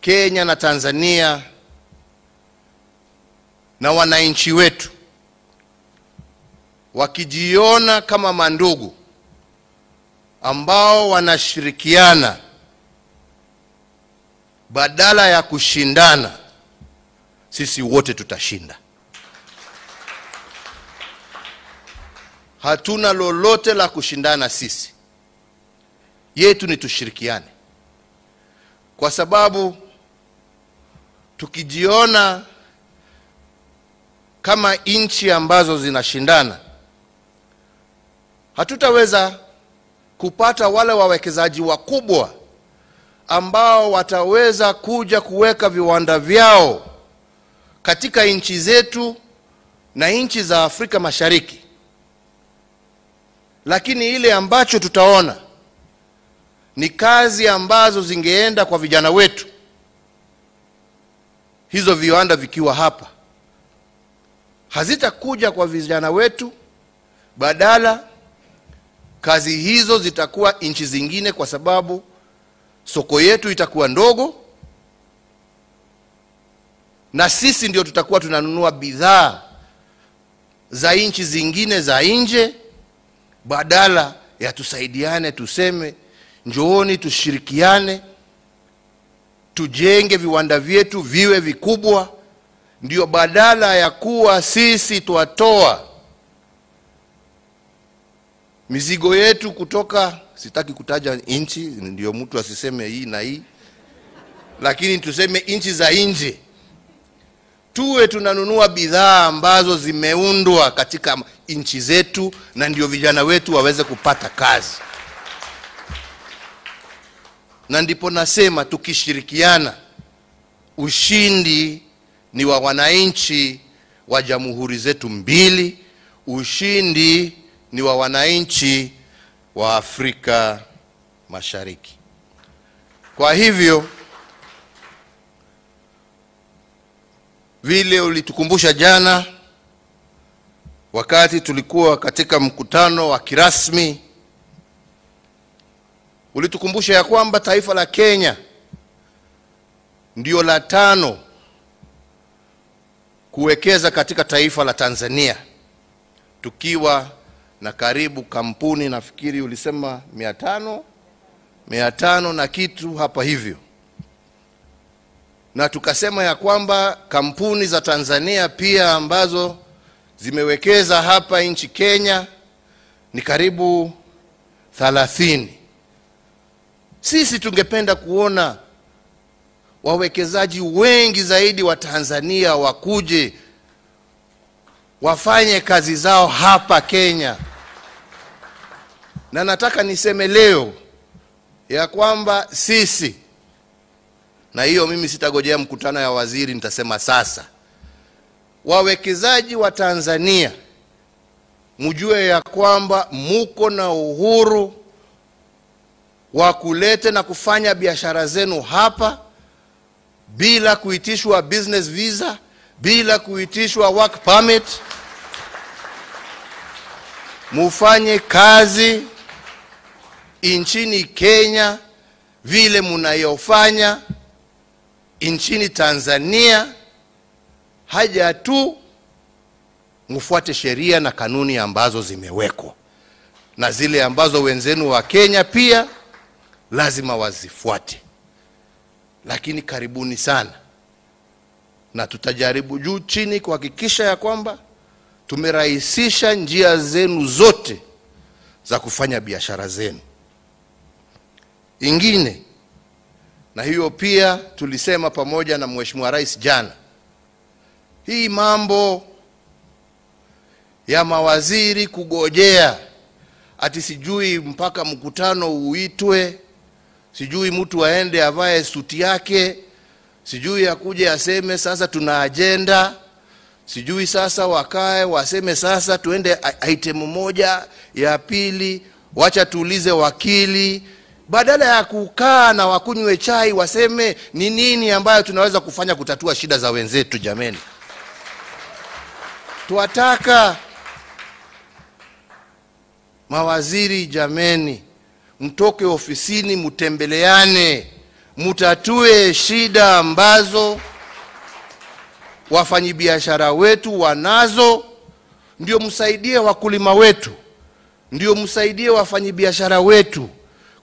Kenya na Tanzania na wananchi wetu wakijiona kama mandugu ambao wanashirikiana badala ya kushindana, sisi wote tutashinda. Hatuna lolote la kushindana sisi. Yetu ni tushirikiane. Kwa sababu tukijiona kama nchi ambazo zinashindana, hatutaweza kupata wale wawekezaji wakubwa ambao wataweza kuja kuweka viwanda vyao katika nchi zetu na nchi za Afrika Mashariki. Lakini ile ambacho tutaona ni kazi ambazo zingeenda kwa vijana wetu, hizo viwanda vikiwa hapa, hazitakuja kwa vijana wetu, badala kazi hizo zitakuwa nchi zingine, kwa sababu soko yetu itakuwa ndogo na sisi ndio tutakuwa tunanunua bidhaa za nchi zingine za nje, badala ya tusaidiane, tuseme njooni tushirikiane, tujenge viwanda vyetu viwe vikubwa. Ndio badala ya kuwa sisi tuatoa mizigo yetu kutoka, sitaki kutaja nchi ndio mtu asiseme hii na hii, lakini tuseme nchi za nje, tuwe tunanunua bidhaa ambazo zimeundwa katika nchi zetu, na ndio vijana wetu waweze kupata kazi. Na ndipo nasema tukishirikiana, ushindi ni wa wananchi wa jamhuri zetu mbili, ushindi ni wa wananchi wa Afrika Mashariki. Kwa hivyo vile ulitukumbusha jana wakati tulikuwa katika mkutano wa kirasmi, ulitukumbusha ya kwamba taifa la Kenya ndio la 5 kuwekeza katika taifa la Tanzania, tukiwa na karibu kampuni, nafikiri ulisema 500 na kitu hapa hivyo. Na tukasema ya kwamba kampuni za Tanzania pia ambazo zimewekeza hapa nchi Kenya ni karibu 30. Sisi tungependa kuona wawekezaji wengi zaidi wa Tanzania wakuje wafanye kazi zao hapa Kenya. Na nataka niseme leo ya kwamba sisi, na hiyo mimi sitagojea mkutano ya waziri, nitasema sasa, wawekezaji wa Tanzania mjue ya kwamba muko na uhuru wa kuleta na kufanya biashara zenu hapa bila kuitishwa business visa, bila kuitishwa work permit. Mufanye kazi nchini Kenya vile mnayofanya nchini Tanzania, haja tu mfuate sheria na kanuni ambazo zimewekwa, na zile ambazo wenzenu wa Kenya pia lazima wazifuate. Lakini karibuni sana, na tutajaribu juu chini kuhakikisha ya kwamba tumerahisisha njia zenu zote za kufanya biashara zenu. Ingine, na hiyo pia tulisema pamoja na Mheshimiwa Rais jana, hii mambo ya mawaziri kugojea ati sijui mpaka mkutano uitwe, sijui mtu aende avae suti yake, sijui akuje aseme sasa tuna agenda, sijui sasa wakae waseme sasa tuende item moja ya pili, wacha tuulize wakili, badala ya kukaa na wakunywe chai waseme ni nini ambayo tunaweza kufanya kutatua shida za wenzetu. Jameni, tuwataka mawaziri, jameni, mtoke ofisini, mtembeleane, mutatue shida ambazo wafanyibiashara wetu wanazo, ndio msaidie wakulima wetu, ndio msaidie wafanyibiashara wetu,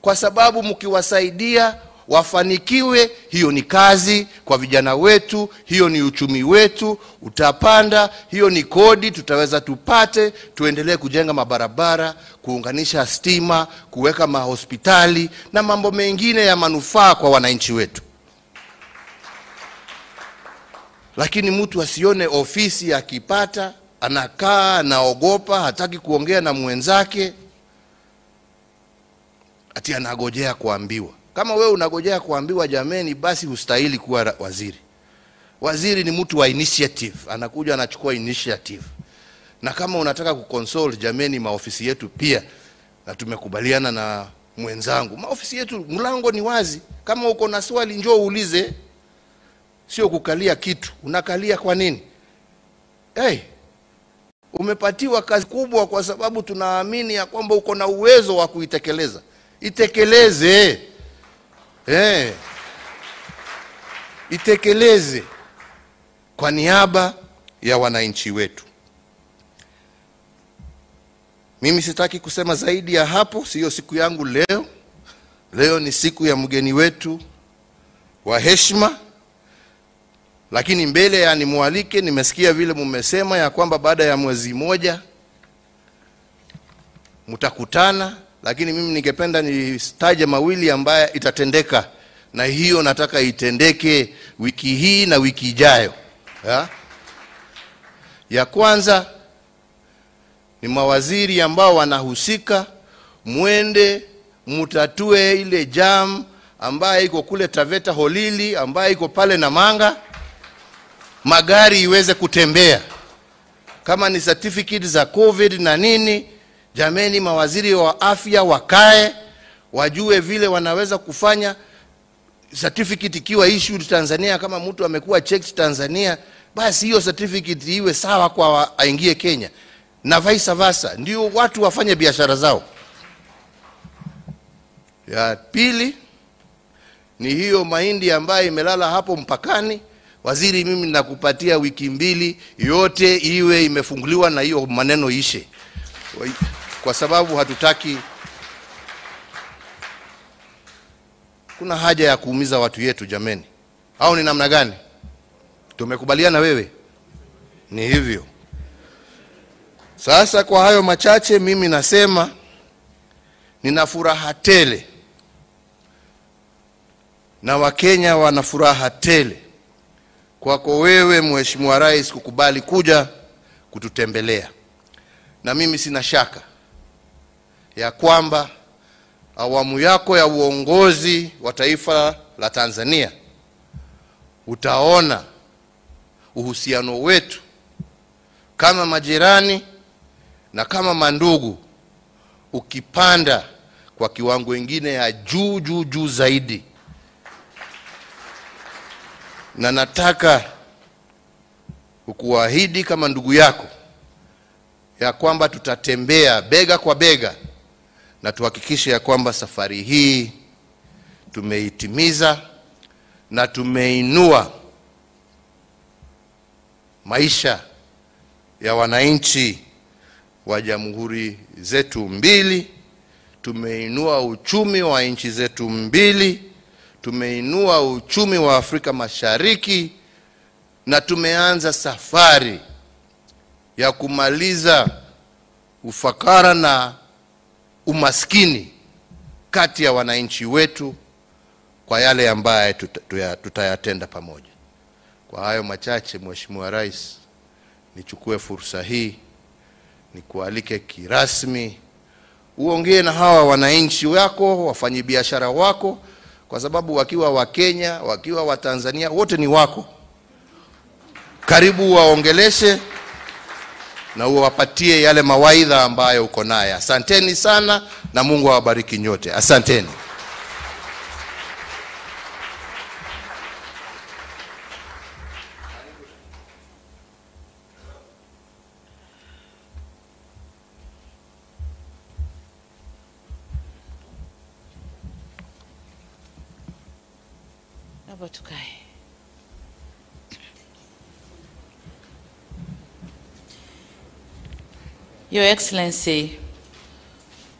kwa sababu mkiwasaidia wafanikiwe, hiyo ni kazi kwa vijana wetu, hiyo ni uchumi wetu utapanda, hiyo ni kodi tutaweza tupate, tuendelee kujenga mabarabara, kuunganisha stima, kuweka mahospitali na mambo mengine ya manufaa kwa wananchi wetu. Lakini mtu asione ofisi akipata anakaa anaogopa, hataki kuongea na mwenzake, ati anagojea kuambiwa. Kama wewe unagojea kuambiwa, jameni, basi hustahili kuwa waziri. Waziri ni mtu wa initiative, anakuja anachukua initiative. Na kama unataka kukonsole, jameni, maofisi yetu pia, na tumekubaliana na mwenzangu, maofisi yetu mlango ni wazi. Kama uko na swali njoo uulize, sio kukalia kitu. Unakalia kwa nini? Umepatiwa kazi kubwa kwa sababu tunaamini ya kwamba uko na uwezo wa kuitekeleza. Itekeleze. Itekeleze kwa niaba ya wananchi wetu. Mimi sitaki kusema zaidi ya hapo, sio siku yangu leo. Leo ni siku ya mgeni wetu wa heshima. Lakini mbele ya nimwalike, nimesikia vile mmesema ya kwamba baada ya mwezi moja mtakutana, lakini mimi ningependa nitaje mawili ambaye itatendeka, na hiyo nataka itendeke wiki hii na wiki ijayo. Ya kwanza ni mawaziri ambao wanahusika, mwende mutatue ile jam ambaye iko kule Taveta Holili, ambaye iko pale Namanga, magari iweze kutembea. Kama ni certificate za COVID na nini, jameni, mawaziri wa afya wakae wajue vile wanaweza kufanya. Certificate ikiwa issued Tanzania, kama mtu amekuwa checked Tanzania, basi hiyo certificate iwe sawa kwa aingie Kenya, na vice versa, ndio watu wafanye biashara zao. Ya pili ni hiyo mahindi ambayo imelala hapo mpakani. Waziri, mimi nakupatia wiki 2 yote iwe imefunguliwa na hiyo maneno ishe, kwa sababu hatutaki, kuna haja ya kuumiza watu yetu, jameni. Au ni namna gani? Tumekubaliana wewe? Ni hivyo. Sasa kwa hayo machache, mimi nasema nina furaha tele na Wakenya wana furaha tele kwako wewe Mheshimiwa Rais kukubali kuja kututembelea. Na mimi sina shaka ya kwamba awamu yako ya uongozi wa taifa la Tanzania utaona uhusiano wetu kama majirani na kama mandugu ukipanda kwa kiwango kingine ya juu zaidi. Na nataka kukuahidi kama ndugu yako ya kwamba tutatembea bega kwa bega na tuhakikishe ya kwamba safari hii tumeitimiza na tumeinua maisha ya wananchi wa jamhuri zetu mbili, tumeinua uchumi wa nchi zetu mbili, tumeinua uchumi wa Afrika Mashariki, na tumeanza safari ya kumaliza ufakara na umaskini kati ya wananchi wetu kwa yale ambaye tutayatenda pamoja. Kwa hayo machache, Mheshimiwa Rais, nichukue fursa hii nikualike kirasmi uongee na hawa wananchi wako, wafanyabiashara wako, kwa sababu wakiwa wa Kenya, wakiwa wa Tanzania, wote ni wako. Karibu waongeleshe na uwapatie yale mawaidha ambayo uko naye. Asanteni sana na Mungu awabariki nyote. Asanteni. Your Excellency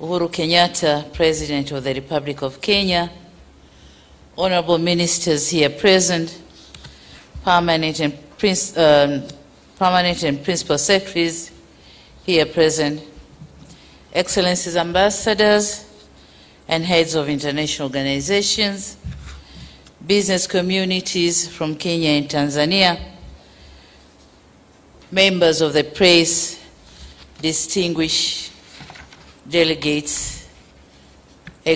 Uhuru Kenyatta, President of the Republic of Kenya, honorable ministers here present, permanent and principal secretaries here present, Excellencies ambassadors and heads of international organizations, business communities from Kenya and Tanzania, members of the press, distinguished delegates, a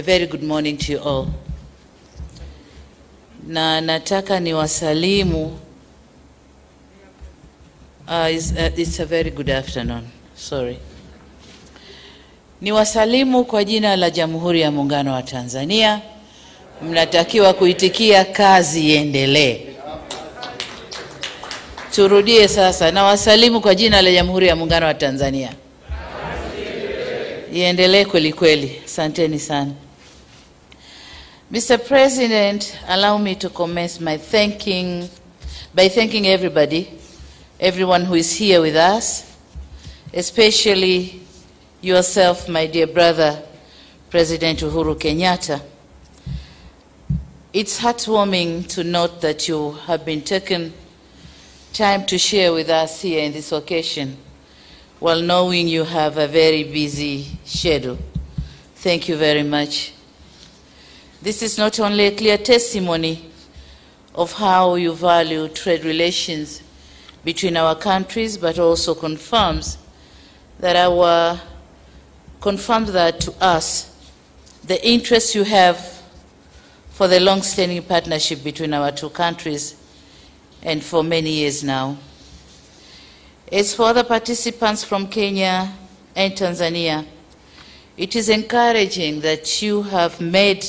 very good morning to you all. Na nataka ni wasalimu, it's a very good afternoon, sorry. Ni wasalimu kwa jina la Jamhuri ya Muungano wa Tanzania. Mnatakiwa kuitikia kazi iendelee. Turudie sasa, na wasalimu kwa jina la Jamhuri ya Muungano wa Tanzania. Iendelee kweli kweli. Asanteni sana. Mr. President, allow me to commence my by thanking everyone who is here with us, especially yourself, my dear brother, President Uhuru Kenyatta. It's heartwarming to note that you have been taken time to share with us here in this occasion, while knowing you have a very busy schedule. Thank you very much. This is not only a clear testimony of how you value trade relations between our countries, but also confirms that to us the interest you have for the long-standing partnership between our two countries, and for many years now. As for the participants from Kenya and Tanzania, it is encouraging that you have made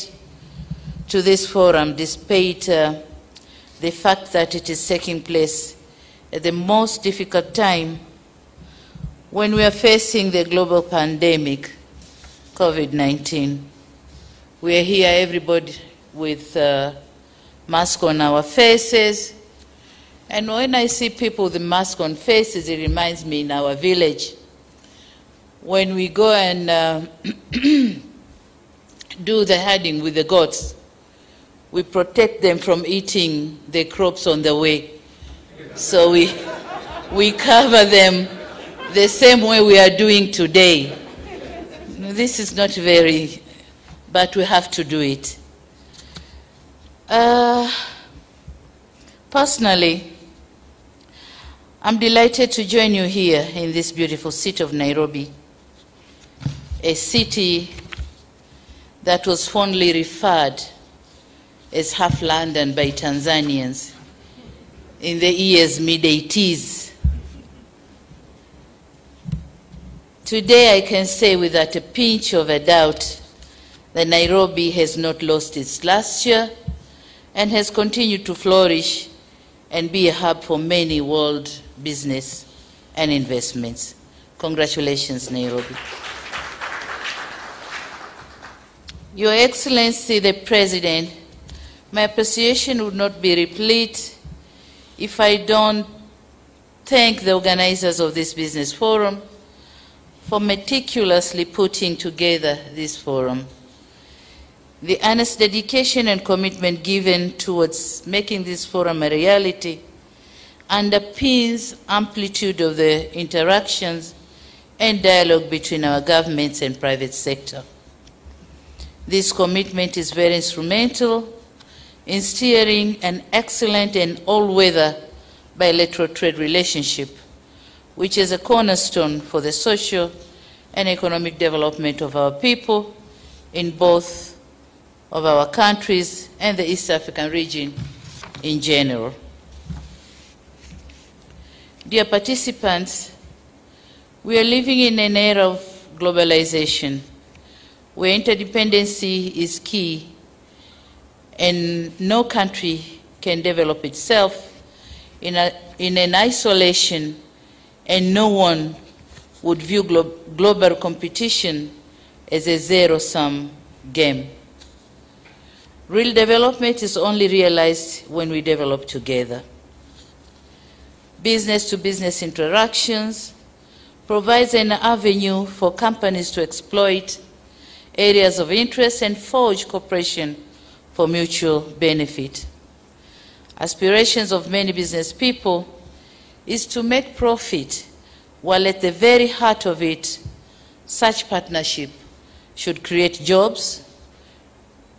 to this forum despite the fact that it is taking place at the most difficult time when we are facing the global pandemic, COVID-19. We are here, everybody, with masks on our faces. And when I see people with the mask on faces, it reminds me in our village, when we go and do the herding with the goats, we protect them from eating the crops on the way. So we cover them the same way we are doing today. This is not very, but we have to do it. Personally, I'm delighted to join you here in this beautiful city of Nairobi, a city that was fondly referred as half London by Tanzanians in the years mid-80s. Today I can say without a pinch of a doubt that Nairobi has not lost its luster and has continued to flourish and be a hub for many world business and investments. Congratulations, Nairobi. Your Excellency, the President, my appreciation would not be replete if I don't thank the organizers of this business forum for meticulously putting together this forum. The earnest dedication and commitment given towards making this forum a reality underpins amplitude of the interactions and dialogue between our governments and private sector. This commitment is very instrumental in steering an excellent and all-weather bilateral trade relationship, which is a cornerstone for the social and economic development of our people in both of our countries and the East African region in general. Dear participants, we are living in an era of globalization where interdependency is key and no country can develop itself in an isolation, and no one would view global competition as a zero-sum game. Real development is only realized when we develop together. Business-to-business interactions provides an avenue for companies to exploit areas of interest and forge cooperation for mutual benefit. Aspirations of many business people is to make profit, while at the very heart of it, such partnership should create jobs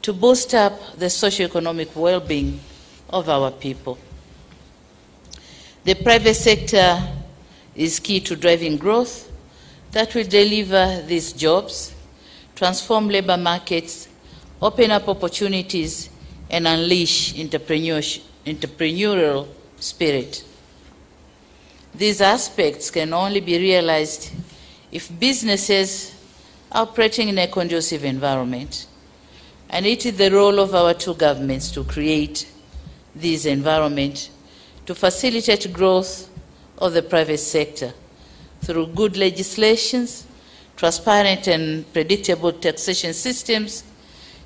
to boost up the socio-economic well-being of our people. The private sector is key to driving growth that will deliver these jobs, transform labor markets, open up opportunities, and unleash entrepreneurial spirit. These aspects can only be realized if businesses are operating in a conducive environment. And it is the role of our two governments to create this environment to facilitate growth of the private sector through good legislations, transparent and predictable taxation systems,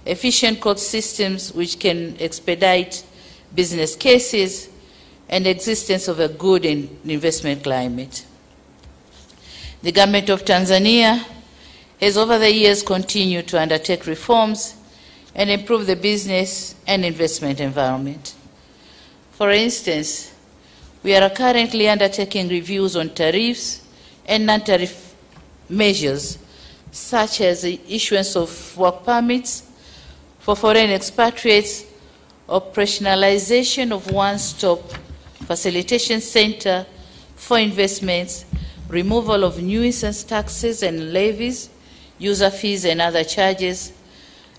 efficient court systems which can expedite business cases, and existence of a good investment climate. The government of Tanzania has over the years continued to undertake reforms and improve the business and investment environment. For instance, we are currently undertaking reviews on tariffs and non-tariff measures, such as the issuance of work permits for foreign expatriates, operationalization of one-stop facilitation center for investments, removal of nuisance taxes and levies, user fees and other charges,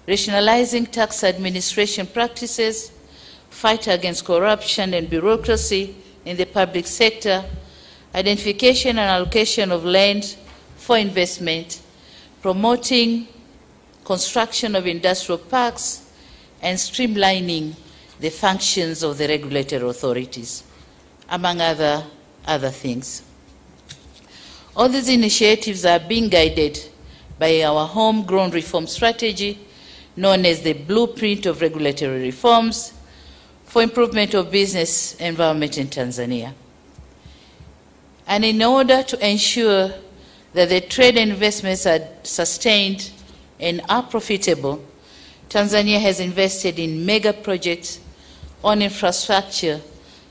rationalizing tax administration practices, fight against corruption and bureaucracy in the public sector, identification and allocation of land for investment, promoting construction of industrial parks, and streamlining the functions of the regulatory authorities, among other things. All these initiatives are being guided by our homegrown reform strategy, known as the Blueprint of Regulatory Reforms for Improvement of Business Environment in Tanzania. And in order to ensure that the trade and investments are sustained and are profitable, Tanzania has invested in mega projects on infrastructure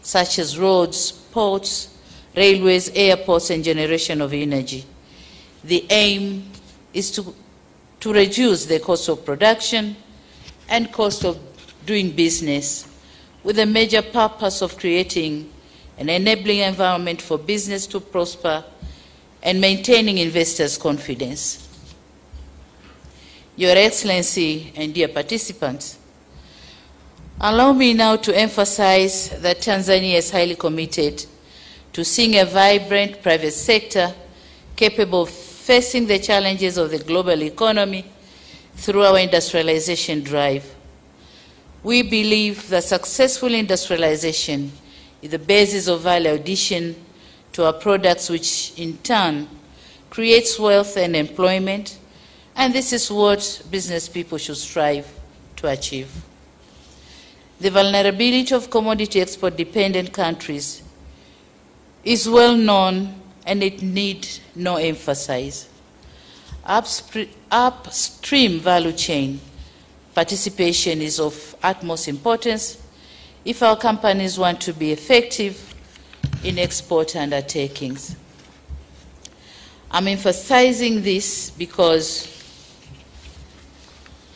such as roads, ports, railways, airports, and generation of energy. The aim is to reduce the cost of production and cost of doing business with the major purpose of creating an enabling environment for business to prosper and maintaining investors' confidence. Your Excellency and dear participants, allow me now to emphasize that Tanzania is highly committed to seeing a vibrant private sector capable of facing the challenges of the global economy through our industrialization drive. We believe that successful industrialization is the basis of value addition to our products, which in turn creates wealth and employment, and this is what business people should strive to achieve. The vulnerability of commodity export-dependent countries is well known, and it needs no emphasis. Upstream value chain participation is of utmost importance if our companies want to be effective in export undertakings. I'm emphasizing this because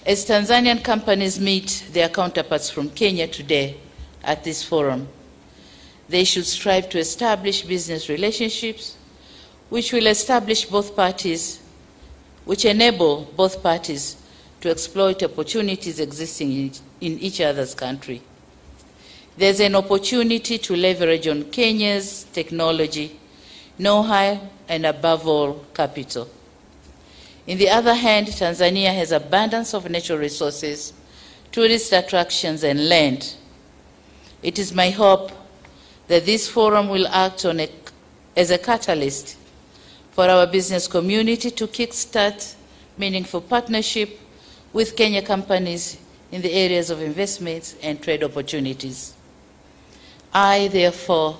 as Tanzanian companies meet their counterparts from Kenya today at this forum, they should strive to establish business relationships which will establish both parties, which enable both parties to exploit opportunities existing in each other's country. There's an opportunity to leverage on Kenya's technology, know-how, and above all, capital. On the other hand, Tanzania has abundance of natural resources, tourist attractions, and land. It is my hope that this forum will act as a catalyst for our business community to kickstart meaningful partnership with Kenya companies in the areas of investments and trade opportunities. I, therefore,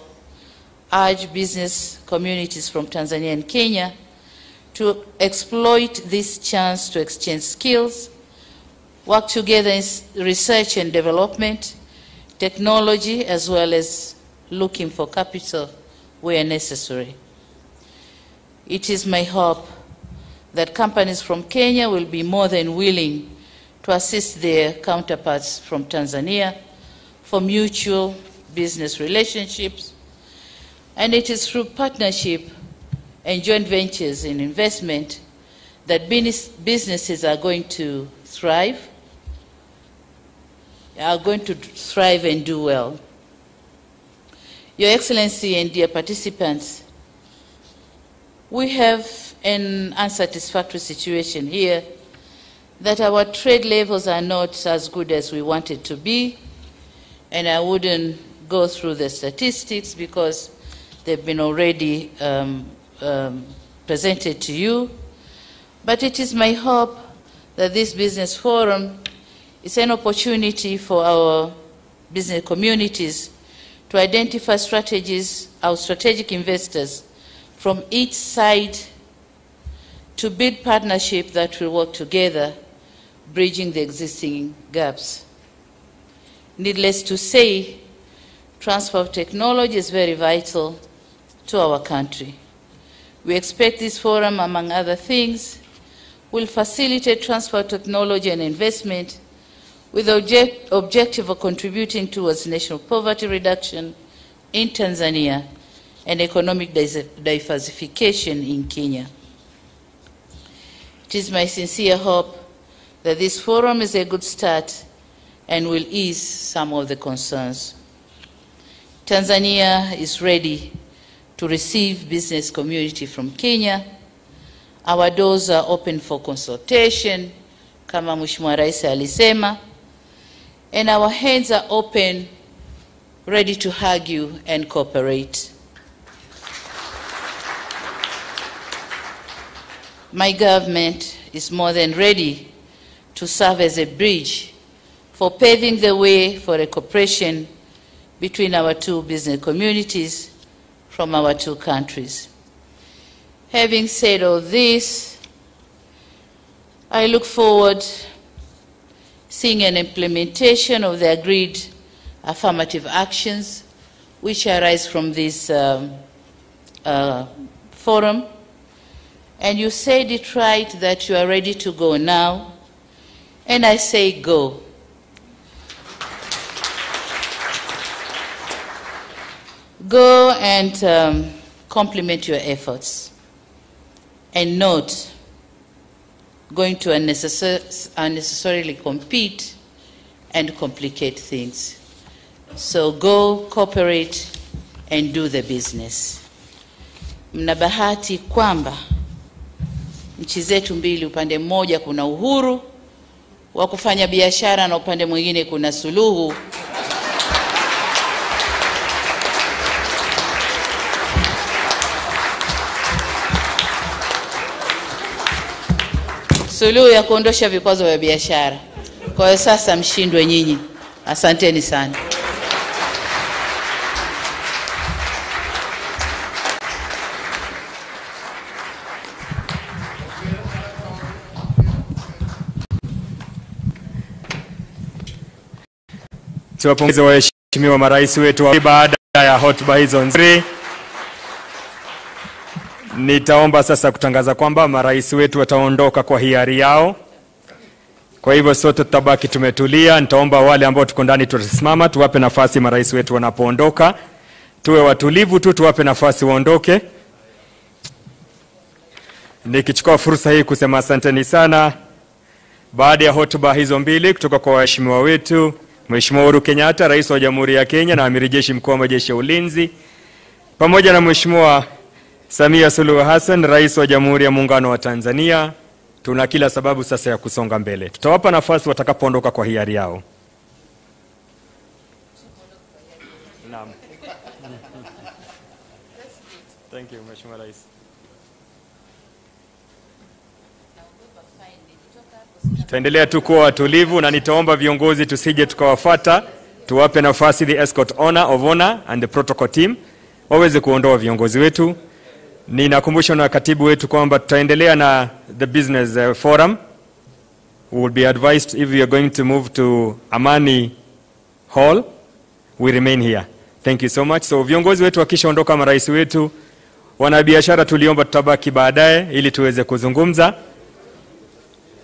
urge business communities from Tanzania and Kenya to exploit this chance to exchange skills, work together in research and development, technology, as well as looking for capital where necessary. It is my hope that companies from Kenya will be more than willing to assist their counterparts from Tanzania for mutual business relationships, and it is through partnership and joint ventures in investment that businesses are going to thrive and do well. Your Excellency and dear participants, we have an unsatisfactory situation here that our trade levels are not as good as we want it to be, and I wouldn't go through the statistics because they've been already presented to you, but it is my hope that this business forum is an opportunity for our business communities to identify strategies, our strategic investors from each side, to build partnership that will work together, bridging the existing gaps. Needless to say, transfer of technology is very vital to our country. We expect this forum, among other things, will facilitate transfer of technology and investment with the objective of contributing towards national poverty reduction in Tanzania and economic diversification in Kenya. It is my sincere hope that this forum is a good start and will ease some of the concerns. Tanzania is ready to receive business community from Kenya. Our doors are open for consultation, kama Mheshimiwa Rais alisema, and our hands are open, ready to argue and cooperate. My government is more than ready to serve as a bridge for paving the way for a cooperation between our two business communities from our two countries. Having said all this, I look forward seeing an implementation of the agreed affirmative actions which arise from this forum. And you said it right that you are ready to go now, and I say go. Go and complement your efforts, and not going to unnecessarily compete and complicate things. So go, cooperate, and do the business. Mna bahati kwamba nchi zetu mbili, upande mmoja kuna uhuru wa kufanya biashara na upande mwingine kuna suluhu ya kuondosha vikwazo vya biashara. Kwa hiyo sasa mshindwe nyinyi. Asanteni sana. Tuwapongeze waheshimiwa marais wetu baada ya hotuba hizo nzuri. Nitaomba sasa kutangaza kwamba marais wetu wataondoka kwa hiari yao. Kwa hivyo sote tutabaki tumetulia. Nitaomba wale ambao tuko ndani tutasimama, tuwape nafasi marais wetu wanapoondoka. Tuwe watulivu tu, tuwape nafasi waondoke. Nikichukua fursa hii kusema asanteni sana. Baada ya hotuba hizo mbili kutoka kwa waheshimiwa wetu, Mheshimiwa Uhuru Kenyatta, Rais wa Jamhuri ya Kenya na Amiri Jeshi Mkuu wa Majeshi ya Ulinzi, pamoja na Mheshimiwa Samia Suluhu Hassan, Rais wa Jamhuri ya Muungano wa Tanzania, tuna kila sababu sasa ya kusonga mbele. Tutawapa nafasi watakapoondoka kwa hiari yao. Naam. Thank you, Mheshimiwa Rais. Tuendelea tu kuwa watulivu na nitaomba viongozi tusije tukawafuata. Tuwape nafasi the escort of honor and the protocol team waweze kuondoa viongozi wetu. Ninakumbusha na katibu wetu kwamba tutaendelea na the business forum. We will be advised if we are going to move to Amani Hall, we remain here. Thank you so much. So viongozi wetu wakishaondoka, marais wetu, wanabiashara tuliomba tutabaki baadaye ili tuweze kuzungumza.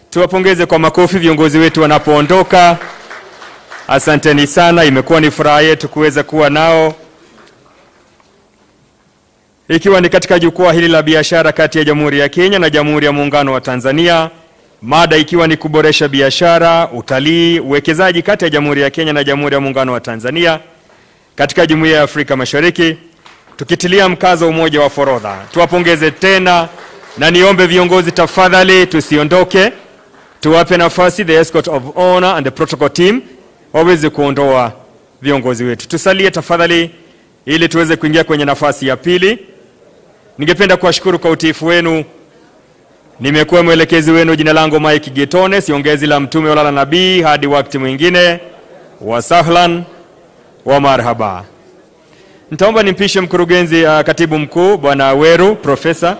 Tuwapongeze kwa makofi viongozi wetu wanapoondoka. Asanteni sana, imekuwa ni furaha yetu kuweza kuwa nao. Ikiwa ni katika jukwaa hili la biashara kati ya Jamhuri ya Kenya na Jamhuri ya Muungano wa Tanzania, mada ikiwa ni kuboresha biashara, utalii, uwekezaji kati ya Jamhuri ya Kenya na Jamhuri ya Muungano wa Tanzania katika Jumuiya ya Afrika Mashariki, tukitilia mkazo umoja wa forodha. Tuwapongeze tena na niombe viongozi tafadhali tusiondoke. Tuwape nafasi the escort of honor and the protocol team waweze kuondoa viongozi wetu. Tusalie tafadhali ili tuweze kuingia kwenye nafasi ya pili. Ningependa kuwashukuru kwa utiifu wenu. Nimekuwa mwelekezi wenu, jina langu Mike Getone, siongezi la mtume wala nabii. Hadi wakati mwingine, wa sahlan wa marhaba. Nitaomba nimpishe mkurugenzi katibu mkuu Bwana Weru, Professor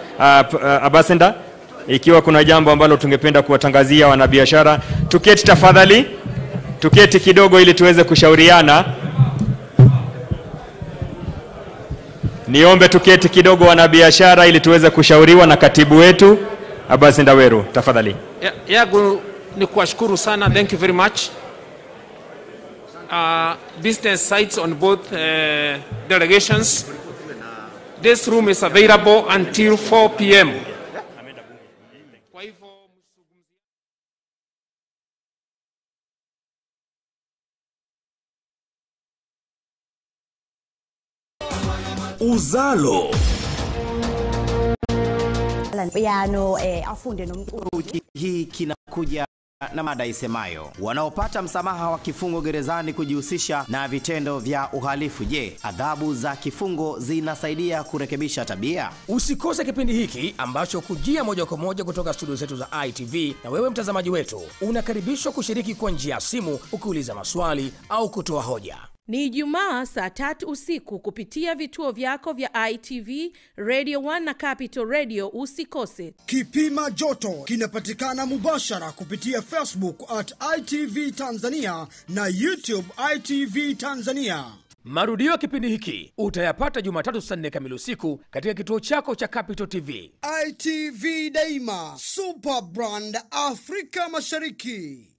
Abasenda, ikiwa kuna jambo ambalo tungependa kuwatangazia wanabiashara. Tuketi tafadhali. Tuketi kidogo ili tuweze kushauriana. Niombe tuketi kidogo wanabiashara ili tuweze kushauriwa na katibu wetu Abasenda Weru, tafadhali. Yagu ni kuwashukuru sana. Thank you very much. Business sites on both delegations. This room is available until 4 p.m. Uzalo hii kinakuja na mada isemayo wanaopata msamaha wa kifungo gerezani kujihusisha na vitendo vya uhalifu. Je, adhabu za kifungo zinasaidia kurekebisha tabia? Usikose kipindi hiki ambacho kujia moja kwa moja kutoka studio zetu za ITV, na wewe mtazamaji wetu unakaribishwa kushiriki kwa njia ya simu ukiuliza maswali au kutoa hoja. Ni Ijumaa saa 3 usiku kupitia vituo vyako vya ITV, Radio 1 na Capital Radio. Usikose. Kipima joto kinapatikana mubashara kupitia Facebook @ITV Tanzania na YouTube ITV Tanzania. Marudio ya kipindi hiki utayapata Jumatatu saa 4 kamili usiku katika kituo chako cha Capital TV. ITV daima, super brand Afrika Mashariki.